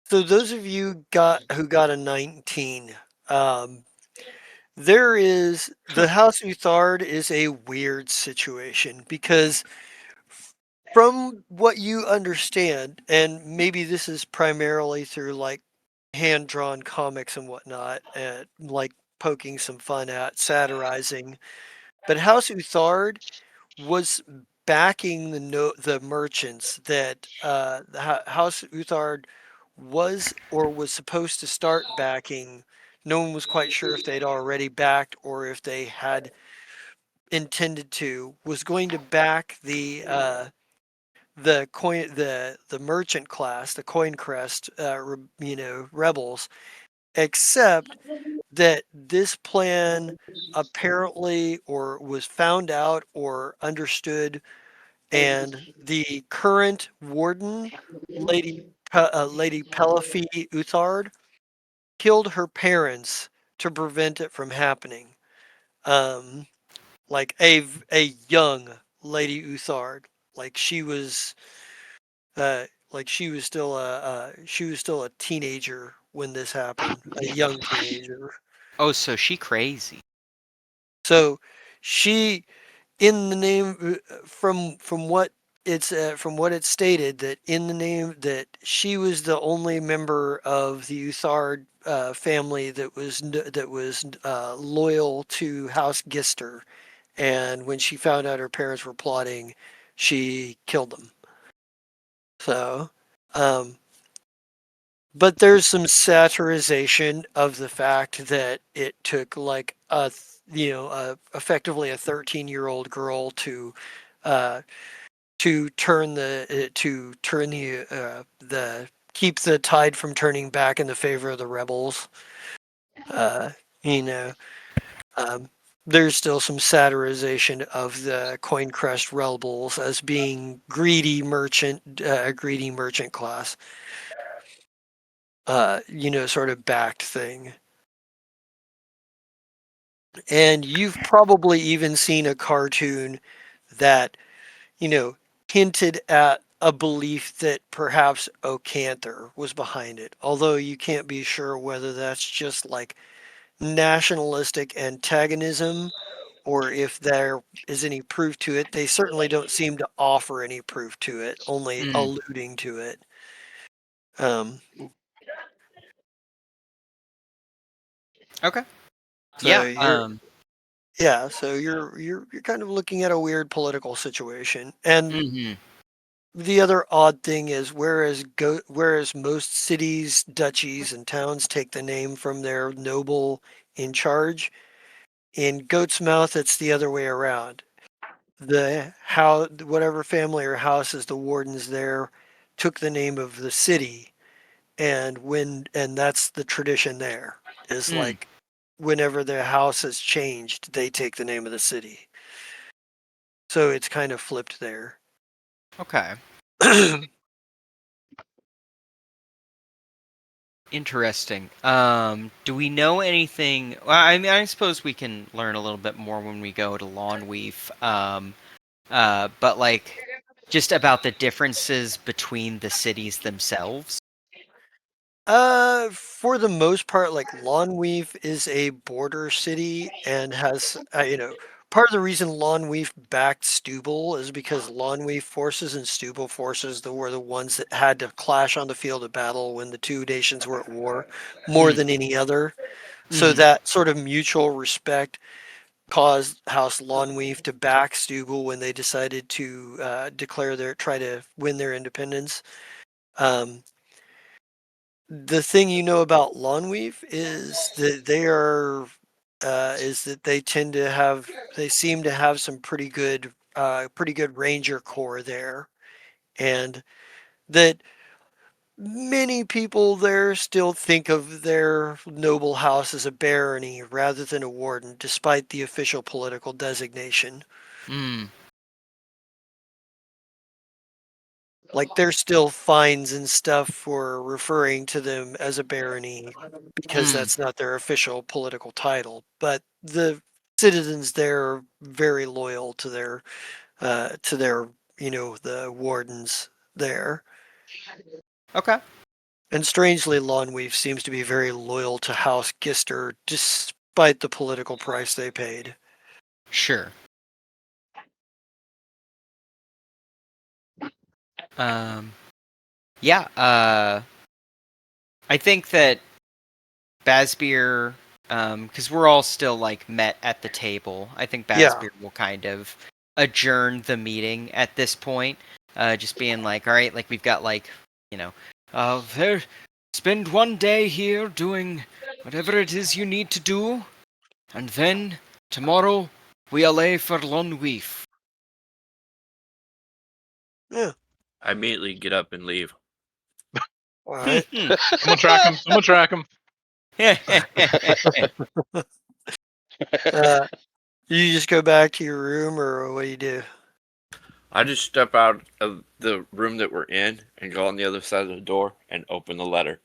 So those of you who got a 19, um, there is the House Uthard is a weird situation because from what you understand, and maybe this is primarily through like hand drawn comics and whatnot, and like poking some fun at, satirizing. But House Uthard was backing the merchants that House Uthard was supposed to start backing. No one was quite sure if they'd already backed or if they had intended to. Was going to back the merchant class, the coin crest, rebels, except that this plan apparently or was found out or understood, and the current warden, Lady Peliphi Uthard, killed her parents to prevent it from happening. Um, like a young Lady Uthard, like she was still a teenager when this happened, a young teenager. Oh, so she crazy. So she, in the name, from what it's stated, that in the name that she was the only member of the Uthard family that was loyal to House Gister, and when she found out her parents were plotting, she killed them. So, um, But there's some satirization of the fact that it took like effectively a 13-year-old girl uh, to turn the keep the tide from turning back in the favor of the rebels. Uh, you know, um, there's still some satirization of the Coin Crest rebels as being a greedy merchant class. Sort of backed thing. And you've probably even seen a cartoon that, you know, hinted at a belief that perhaps Ocanther was behind it. Although you can't be sure whether that's just like nationalistic antagonism or if there is any proof to it. They certainly don't seem to offer any proof to it, only Mm, alluding to it. Um, okay. so Yeah. you're kind of looking at a weird political situation. And Mhm. the other odd thing is whereas most cities, duchies, and towns take the name from their noble in charge, in Goat's Mouth it's the other way around. Whatever family or house is the wardens there took the name of the city, and that's the tradition there. Is Mm, like whenever their house has changed, they take the name of the city. So it's kind of flipped there. okay. Interesting. Do we know anything? Well, I mean, I suppose we can learn a little bit more when we go to Lawnweave. But like, just about the differences between the cities themselves. For the most part, like Lawnweave is a border city and has, part of the reason Lawnweave backed Stubble is because Lawnweave forces and Stubble forces were the ones that had to clash on the field of battle when the two nations were at war more Mm, than any other. So hmm that sort of mutual respect caused House Lawnweave to back Stubble when they decided to try to win their independence. Um, the thing you know about lawnweave is that they seem to have some pretty good ranger corps there, and that many people there still think of their noble house as a barony rather than a warden, despite the official political designation. mm, Like there's still fines and stuff for referring to them as a barony because mm. that's not their official political title. But the citizens there are very loyal to their the wardens there. Okay. And strangely, Lawnweave seems to be very loyal to House Gister despite the political price they paid. Sure. Um. Yeah. I think that Basbeer, because we're all still like met at the table. I think Yeah. Basbeer will kind of adjourn the meeting at this point, just being like, all right, like we've got like, you know, there, spend one day here doing whatever it is you need to do, and then tomorrow we allay for Lonweef. Yeah. I immediately get up and leave. All right. Someone track him. Someone track him. Uh, you just go back to your room, or what do you do? I just step out of the room that we're in and go on the other side of the door and open the letter.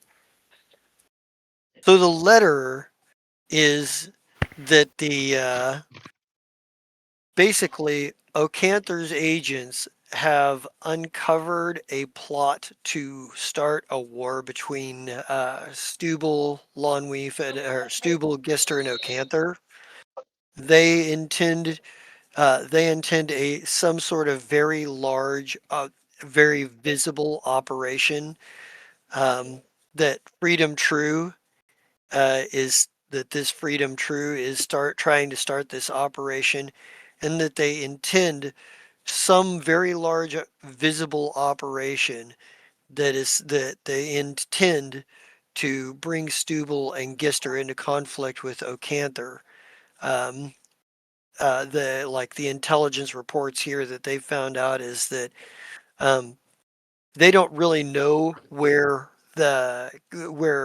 So the letter is that basically Ocanther's agents have uncovered a plot to start a war between Stubble, Lawnweef, or Stubble, Gister, and Ocanther. They intend some sort of very large, very visible operation that Freedom True is that this Freedom True is trying to start this operation, and that they intend some very large visible operation that they intend to bring Stubble and Gister into conflict with Ocanther. Um, the intelligence reports here that they found out is that um, they don't really know where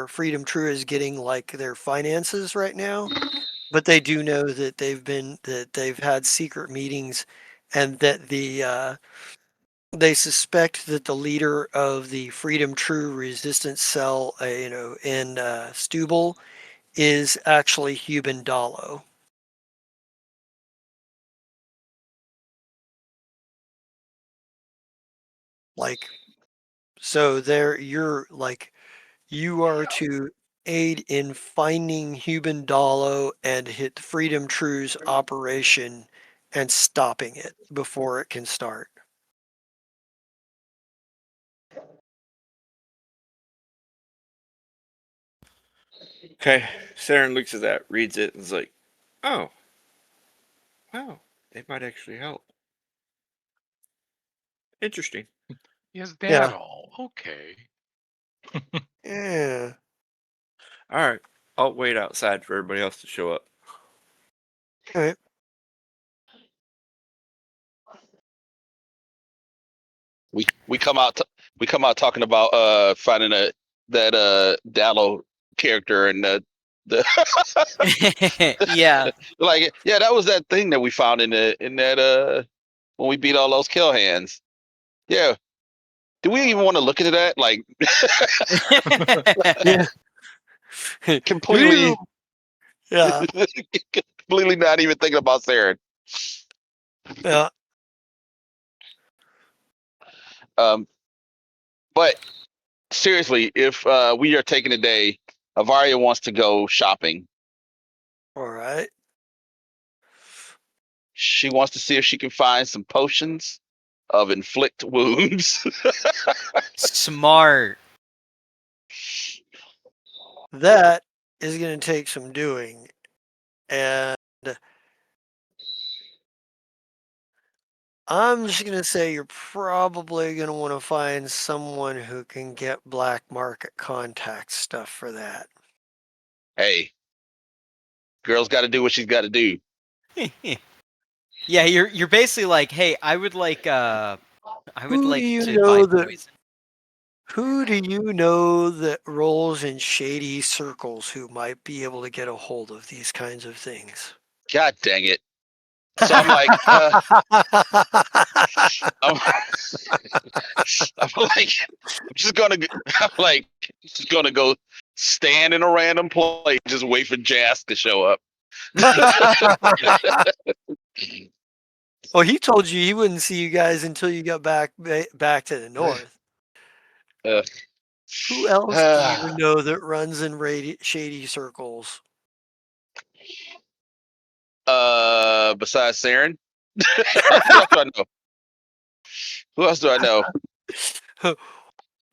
Freedom True is getting like their finances right now, but they do know that they've had secret meetings, and that they suspect that the leader of the Freedom True resistance cell, in Stubble, is actually Huban Dalo. Like, so you are to aid in finding Huban Dalo and hit Freedom True's operation and stopping it before it can start. Okay, Saren looks at that, reads it, and is like, "Oh, wow, they might actually help. Interesting." Is that Yeah. all? Okay. Yeah. All right, I'll wait outside for everybody else to show up. All right. We come out talking about finding that Dallo character and the Yeah. like yeah, that was that thing that we found in that when we beat all those kill hands. Yeah. Do we even want to look into that? Like Yeah. completely Yeah. completely not even thinking about Saren. Yeah. Um but seriously, if we are taking a day, Avaria wants to go shopping. All right. She wants to see if she can find some potions of inflict wounds. Smart. That is going to take some doing. And I'm just going to say you're probably going to want to find someone who can get black market contact stuff for that. Hey, girl's got to do what she's got to do. Yeah, you're basically like, hey, I would like to buy poison. Who do you know that rolls in shady circles who might be able to get a hold of these kinds of things? God dang it! So I'm like, I'm, I'm like, I'm like, just gonna go stand in a random place, just wait for Jas to show up. Well, he told you he wouldn't see you guys until you got back to the north. Uh, Who else do you know that runs in shady circles? besides Saren, who else do I know? Who else do I know?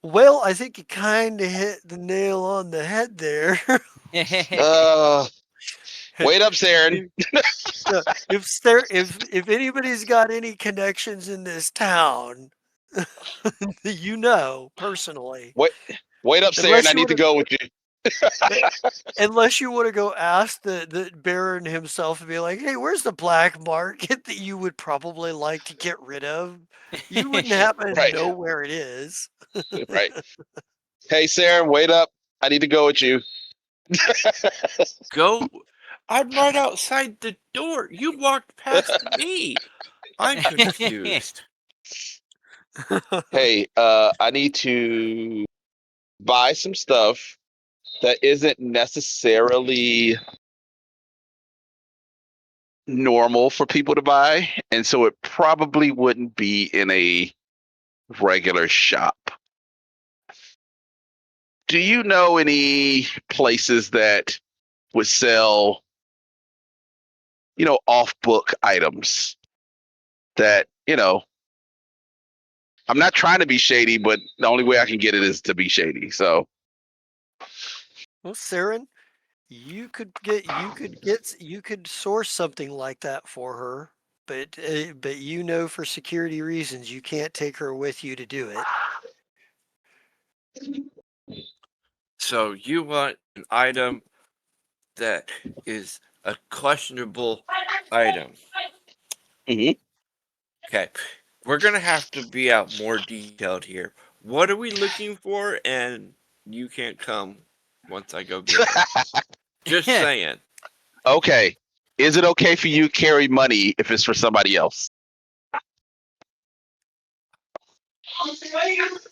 Well, I think you kind of hit the nail on the head there. Uh, wait up, Saren. If anybody's got any connections in this town, personally, Wait up, Saren. unless I you need to want go with you. to, unless you want to go ask the Baron himself and be like, "Hey, where's the black market that you would probably like to get rid of?" You wouldn't happen to Right, know where it is. right. Hey, Saren, wait up. I need to go with you. Go. I'm right outside the door. You walked past me. I'm confused. Hey, I need to buy some stuff that isn't necessarily normal for people to buy, and so it probably wouldn't be in a regular shop. Do you know any places that would sell, off book items that, I'm not trying to be shady, but the only way I can get it is to be shady. So, Well, Saren, you could source something like that for her, but for security reasons you can't take her with you to do it. So you want an item that is a questionable item. Mhm. Okay. We're going to have to be out more detailed here. What are we looking for? And you can't come once I go get there. Just saying. Okay. Is it okay for you to carry money if it's for somebody else?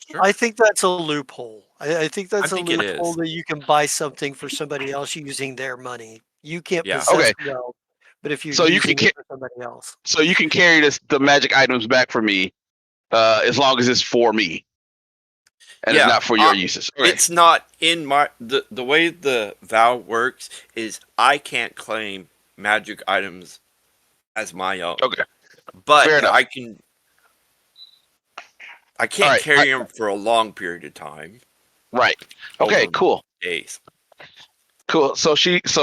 Sure. I think that's a loophole. I think that's a think it loophole is. that you can buy something for somebody else using their money. You can't Yeah. possess Okay. wealth, but if you're So you can using it for somebody else. so you can carry the magic items back for me, as long as it's for me and it's Yeah. not for your uses. Okay. It's not in my the way the vow works is I can't claim magic items as my own. Okay. But Fair enough. I All can't right. carry them for a long period of time. Right. Okay. Over Cool. days. Cool. So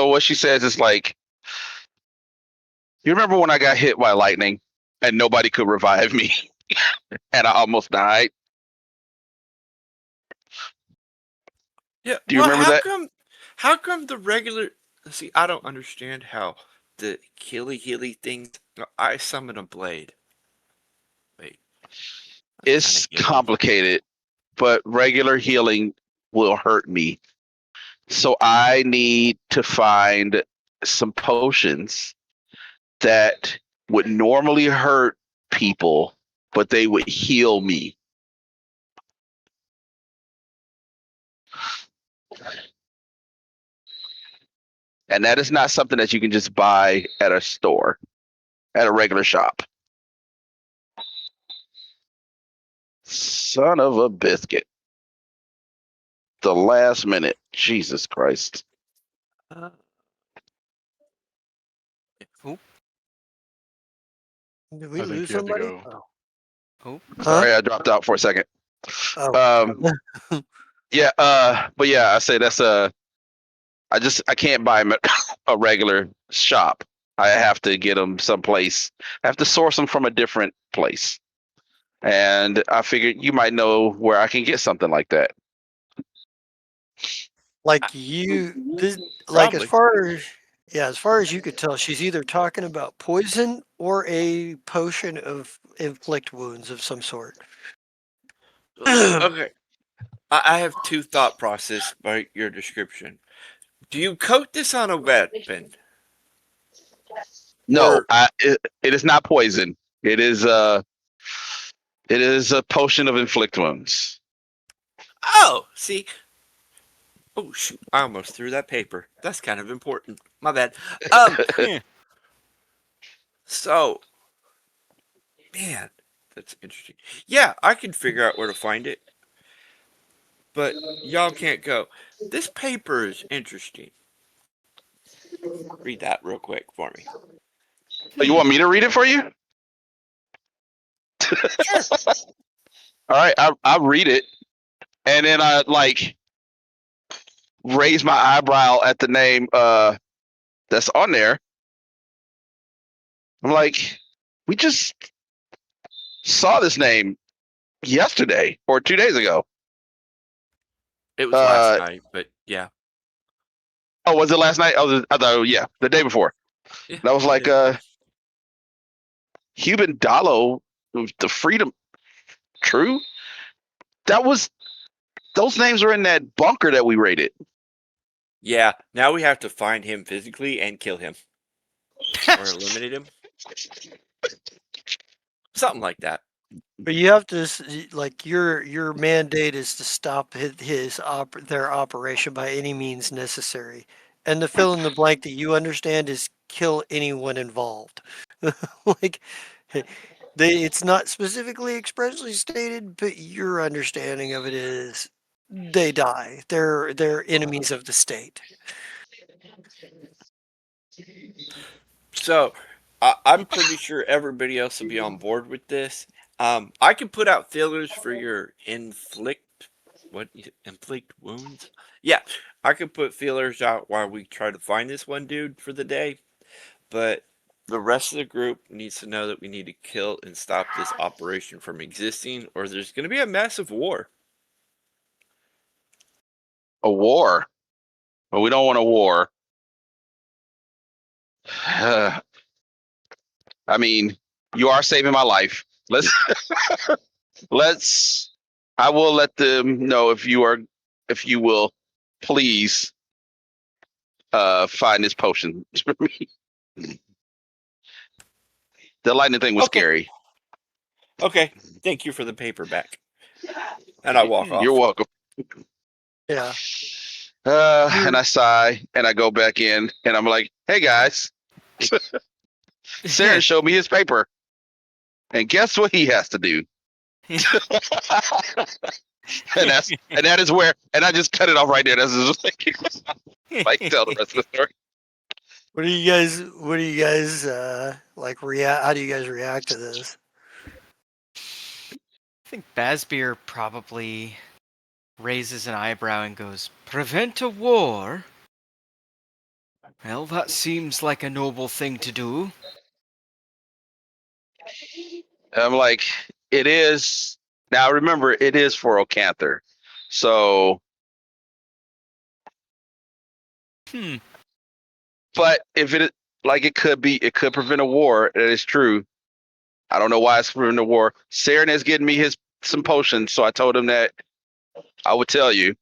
what she says is like, you remember when I got hit by lightning and nobody could revive me and I almost died? Yeah. Do you Well, remember that? how come the regular see, I don't understand how the healy things I summon a blade. Wait. That's It's kinda healy. complicated, but regular healing will hurt me. So I need to find some potions that would normally hurt people, but they would heal me. And that is not something that you can just buy at a store, at a regular shop. Son of a biscuit. The last minute. Jesus Christ. Uh, did we I think lose you had to somebody? go. Oh. Huh? Sorry, I dropped out for a second. Oh. Yeah, but yeah, I say that's I can't buy them at a regular shop. I have to get them someplace. I have to source them from a different place. And I figured you might know where I can get something like that. Like like Probably. as far as you could tell, she's either talking about poison or a potion of inflict wounds of some sort. Okay. I have two thought process by your description. Do you coat this on a weapon? No, Or it is not poison. It is a potion of inflict wounds. oh, see. Oh shoot! I almost threw that paper. That's kind of important. My bad. So, man, that's interesting. Yeah, I can figure out where to find it, but y'all can't go. This paper is interesting. Read that real quick for me. Oh, you want me to read it for you? Sure. All right, I read it, and then I like raise my eyebrow at the name that's on there. I'm like, we just saw this name yesterday or 2 days ago. It was last night, but yeah. Oh, was it last night? I thought, yeah, the day before. Yeah. That was the like day before. Cuban Dallo, the Freedom. True. That was those names are in that bunker that we raided. Yeah, now we have to find him physically and kill him. Or eliminate him. Something like that. But you have to like your mandate is to stop their operation by any means necessary, and the fill in the blank that you understand is kill anyone involved. Like it's not specifically expressly stated, but your understanding of it is they die. They're enemies of the state. So, I'm pretty sure everybody else will be on board with this. I can put out fillers for your inflict wounds? Yeah, I could put feelers out while we try to find this one dude for the day, but the rest of the group needs to know that we need to kill and stop this operation from existing, or there's going to be a massive war. A war. But we don't want a war. I mean, you are saving my life. Let's let's. I will let them know if you will, please find this potion for me. The lightning thing was Okay. scary. Okay, thank you for the paperback. And I walk You're off. welcome. Yeah. And I sigh and I go back in and I'm like, hey guys, Saren showed me his paper. And guess what he has to do? and that is where I just cut it off right there. That's just like tell the rest of the story. What do you guys like react how do you guys react to this? I think Bazbeer probably raises an eyebrow and goes, "Prevent a war? Well, that seems like a noble thing to do." And I'm like, it is now remember it is for Ocanther. So Hmm. but if it like it could prevent a war, that is true. I don't know why it's preventing a war. Saren is getting me some potions, so I told him that I would tell you.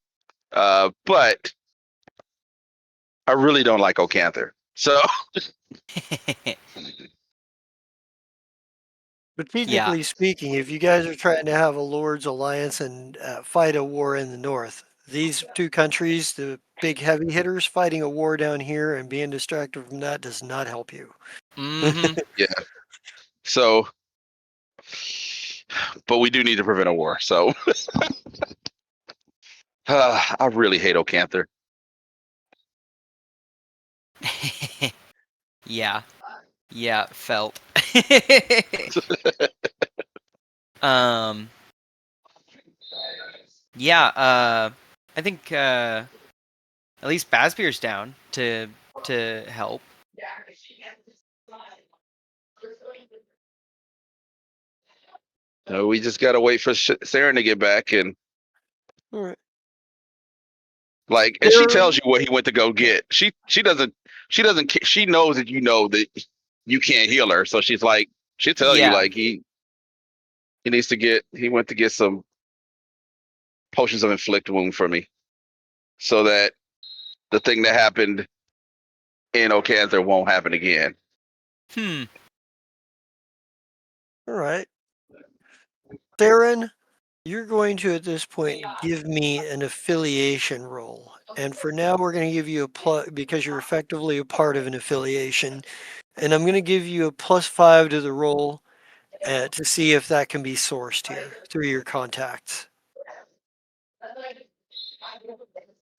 But I really don't like Ocanther. So Yeah. Strategically speaking, if you guys are trying to have a Lord's alliance and fight a war in the north, these two countries, the big heavy hitters, fighting a war down here and being distracted from that does not help you. Mm-hmm. yeah. So but we do need to prevent a war. So I really hate Ocanther. Yeah. Yeah, felt. um yeah, I think at least Bazbeer's down to help. We just gotta wait for Saren to get back and All right. like, and she tells you what he went to go get. She doesn't she knows that you know that you can't heal her, so she'll tell you Yeah. like he went to get some potions of inflict wound for me, so that the thing that happened in Ocanther won't happen again. Hmm. All right. Theron, you're going to, at this point, give me an affiliation roll. And for now, we're going to give you a plus, because you're effectively a part of an affiliation. And I'm going to give you a +5 to the roll to see if that can be sourced here through your contacts.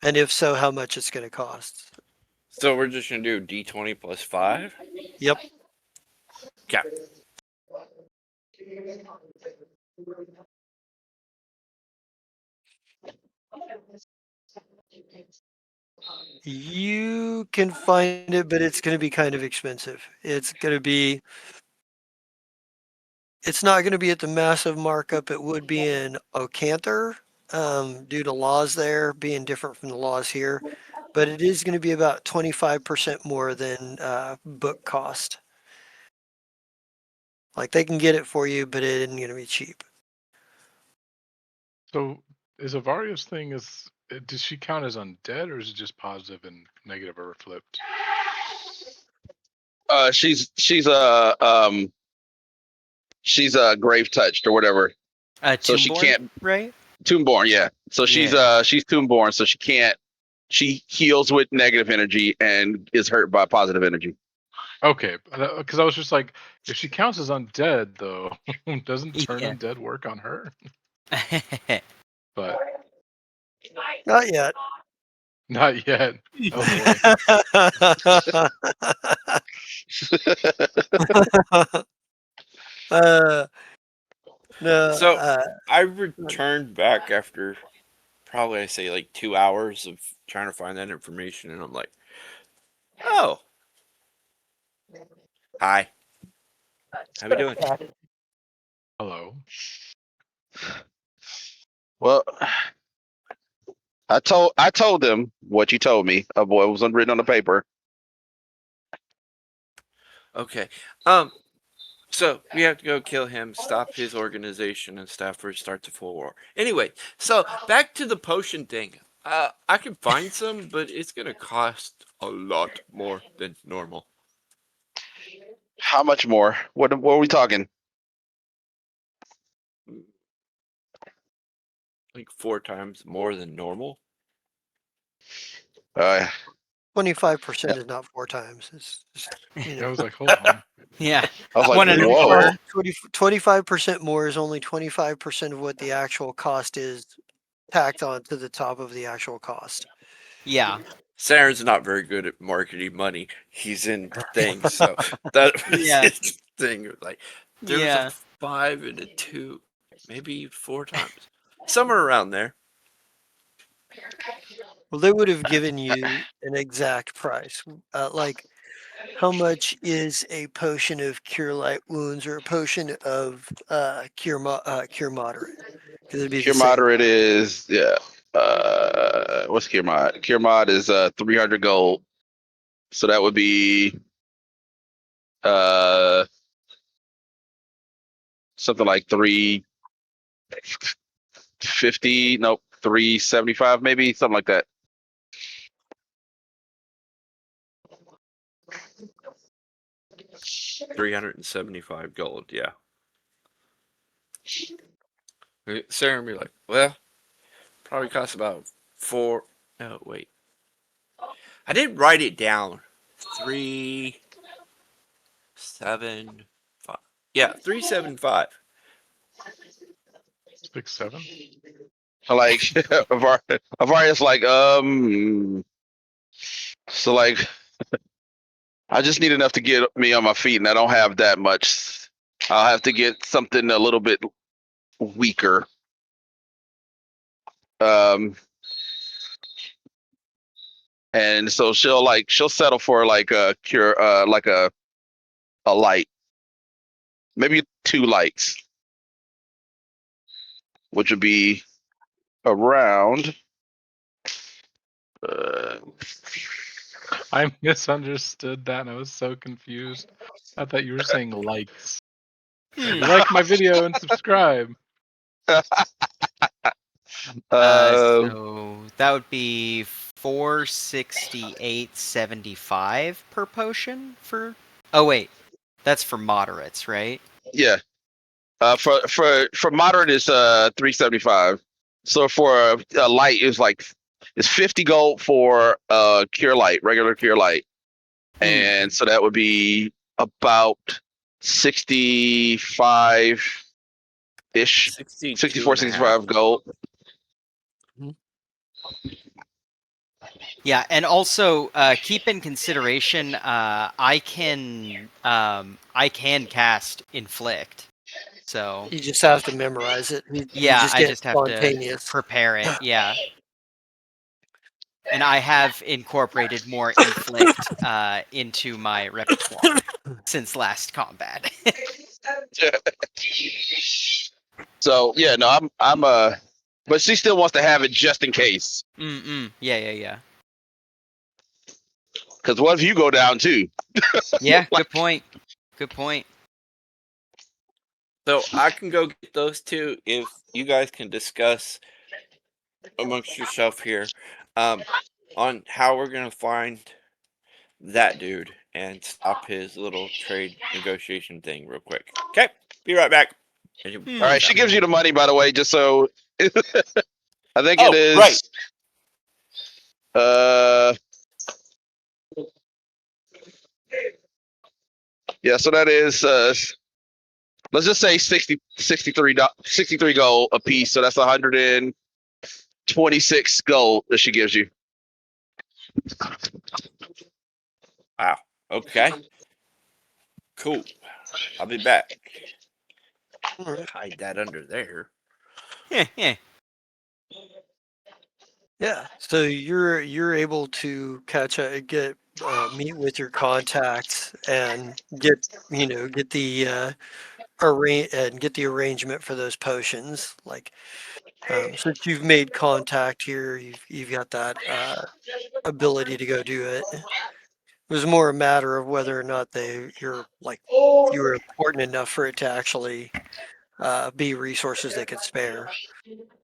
And if so, how much it's going to cost. So we're just gonna do D20 plus 5? Yep. Okay. You can find it, but it's going to be kind of expensive. It's not going to be at the massive markup it would be in Ocanther, due to laws there being different from the laws here. But it is going to be about 25% more than book cost. Like they can get it for you, but it isn't going to be cheap. So is Avaria's thing does she count as undead or is it just positive and negative or flipped? She's grave touched or whatever, so she Tombborn, can't right? Tombborn. Yeah, so Yeah. she's Tombborn, so she can't. She heals with negative energy and is hurt by positive energy. Okay, because I was just like, if she counts as undead though, doesn't turn Yeah. undead work on her? But Not yet. not yet. Oh boy. No, So I returned back after probably I say like 2 hours of trying to find that information, and I'm like, oh, hi, how we doing? Hello. Well, I told them what you told me of what was written on the paper. Okay. So we have to go kill him, stop his organization, and stuff, or start the full war. Anyway, so back to the potion thing. I can find some, but it's gonna cost a lot more than normal. How much more? What are we talking? Like 4 times more than normal. 25% is not 4 times. It's just, I was like, hold on. Yeah. I was like, One and a whoa. quarter. 25% more is only 25% of what the actual cost is tacked on to the top of the actual cost. Yeah. Saren's not very good at marketing money. He's in things, so that was Yeah. his thing. Like there was Yeah. a 5 and a 2, maybe 4 times, somewhere around there. Well, they would have given you an exact price. Like, how much is a potion of cure light wounds or a potion of cure moderate? Because it'd be the Cure same. moderate is what's cure mod? Cure mod is 300 gold. So that would be uh something like 350, nope, 375 maybe, something like that. $375 yeah. Saren would be like, well, probably costs about 4. No, wait. I didn't write it down. 375. Yeah, 375. 6, 7. Like Avaria's like, so like I just need enough to get me on my feet, and I don't have that much. I'll have to get something a little bit weaker. Um, and so she'll settle for like a cure, like a light, maybe 2 lights, which would be around. Uh, I misunderstood that and I was so confused. I thought you were saying likes. Hmm. Like my video and subscribe. So that would be 468.75 per potion for. Oh wait, that's for moderates, right? yeah. For moderate is 375. So for a light is like it's 50 gold for cure light, regular cure light, and so that would be about 65 ish, 62 64, and a half. 65 gold. Yeah, and also keep in consideration, I can cast inflict. So You just have to memorize it. You yeah, just I get just have to spontaneous. prepare it. Yeah, and I have incorporated more inflict into my repertoire since last combat. So yeah, no, I'm but she still wants to have it just in case. Yeah. Because what if you go down too? Yeah, good point. Good point. So I can go get those two if you guys can discuss amongst yourself here on how we're going to find that dude and stop his little trade negotiation thing real quick. Okay, be right back. And he All right, runs she out. gives you the money, by the way, just so I think it Oh, is. right. Yeah, so that is let's just say 63 gold a piece. So that's 126 gold that she gives you. Wow. Okay. Cool. I'll be back. Hide that under there. Yeah. Yeah. So you're able to meet with your contacts and get the get the arrangement for those potions. Like, since you've made contact here, you've got that ability to go do it. It was more a matter of whether or not you were important enough for it to actually be resources they could spare.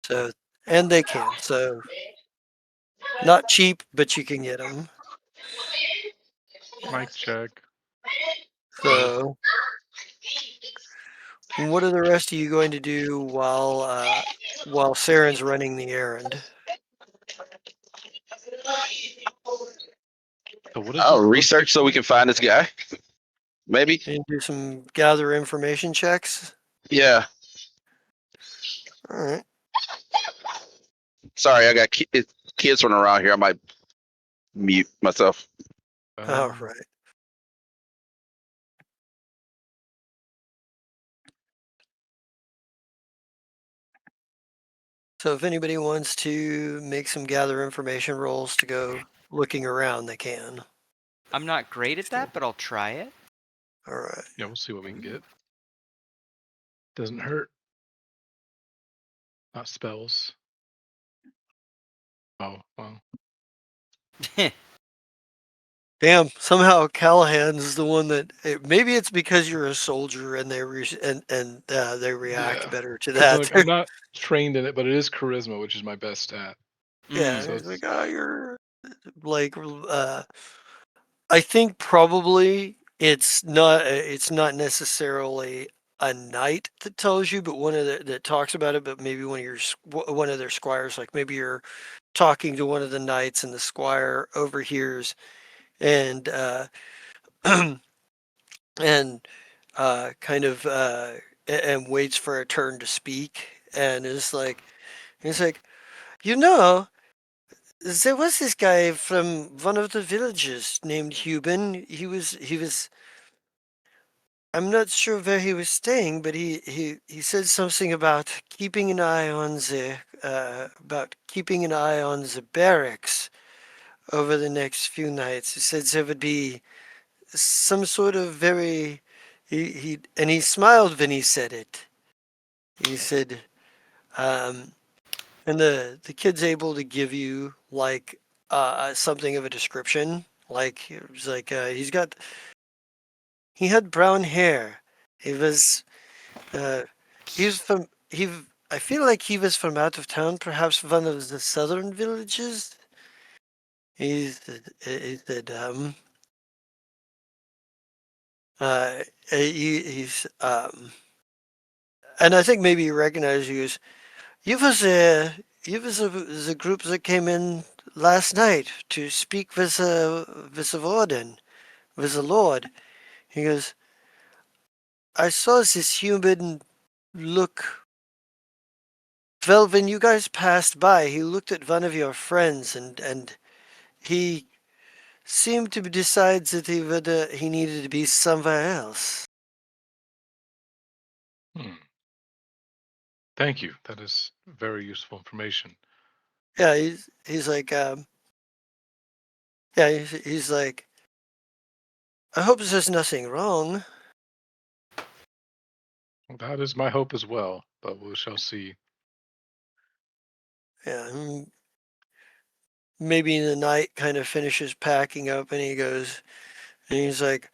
So, and they can. So, not cheap, but you can get them. Mic check. So, what are the rest of you going to do while Saren's running the errand? So what is I'll this research so we can find this guy. Maybe. And do some gather information checks. Yeah. All right. Sorry, I got kids running around here. I might mute myself. All right. So if anybody wants to make some gather information rolls to go looking around, they can. I'm not great at that, but I'll try it. All right. Yeah, we'll see what we can get. Doesn't hurt. Not spells. Oh, well. Damn, somehow Callahan's the one that maybe it's because you're a soldier and they they react Yeah. better to 'Cause, that. like, I'm not trained in it, but it is charisma, which is my best stat. Yeah, So it's it's like, oh, you're like I think probably it's not necessarily a knight that tells you, but one of that talks about it. But maybe one of their squires, like maybe you're talking to one of the knights, and the squire overhears and and kind of and waits for a turn to speak, and it's like, you know. There was this guy from one of the villages named Hubin. He was I'm not sure where he was staying, but he said something about keeping an eye on the barracks over the next few nights. He said there would be some sort of very he smiled when he said it. He said, um, and the kid's able to give you like something of a description. Like it was like he had brown hair. He was uh, he was from he. I feel like he was from out of town, perhaps one of the southern villages. He said he's and I think maybe he recognized you as you was the group that came in last night to speak with the warden, with the lord. He goes, I saw this human look. Well, when you guys passed by, he looked at one of your friends, and he seemed to decide that he needed to be somewhere else. Hmm. Thank you. That is very useful information. Yeah, he's like yeah, he's like, I hope there's nothing wrong. That is my hope as well, but we shall see. Yeah, maybe in the night kind of finishes packing up, and he goes, and he's like,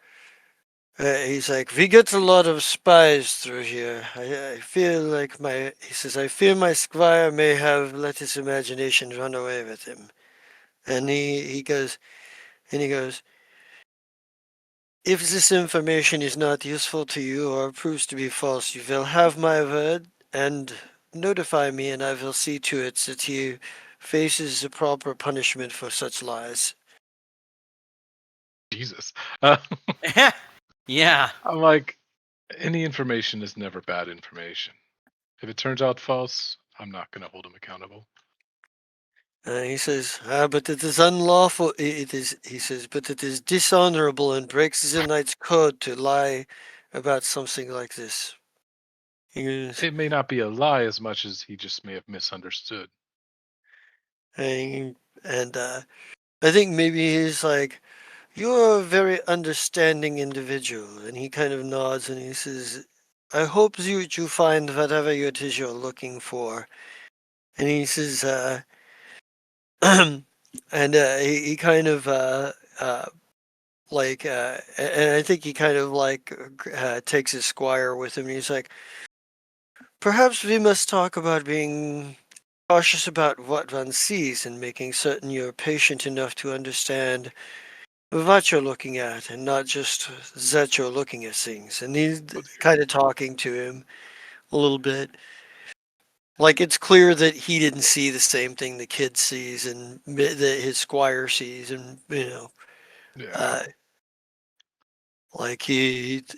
we get a lot of spies through here. I feel like he says, I fear my squire may have let his imagination run away with him. And he goes, if this information is not useful to you or proves to be false, you will have my word and notify me, and I will see to it that he faces the proper punishment for such lies. Jesus. Yeah. I'm like, any information is never bad information. If it turns out false, I'm not going to hold him accountable. He says, but it is unlawful. He says, but it is dishonorable and breaks the knight's code to lie about something like this. He goes, It may not be a lie as much as he just may have misunderstood. and I think maybe he's like, you're a very understanding individual. And he kind of nods and he says, I hope you find whatever it is you're looking for. And he says, and he kind of and I think he kind of takes his squire with him. And he's like, perhaps we must talk about being cautious about what one sees and making certain you're patient enough to understand what you're looking at and not just that you're looking at things. And he's kind of talking to him a little bit. Like it's clear that he didn't see the same thing the kid sees and that his squire sees, and Yeah. uh, like this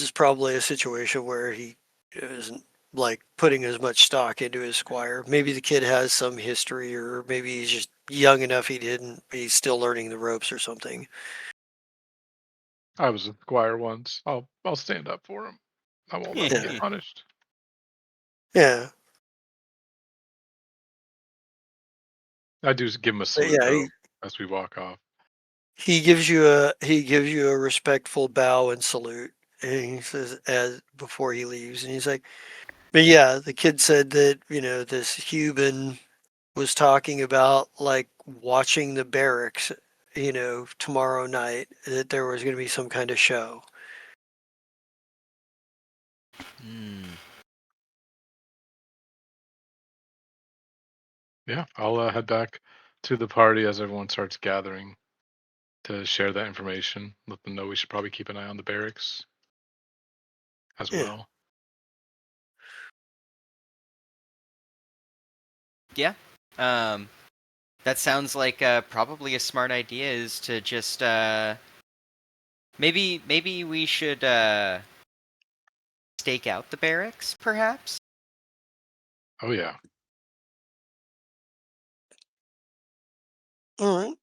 is probably a situation where he isn't like putting as much stock into his squire. Maybe the kid has some history, or maybe he's just young enough he didn't. He's still learning the ropes or something. I was a squire once. I'll stand up for him. I won't let him get Yeah. punished. Yeah, I do give him a but salute yeah, though as we walk off. he gives you a respectful bow and salute, and he says as before he leaves, and he's like, but yeah, the kid said that this human was talking about like watching the barracks, tomorrow night, that there was going to be some kind of show. Hmm. Yeah, I'll head back to the party as everyone starts gathering to share that information. Let them know we should probably keep an eye on the barracks as Yeah. well. Yeah. That sounds like probably a smart idea is to just maybe we should stake out the barracks, perhaps. Oh yeah. All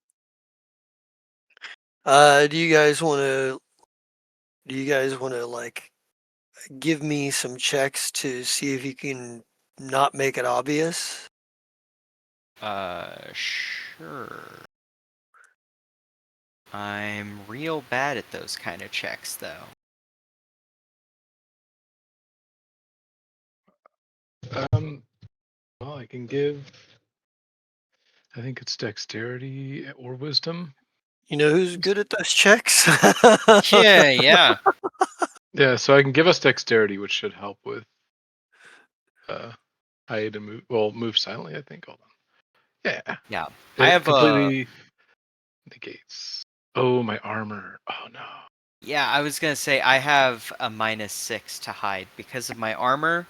right. Do you guys want to? Do you guys want to like give me some checks to see if you can not make it obvious? Sure. I'm real bad at those kind of checks, though. Well, I can give. I think it's dexterity or wisdom. You know who's good at those checks? Yeah, yeah. Yeah, so I can give us dexterity, which should help with hide and move. Well, move silently. I think. Hold on. Yeah, Yeah. I it have completely negates. Oh, my armor. Oh no. yeah, I was gonna say I have a -6 to hide because of my armor,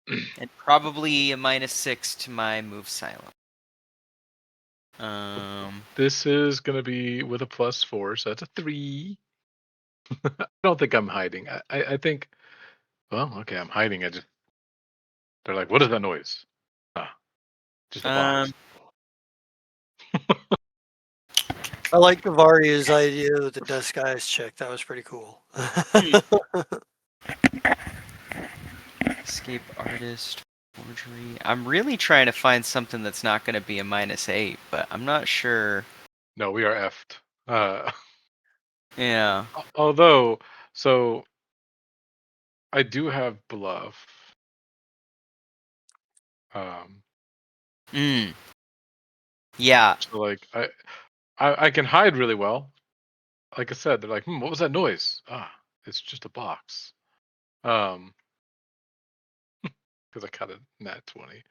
and probably a -6 to my move silent. This is gonna be with a +4, so that's a 3. I don't think I'm hiding. I think. Well, okay, I'm hiding. They're like, what is that noise? Ah, just a box. um, I like Gavaria's idea with the disguise check. That was pretty cool. escape artist forgery. I'm really trying to find something that's not gonna be a -8, but I'm not sure. No, we are effed. Uh, Yeah. although, so I do have bluff. Um, Mm. Yeah. so like I can hide really well. Like I said, they're like, what was that noise? Ah, it's just a box. Because I got a nat 20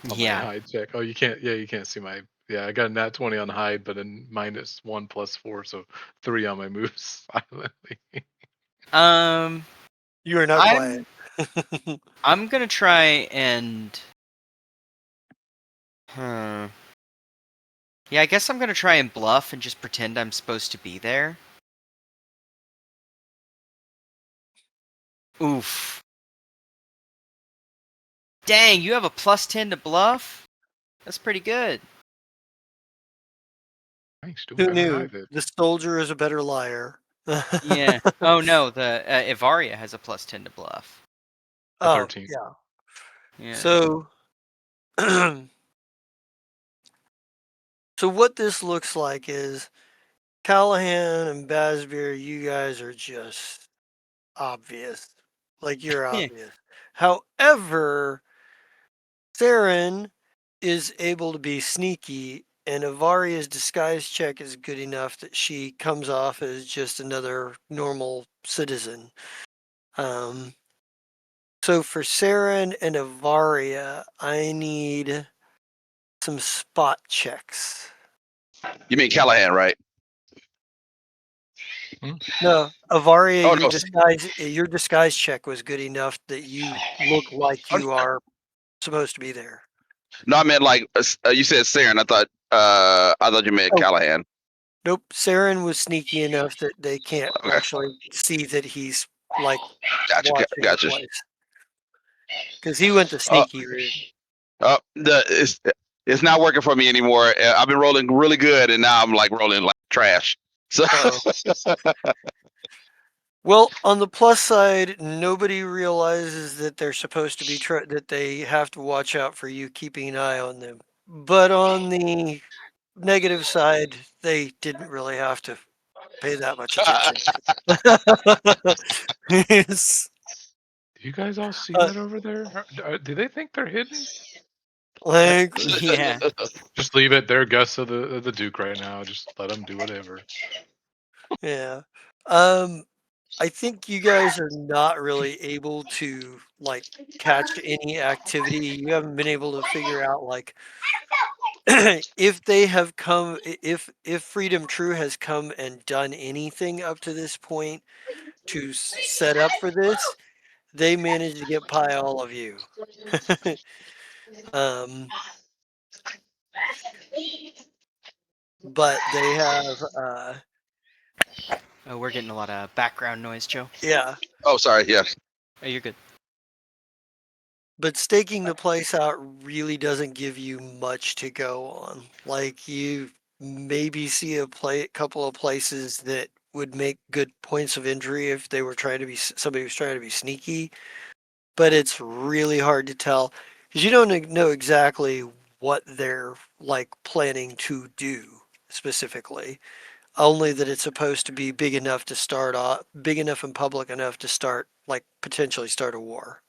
on my Yeah. hide check. Oh, you can't. Yeah, you can't see my. Yeah, I got a nat 20 on hide, but then -1 +4, so 3 on my moves silently. Um, You are not quiet. I'm I'm gonna try and. Hmm. Yeah, I guess I'm gonna try and bluff and just pretend I'm supposed to be there. Oof. Dang, you have a +10 to bluff? That's pretty good. Nice, doing Who better than I knew? did. The soldier is a better liar. Yeah. Oh no, the Ivaria has a +10 to bluff. A Oh, 13. yeah. Yeah. So, so what this looks like is Callahan and Basbeer, you guys are just obvious. Like you're obvious. However, Saren is able to be sneaky, and Avaria's disguise check is good enough that she comes off as just another normal citizen. Um, so for Saren and Avaria, I need some spot checks. You mean Callahan, right? No, Avaria, Oh no, your disguise check was good enough that you look like you are supposed to be there. no, I meant like you said Saren. I thought you meant Oh, Callahan. nope. Saren was sneaky enough that they can't Okay, actually see that he's like gotcha, watching the gotcha. place because he went the Oh, sneaky route. it's not working for me anymore. I've been rolling really good, and now I'm like rolling like trash. So Oh, well, on the plus side, nobody realizes that they're supposed to be that they have to watch out for you keeping an eye on them. But on the negative side, they didn't really have to pay that much attention. It's, Do you guys all see uh, that over there? Do they think they're hidden? like, Yeah. Just leave it. They're guests of the Duke right now. Just let them do whatever. yeah. Um, I think you guys are not really able to like catch any activity. You haven't been able to figure out like if they have come if Freedom True has come and done anything up to this point to set up for this, they managed to get by all of you. um, but they have Oh, we're getting a lot of background noise, Joe. yeah, oh, sorry, yeah. Oh, you're good. but staking the place out really doesn't give you much to go on. Like you maybe see couple of places that would make good points of injury if they were trying to be somebody was trying to be sneaky, but it's really hard to tell because you don't know exactly what they're like planning to do specifically. Only that it's supposed to be big enough to start off, big enough and public enough to start, like potentially start a war.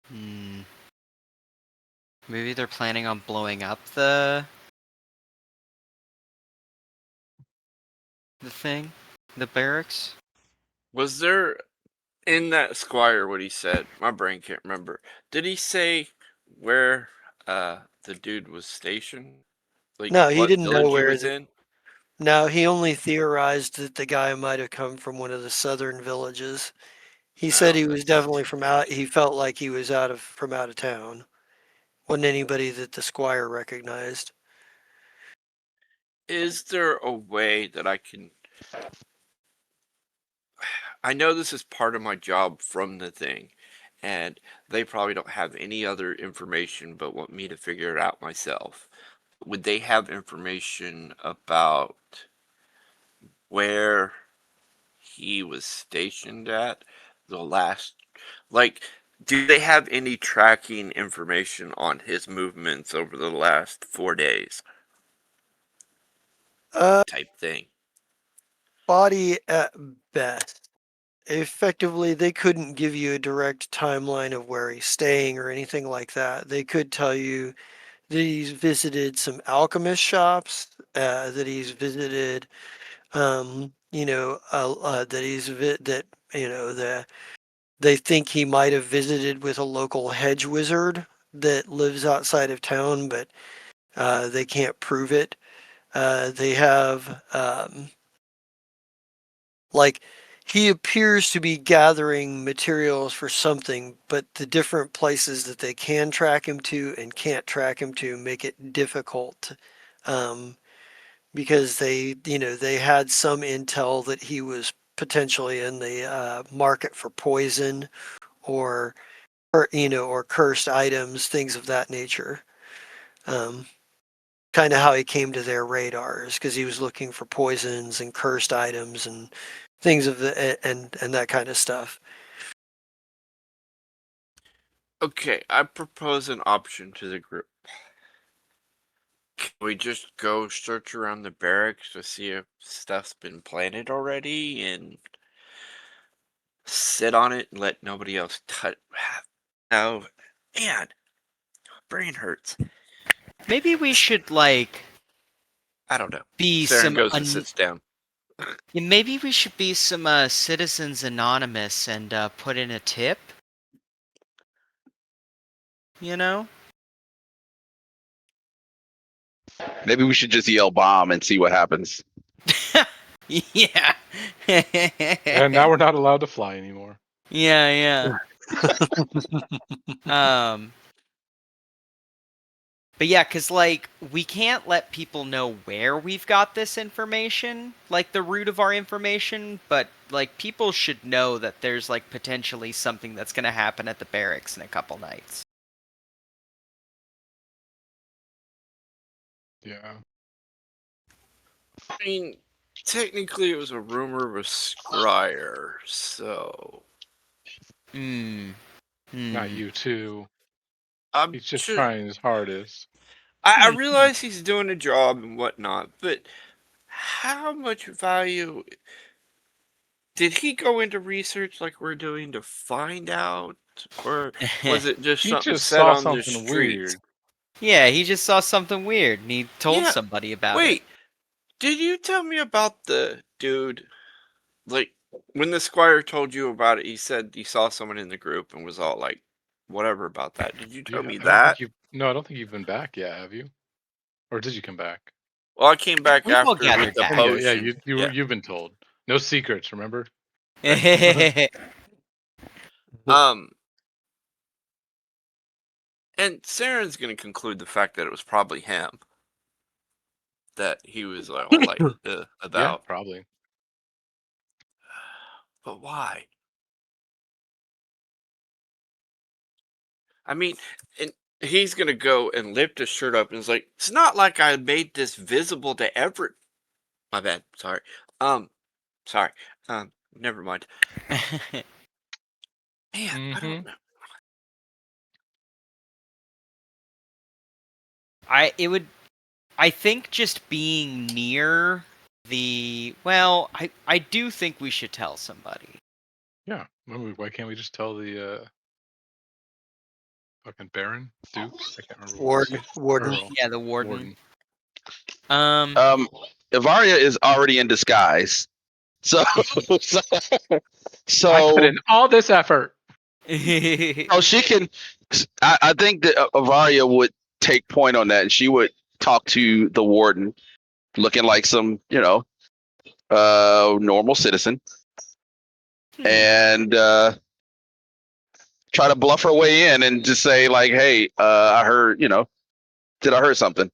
Hmm. Maybe they're planning on blowing up the thing, the barracks. Was there in that Squire what he said? My brain can't remember. Did he say where the dude was stationed? Like No, he what didn't know village he where was the. in? No, he only theorized that the guy might have come from one of the southern villages. He said Oh, he was that's definitely from out. He felt like he was from out of town. Wasn't anybody that the squire recognized. is there a way that I can I know this is part of my job from the thing, and they probably don't have any other information but want me to figure it out myself. Would they have information about where he was stationed at the last, like, do they have any tracking information on his movements over the last 4 days Uh, type thing? body at best. Effectively, they couldn't give you a direct timeline of where he's staying or anything like that. They could tell you that he's visited some alchemist shops, that he's visited, that that they think he might have visited with a local hedge wizard that lives outside of town, but they can't prove it. They have like he appears to be gathering materials for something, but the different places that they can track him to and can't track him to make it difficult. Um, because they had some intel that he was potentially in the market for poison or or cursed items, things of that nature. Um, kind of how he came to their radars because he was looking for poisons and cursed items and things of the and that kind of stuff. Okay, I propose an option to the group. Can we just go search around the barracks to see if stuff's been planted already and sit on it and let nobody else touch? No, man, brain hurts. Maybe we should like I don't know. be Saren some. goes and sits down. Yeah, maybe we should be some Citizens Anonymous and put in a tip. You know? Maybe we should just yell bomb and see what happens. Yeah. And now we're not allowed to fly anymore. Yeah. But yeah, because, like, we can't let people know where we've got this information, like the root of our information, but, like, people should know that there's, like, potentially something that's going to happen at the barracks in a couple nights. Yeah. I mean, technically it was a rumor with Scryer, so... Not you too. I'm He's just trying his hardest. I realize he's doing a job and whatnot, but how much value did he go into research like we're doing to find out, or was it just He something just said saw on the something streets? weird. Yeah, he just saw something weird and he told Yeah, somebody about Wait, did you tell me about the dude? Like when the Squire told you about it, he said he saw someone in the group and was all like, "Whatever about that." Did you tell me I don't that? think you. No, I don't think you've been back yet, have you? Or did you come back? Well, I came back We've all after with gathered the back. Oh, yeah, potion. you've been told. No secrets, remember? it. Um, and Saren's going to conclude the fact that it was probably him that he was all like Yeah, about. probably. But why? I mean, and he's going to go and lift his shirt up and it's like, it's not like I made this visible to every. My bad. Sorry. Sorry. Never mind. Man, I don't know. I think just being near I do think we should tell somebody. Yeah. Why can't we just tell the fucking Baron? Dukes? I can't remember. Warden. Earl. Yeah, the warden. Warden. Ivaria is already in disguise. So I put in all this effort. oh, she can. I think that Avaria would take point on that, and she would talk to the warden, looking like some, normal citizen, and try to bluff her way in, and just say like, "Hey, I heard, did I hear something?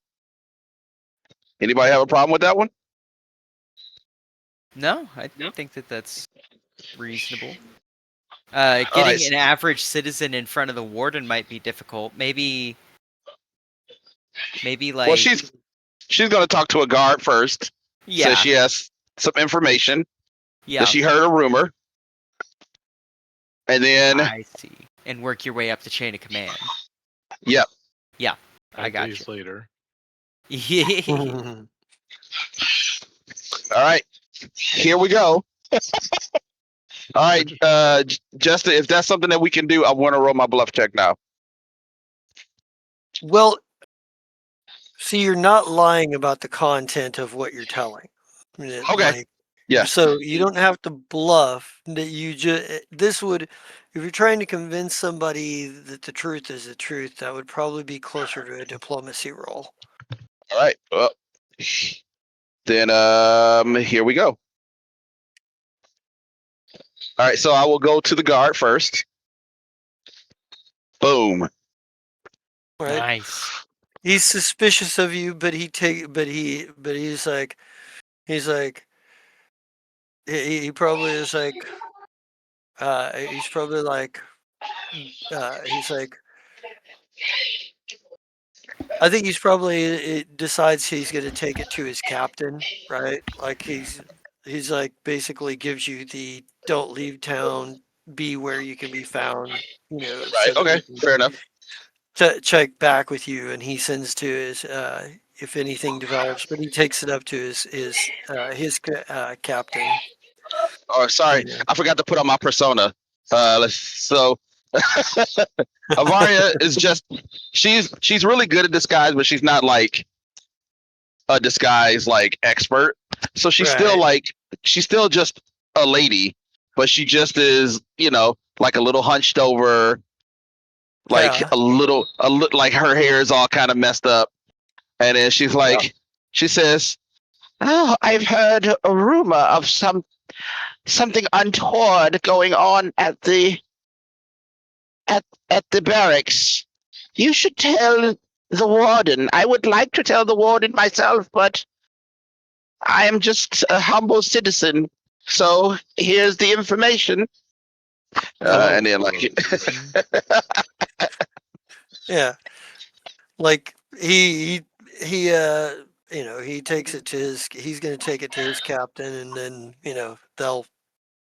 Anybody have a problem with that one?" No, I think that that's reasonable. All Getting right. an average citizen in front of the warden might be difficult. Maybe like Well, she's gonna talk to a guard first. yeah, Says she has some information. yeah. That she heard a rumor, and then I see, and work your way up the chain of command. Yep. Yeah, I got days later. you. All right, here we go. All right, Justin, if that's something that we can do, I want to roll my bluff check now. Well, see, you're not lying about the content of what you're telling. Okay. Yeah. So you don't have to bluff. That you just if you're trying to convince somebody that the truth is the truth, that would probably be closer to a diplomacy roll. All right. Well, then here we go. All right, so I will go to the guard first. Boom. Right? Nice. He's suspicious of you, but he's like he probably is like he's probably like he's like I think he's probably decides he's going to take it to his captain, right? Like he's like basically gives you the don't leave town, be where you can be found, Right. Okay. Fair enough. check back with you, and he sends to his if anything develops, but he takes it up to captain. Oh, sorry, Yeah. I forgot to put on my persona. So Avaria is just she's really good at disguise, but she's not like a disguise like expert. So Right. she's still just a lady, but she just is, like a little hunched over, like Yeah. like her hair is all kind of messed up, and then she says, "Oh, I've heard a rumor of something untoward going on at the barracks. You should tell the warden. I would like to tell the warden myself, but I am just a humble citizen. So here's the information." Hello, And then fellow citizen. Yeah. Like he he takes it to he's going to take it to his captain, and then they'll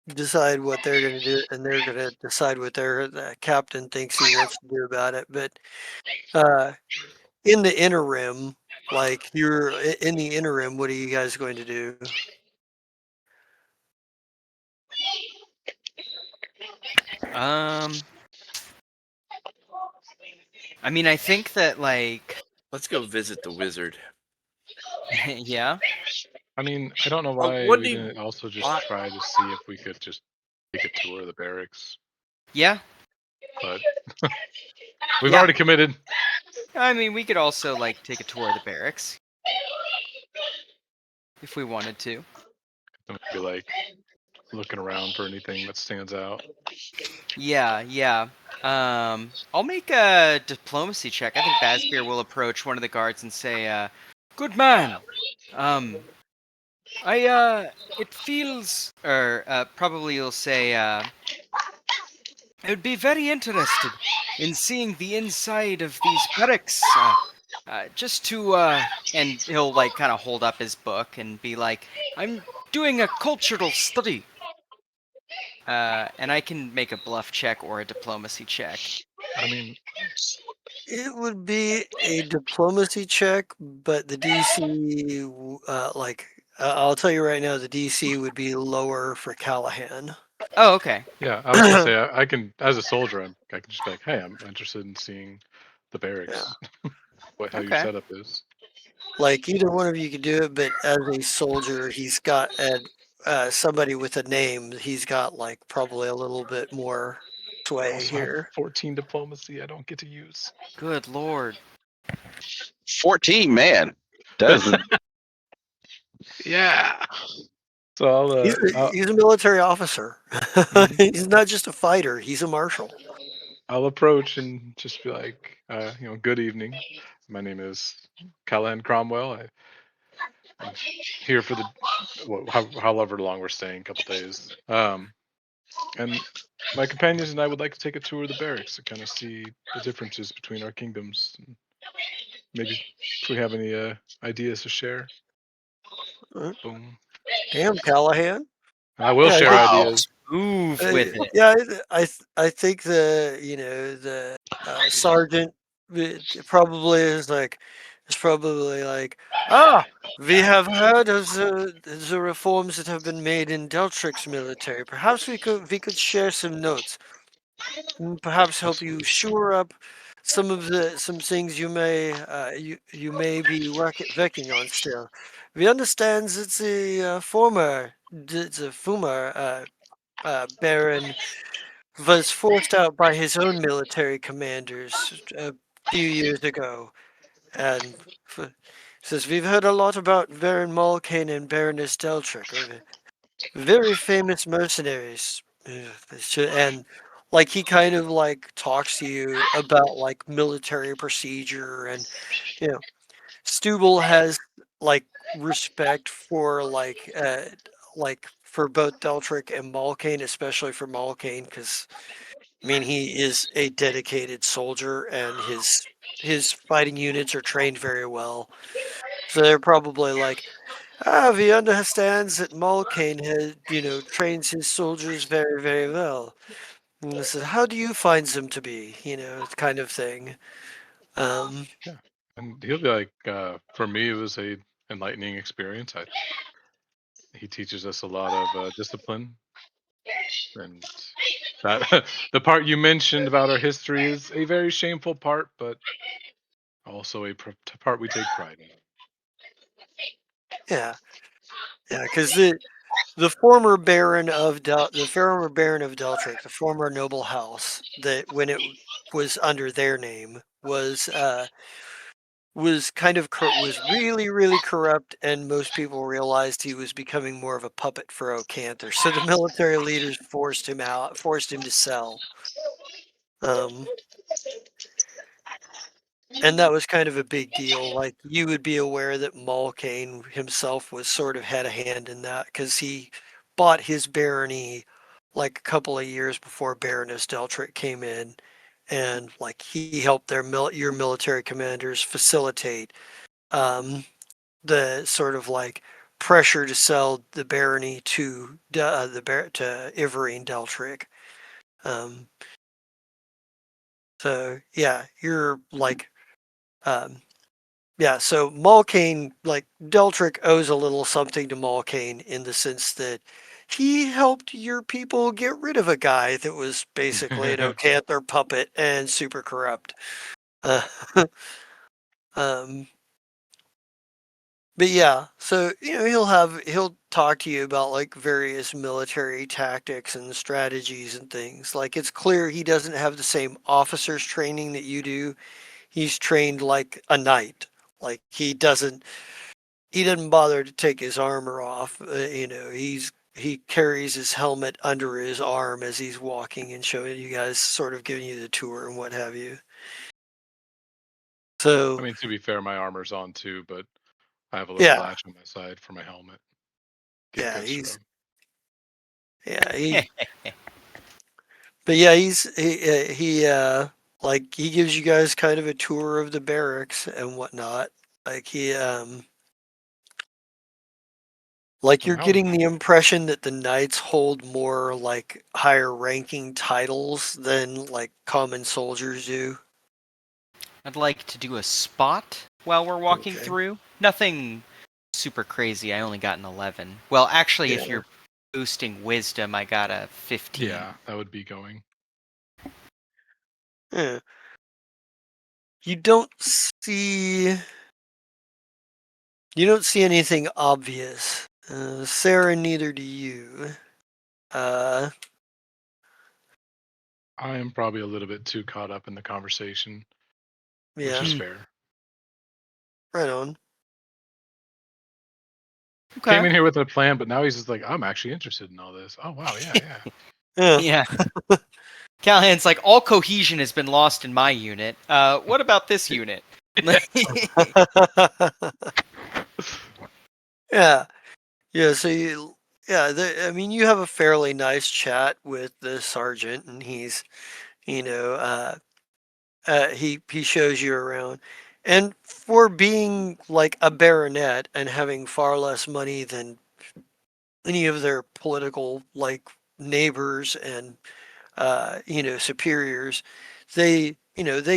decide what they're going to do, and they're going to decide what the captain thinks he wants to do about it. But uh in the interim, like in the interim, what are you guys going to do? Um, I mean, I think that like, Let's go visit the wizard. yeah, I mean, I don't know why What we do you didn't also just want? try to see if we could just take a tour of the barracks, yeah, but we've yeah. already committed. I mean, we could also like take a tour of the barracks if we wanted to. And be like looking around for anything that stands out. Yeah, yeah. I'll make a diplomacy check. I think Basbier will approach one of the guards and say, "Good man, um, it feels," or probably you'll say, "I would be very interested in seeing the inside of these barracks. Just to," and he'll like kind of hold up his book and be like, "I'm doing a cultural study." And I can make a bluff check or a diplomacy check. I mean, It would be a diplomacy check, but the DC, I'll tell you right now, the DC would be lower for Callahan. Oh, okay. yeah, I was gonna say I can, as a soldier, I can just be like, hey, I'm interested in seeing the Yeah. barracks. How your Okay. setup is. Like either one of you could do it, but as a soldier, he's got somebody with a name. He's got like probably a little bit more I sway also have here. 14 diplomacy I don't get to use. Good lord. 14, man. That is Yeah. So He's a military officer. He's not just a fighter. He's a marshal. I'll approach and just be like, good evening. My name is Callahan Cromwell. I'm here for however long we're staying, a couple days. And my companions and I would like to take a tour of the barracks to kind of see the differences between our kingdoms. And maybe if we have any ideas to share. Uh, Boom. Damn, Callahan. I will Yeah, share wow. ideas. Move with it. yeah. I think the sergeant probably is like we have heard of the reforms that have been made in Deltric's military. Perhaps we could share some notes, and perhaps help you Absolutely. shore up some things you may be working on still. We understand that the former Baron was forced out by his own military commanders a few years ago, and says we've heard a lot about Baron Mulcain and Baroness Deltrick, very famous mercenaries. And like he kind of like talks to you about like military procedure, and you know Stubble has like respect for like for both Deltrick and Mulcain, especially for Mulcain, because I mean he is a dedicated soldier and his fighting units are trained very well. So they're probably like, he understands that Mulcain trains his soldiers very, very well. And I said, how do you find them to be? Kind of thing. Um, Yeah. And he'll be like, for me, it was a enlightening experience. He teaches us a lot of discipline, and that the part you mentioned about our history is a very shameful part, but also a part we take pride in. Yeah, yeah, because the former Baron of the former Baron of Deltric, the former noble house that when it was under their name was kind of was really corrupt, and most people realized he was becoming more of a puppet for Ocanther. So the military leaders forced him out, forced him to sell. Um, and that was kind of a big deal. Like you would be aware that Malkane himself was sort of had a hand in that because he bought his barony like a couple of years before Baroness Deltric came in, and like he helped your military commanders facilitate um, the sort of like pressure to sell the barony to to Ivorine Deltric. Um, so yeah, you're like um, yeah. So Malkane, like Deltric, owes a little something to Malkane in the sense that he helped your people get rid of a guy that was basically an Ocanther puppet and super corrupt. Uh, um, But yeah, so he'll talk to you about like various military tactics and strategies and things. Like it's clear he doesn't have the same officers training that you do. He's trained like a knight. Like he doesn't bother to take his armor off. He carries his helmet under his arm as he's walking and showing you guys, sort of giving you the tour and what have you. I So mean, to be fair, my armor's on too, but I have a little yeah, latch on my side for my helmet. Get yeah, good scrub. yeah, but yeah, like he gives you guys kind of a tour of the barracks and whatnot. Like like And you're getting the impression that the knights hold more like higher ranking titles than like common soldiers do. I'd like to do a spot while we're walking Okay. through. Nothing super crazy. I only got an 11. Well, actually, if Yeah. you're boosting wisdom, I got a 15. yeah, that would be going. Yeah. You don't see you don't see anything obvious. Sarah, neither do you. Uh, I am probably a little bit too caught up in the conversation, which is yeah, fair. right on. Came Okay. in here with a plan, but now he's just like, I'm actually interested in all this. Oh wow, yeah. Yeah. Yeah. Callahan's like, all cohesion has been lost in my unit. What about this unit? Yeah. Yeah. So I mean, you have a fairly nice chat with the sergeant, and he's, you know, he shows you around, and for being like a baronet and having far less money than any of their political like neighbors and superiors, they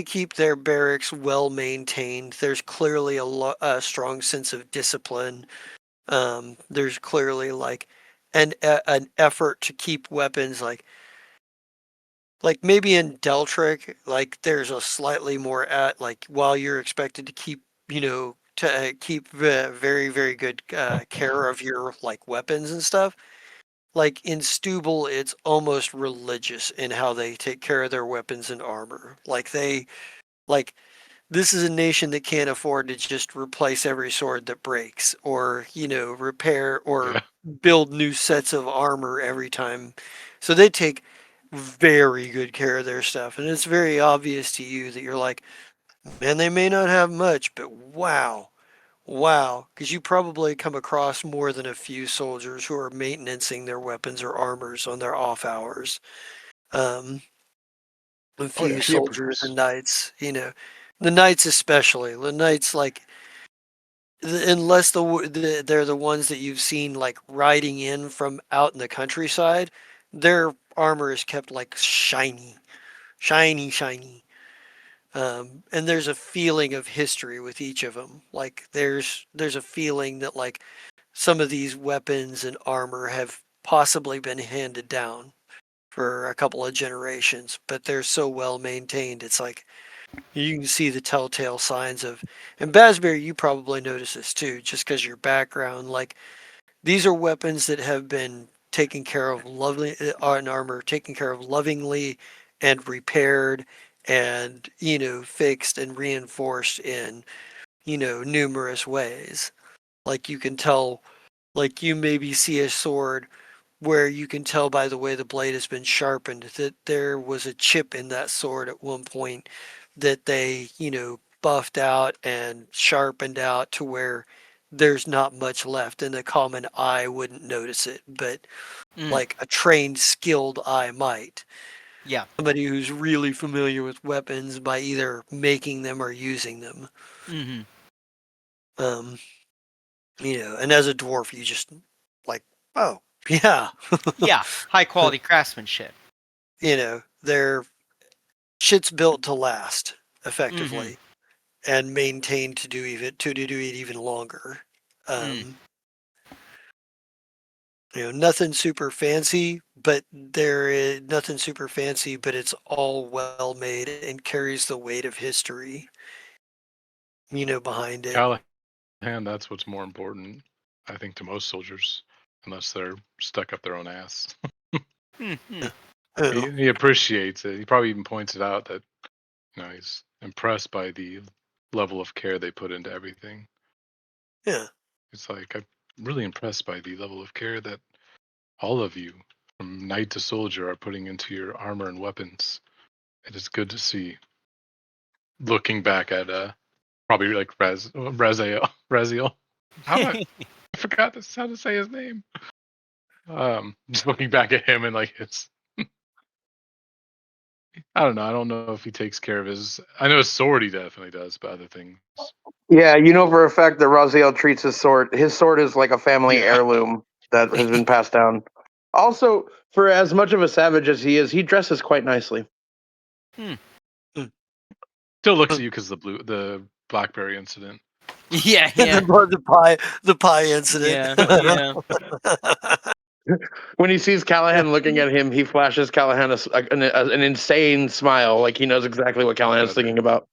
keep their barracks well maintained. There's clearly a strong sense of discipline. There's clearly like an effort to keep weapons like maybe in Deltric, like there's a slightly more at like while you're expected to keep keep very good care of your like weapons and stuff. Like in Stubble, it's almost religious in how they take care of their weapons and armor. Like this is a nation that can't afford to just replace every sword that breaks or, repair or Yeah. build new sets of armor every time. So they take very good care of their stuff. And it's very obvious to you that you're like, man, they may not have much, but wow. Wow, because you probably come across more than a few soldiers who are maintaining their weapons or armors on their off hours. Um, a Oh yeah, few he soldiers and approves. knights, the knights especially. The knights, like, unless they're the ones that you've seen like riding in from out in the countryside, their armor is kept like shiny, shiny, shiny. And there's a feeling of history with each of them. Like there's a feeling that like some of these weapons and armor have possibly been handed down for a couple of generations, but they're so well maintained. It's like you can see the telltale signs of. And Basbury, you probably notice this too, just because your background. Like these are weapons that have been taken care of lovely on armor, taken care of lovingly and repaired and fixed and reinforced in numerous ways. Like you can tell, like you maybe see a sword where you can tell by the way the blade has been sharpened that there was a chip in that sword at one point that they buffed out and sharpened out to where there's not much left and the common eye wouldn't notice it, but like a trained skilled eye might. Yeah. Somebody who's really familiar with weapons by either making them or using them. Mm-hmm. um and as a dwarf you just like, oh yeah. Yeah. High quality craftsmanship. They're shit's built to last Mm-hmm. effectively and maintained to do it even longer. Mm. Nothing super fancy, but there is nothing super fancy, but it's all well made and carries the weight of history, behind it. Callahan, that's what's more important, I think, to most soldiers, unless they're stuck up their own ass. Mm-hmm. He appreciates it. He probably even points it out that he's impressed by the level of care they put into everything. Yeah. It's like I'm really impressed by the level of care that all of you, from knight to soldier, are putting into your armor and weapons. It is good to see. Looking back at probably like Raziel. How do I forgot how to say his name. Just looking back at him and like his I don't know. I don't know if he takes care of his. I know his sword he definitely does, but other things. Yeah, you know for a fact that Raziel treats his sword. His sword is like a family Yeah. heirloom that has been passed down. Also, for as much of a savage as he is, he dresses quite nicely. Still looks at you because the BlackBerry incident. Yeah. Yeah. the pie incident. Yeah. When he sees Callahan looking at him, he flashes Callahan an insane smile, like he knows exactly what Callahan is thinking about.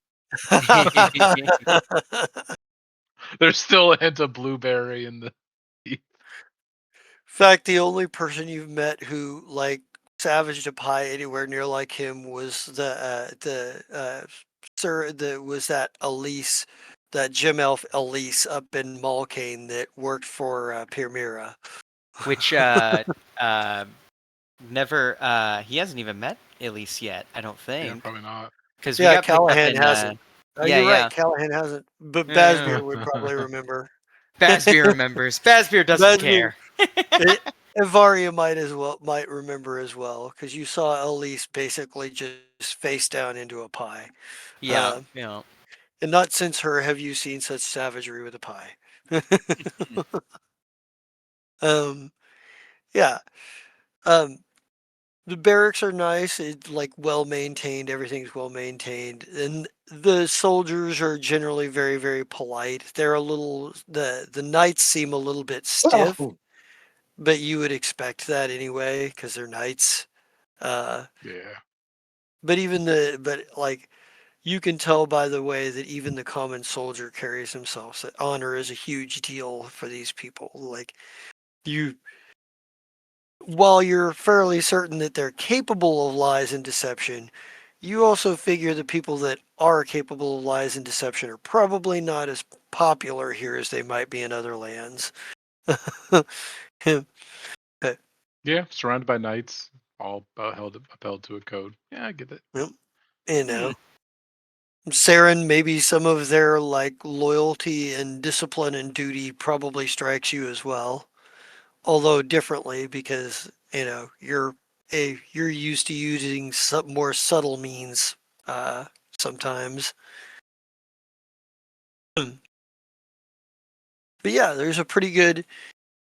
There's still a hint of blueberry in the. In fact, the only person you've met who like savaged a pie anywhere near like him was the sir that was that Elise, that Gym Elf Elise up in Malkane that worked for Pirmira. Which never he hasn't even met Elise yet, I don't Yeah, think. probably not. Because we Yeah, got picked up Callahan in hasn't. yeah, You're right, yeah. Callahan hasn't. But Yeah. Basbier would probably remember. Basbier remembers. Basbier doesn't Basbier, care. Evaria might remember as well, because you saw Elise basically just face down into a pie. Yeah, Uh, yeah. and not since her have you seen such savagery with a pie. um, yeah. Um, the barracks are nice. It's like well maintained. Everything's well maintained, and the soldiers are generally very, very polite. They're a little the knights seem a little bit stiff, but you would expect that anyway because they're knights. Yeah. But like you can tell by the way that even the common soldier carries himself that honor is a huge deal for these people. Like you, while you're fairly certain that they're capable of lies and deception, you also figure the people that are capable of lies and deception are probably not as popular here as they might be in other lands. Yeah, surrounded by knights, all upheld to a code. Yeah, I get it. You know, Saren, maybe some of their like loyalty and discipline and duty probably strikes you as well, although differently because you're used to using some more subtle means sometimes. But yeah, there's a pretty good.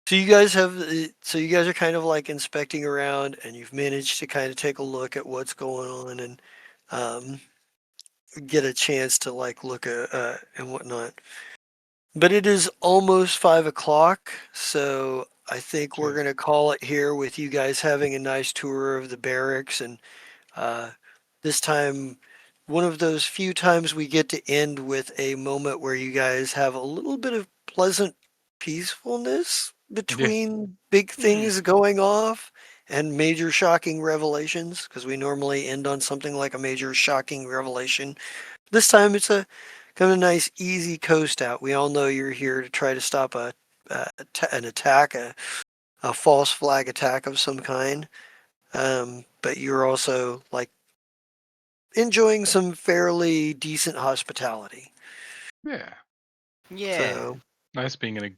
So you guys are kind of like inspecting around, and you've managed to kind of take a look at what's going on, and um, get a chance to like look at and whatnot. But it is almost 5 o'clock, so I think we're Okay. gonna call it here with you guys having a nice tour of the barracks, and uh, this time, one of those few times we get to end with a moment where you guys have a little bit of pleasant peacefulness between big things going off and major shocking revelations, because we normally end on something like a major shocking revelation. This time it's a kind of nice, easy coast out. We all know you're here to try to stop an attack, a false flag attack of some kind. But you're also like enjoying some fairly decent hospitality. Yeah. Yeah. So, Nice being in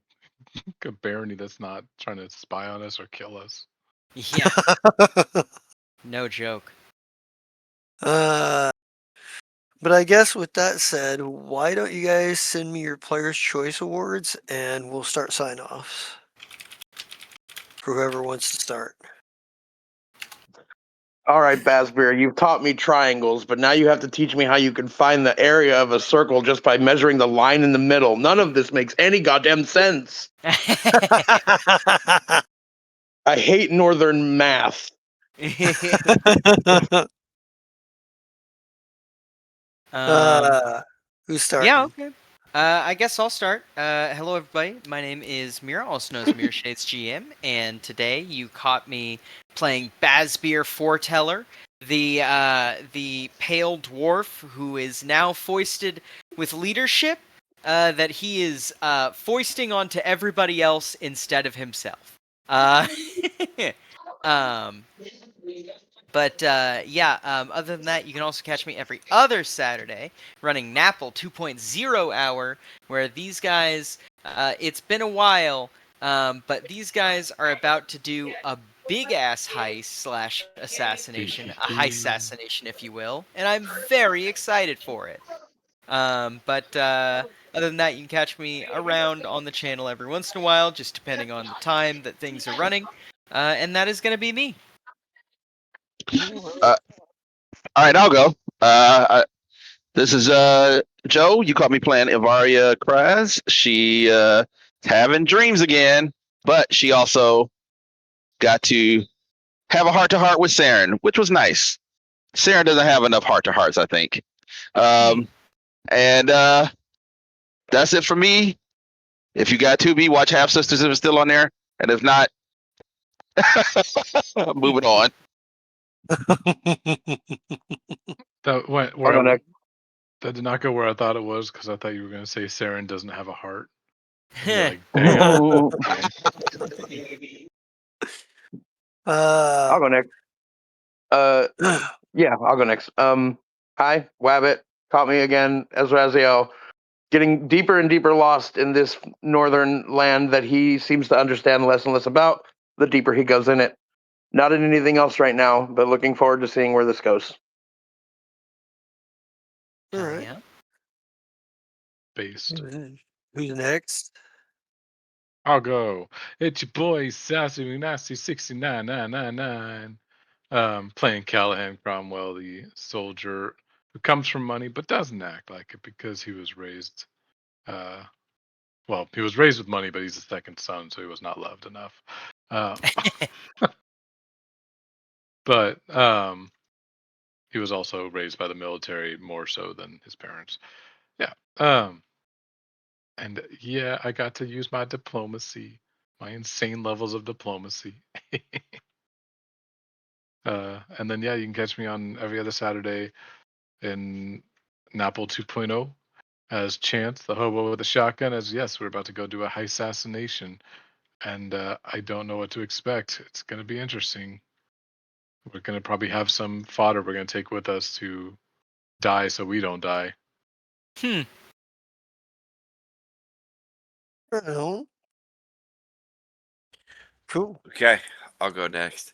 a barony that's not trying to spy on us or kill us. Yeah. No joke. but I guess with that said, why don't you guys send me your Player's Choice Awards and we'll start sign offs for whoever wants to start. All right, Bazbear, you've taught me triangles, but now you have to teach me how you can find the area of a circle just by measuring the line in the middle. None of this makes any goddamn sense. I hate northern math. Who's starting? Yeah, okay. I guess I'll start. Hello, everybody. My name is Mira, also known as Mira Shades GM, and today you caught me playing Bazbeer Foreteller, the pale dwarf who is now foisted with leadership that he is foisting onto everybody else instead of himself. Uh, um, other than that, you can also catch me every other Saturday running Napple 2.0 hour, where these guys, it's been a while, but these guys are about to do a big ass heist slash assassination, a heist assassination, if you will, and I'm very excited for it. Other than that, you can catch me around on the channel every once in a while, just depending on the time that things are running, and that is going to be me. All right, I'll go. This is Joe. You caught me playing Ivaria Kraz. She having dreams again, but she also got to have a heart to heart with Saren, which was nice. Saren doesn't have enough heart to hearts, I think. And that's it for me. If you got 2B, watch Half Sisters if it's still on there, and if not, moving on. That went I'll go where next. that did not go where I thought it was because I thought you were going to say Saren doesn't have a heart. And you're like, damn. I'll go next. Yeah, I'll go next. Hi, Wabbit. Caught me again, Ezraziel. Getting deeper and deeper lost in this northern land that he seems to understand less and less about, the deeper he goes in it. Not in anything else right now, but looking forward to seeing where this goes. All Hell right. yeah. Based. Who's next? I'll go. It's your boy Sassy Nasty 69999. Playing Callahan Cromwell, the soldier who comes from money but doesn't act like it because he was raised he was raised with money, but he's the second son, so he was not loved enough. But he was also raised by the military more so than his parents. Yeah. And yeah, I got to use my diplomacy, my insane levels of diplomacy. And then, yeah, you can catch me on every other Saturday in Napple 2.0 as Chance, the hobo with the shotgun. As yes, we're about to go do a heist assassination, and I don't know what to expect. It's going to be interesting. We're going to probably have some fodder we're going to take with us to die so we don't die. Oh, cool. Okay, I'll go next.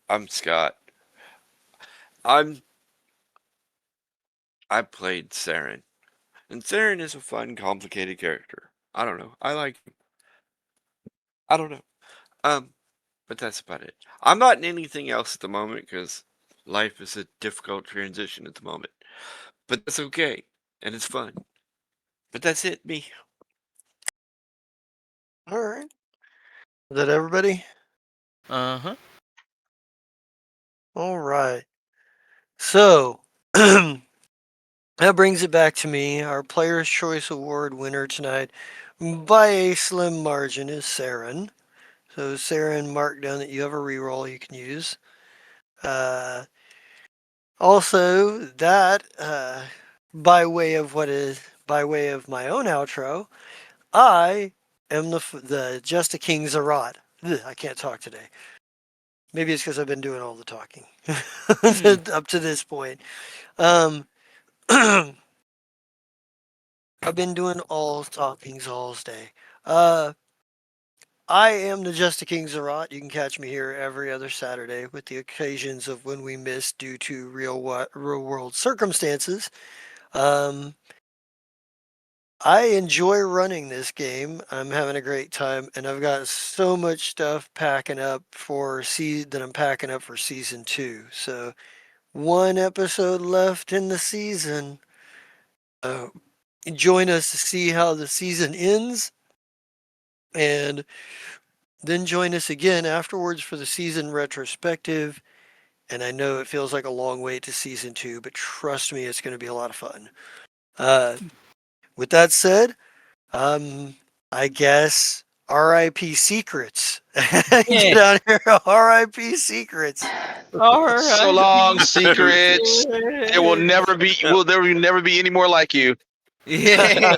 I'm Scott. I played Saren. And Saren is a fun, complicated character. I don't know. I like him. I don't know. But that's about it. I'm not in anything else at the moment because life is a difficult transition at the moment. but that's okay, and it's fun. But that's it, me. All right. Is that everybody? Uh-huh. All right. So that brings it back to me. Our Player's Choice Award winner tonight, by a slim margin, is Saren. So Saren, mark down that you have a reroll you can use. Also, that by way of my own outro, I am the Just a King Zarat. Ugh, I can't talk today. Maybe it's because I've been doing all the talking up to this point. I've been doing all talkings all day. I am the Just a King Zarat. You can catch me here every other Saturday, with the occasions of when we miss due to real world circumstances. I enjoy running this game. I'm having a great time, and I've got so much stuff packing up for season 2. So, one episode left in the season. Join us to see how the season ends, and then join us again afterwards for the season retrospective. And I know it feels like a long wait to season 2, but trust me, it's going to be a lot of fun. With that said, I guess R.I.P. Secrets. Get out here, R.I.P. Secrets. All right. So long, secrets. There will never be. Will there will never be any more like you. Yeah.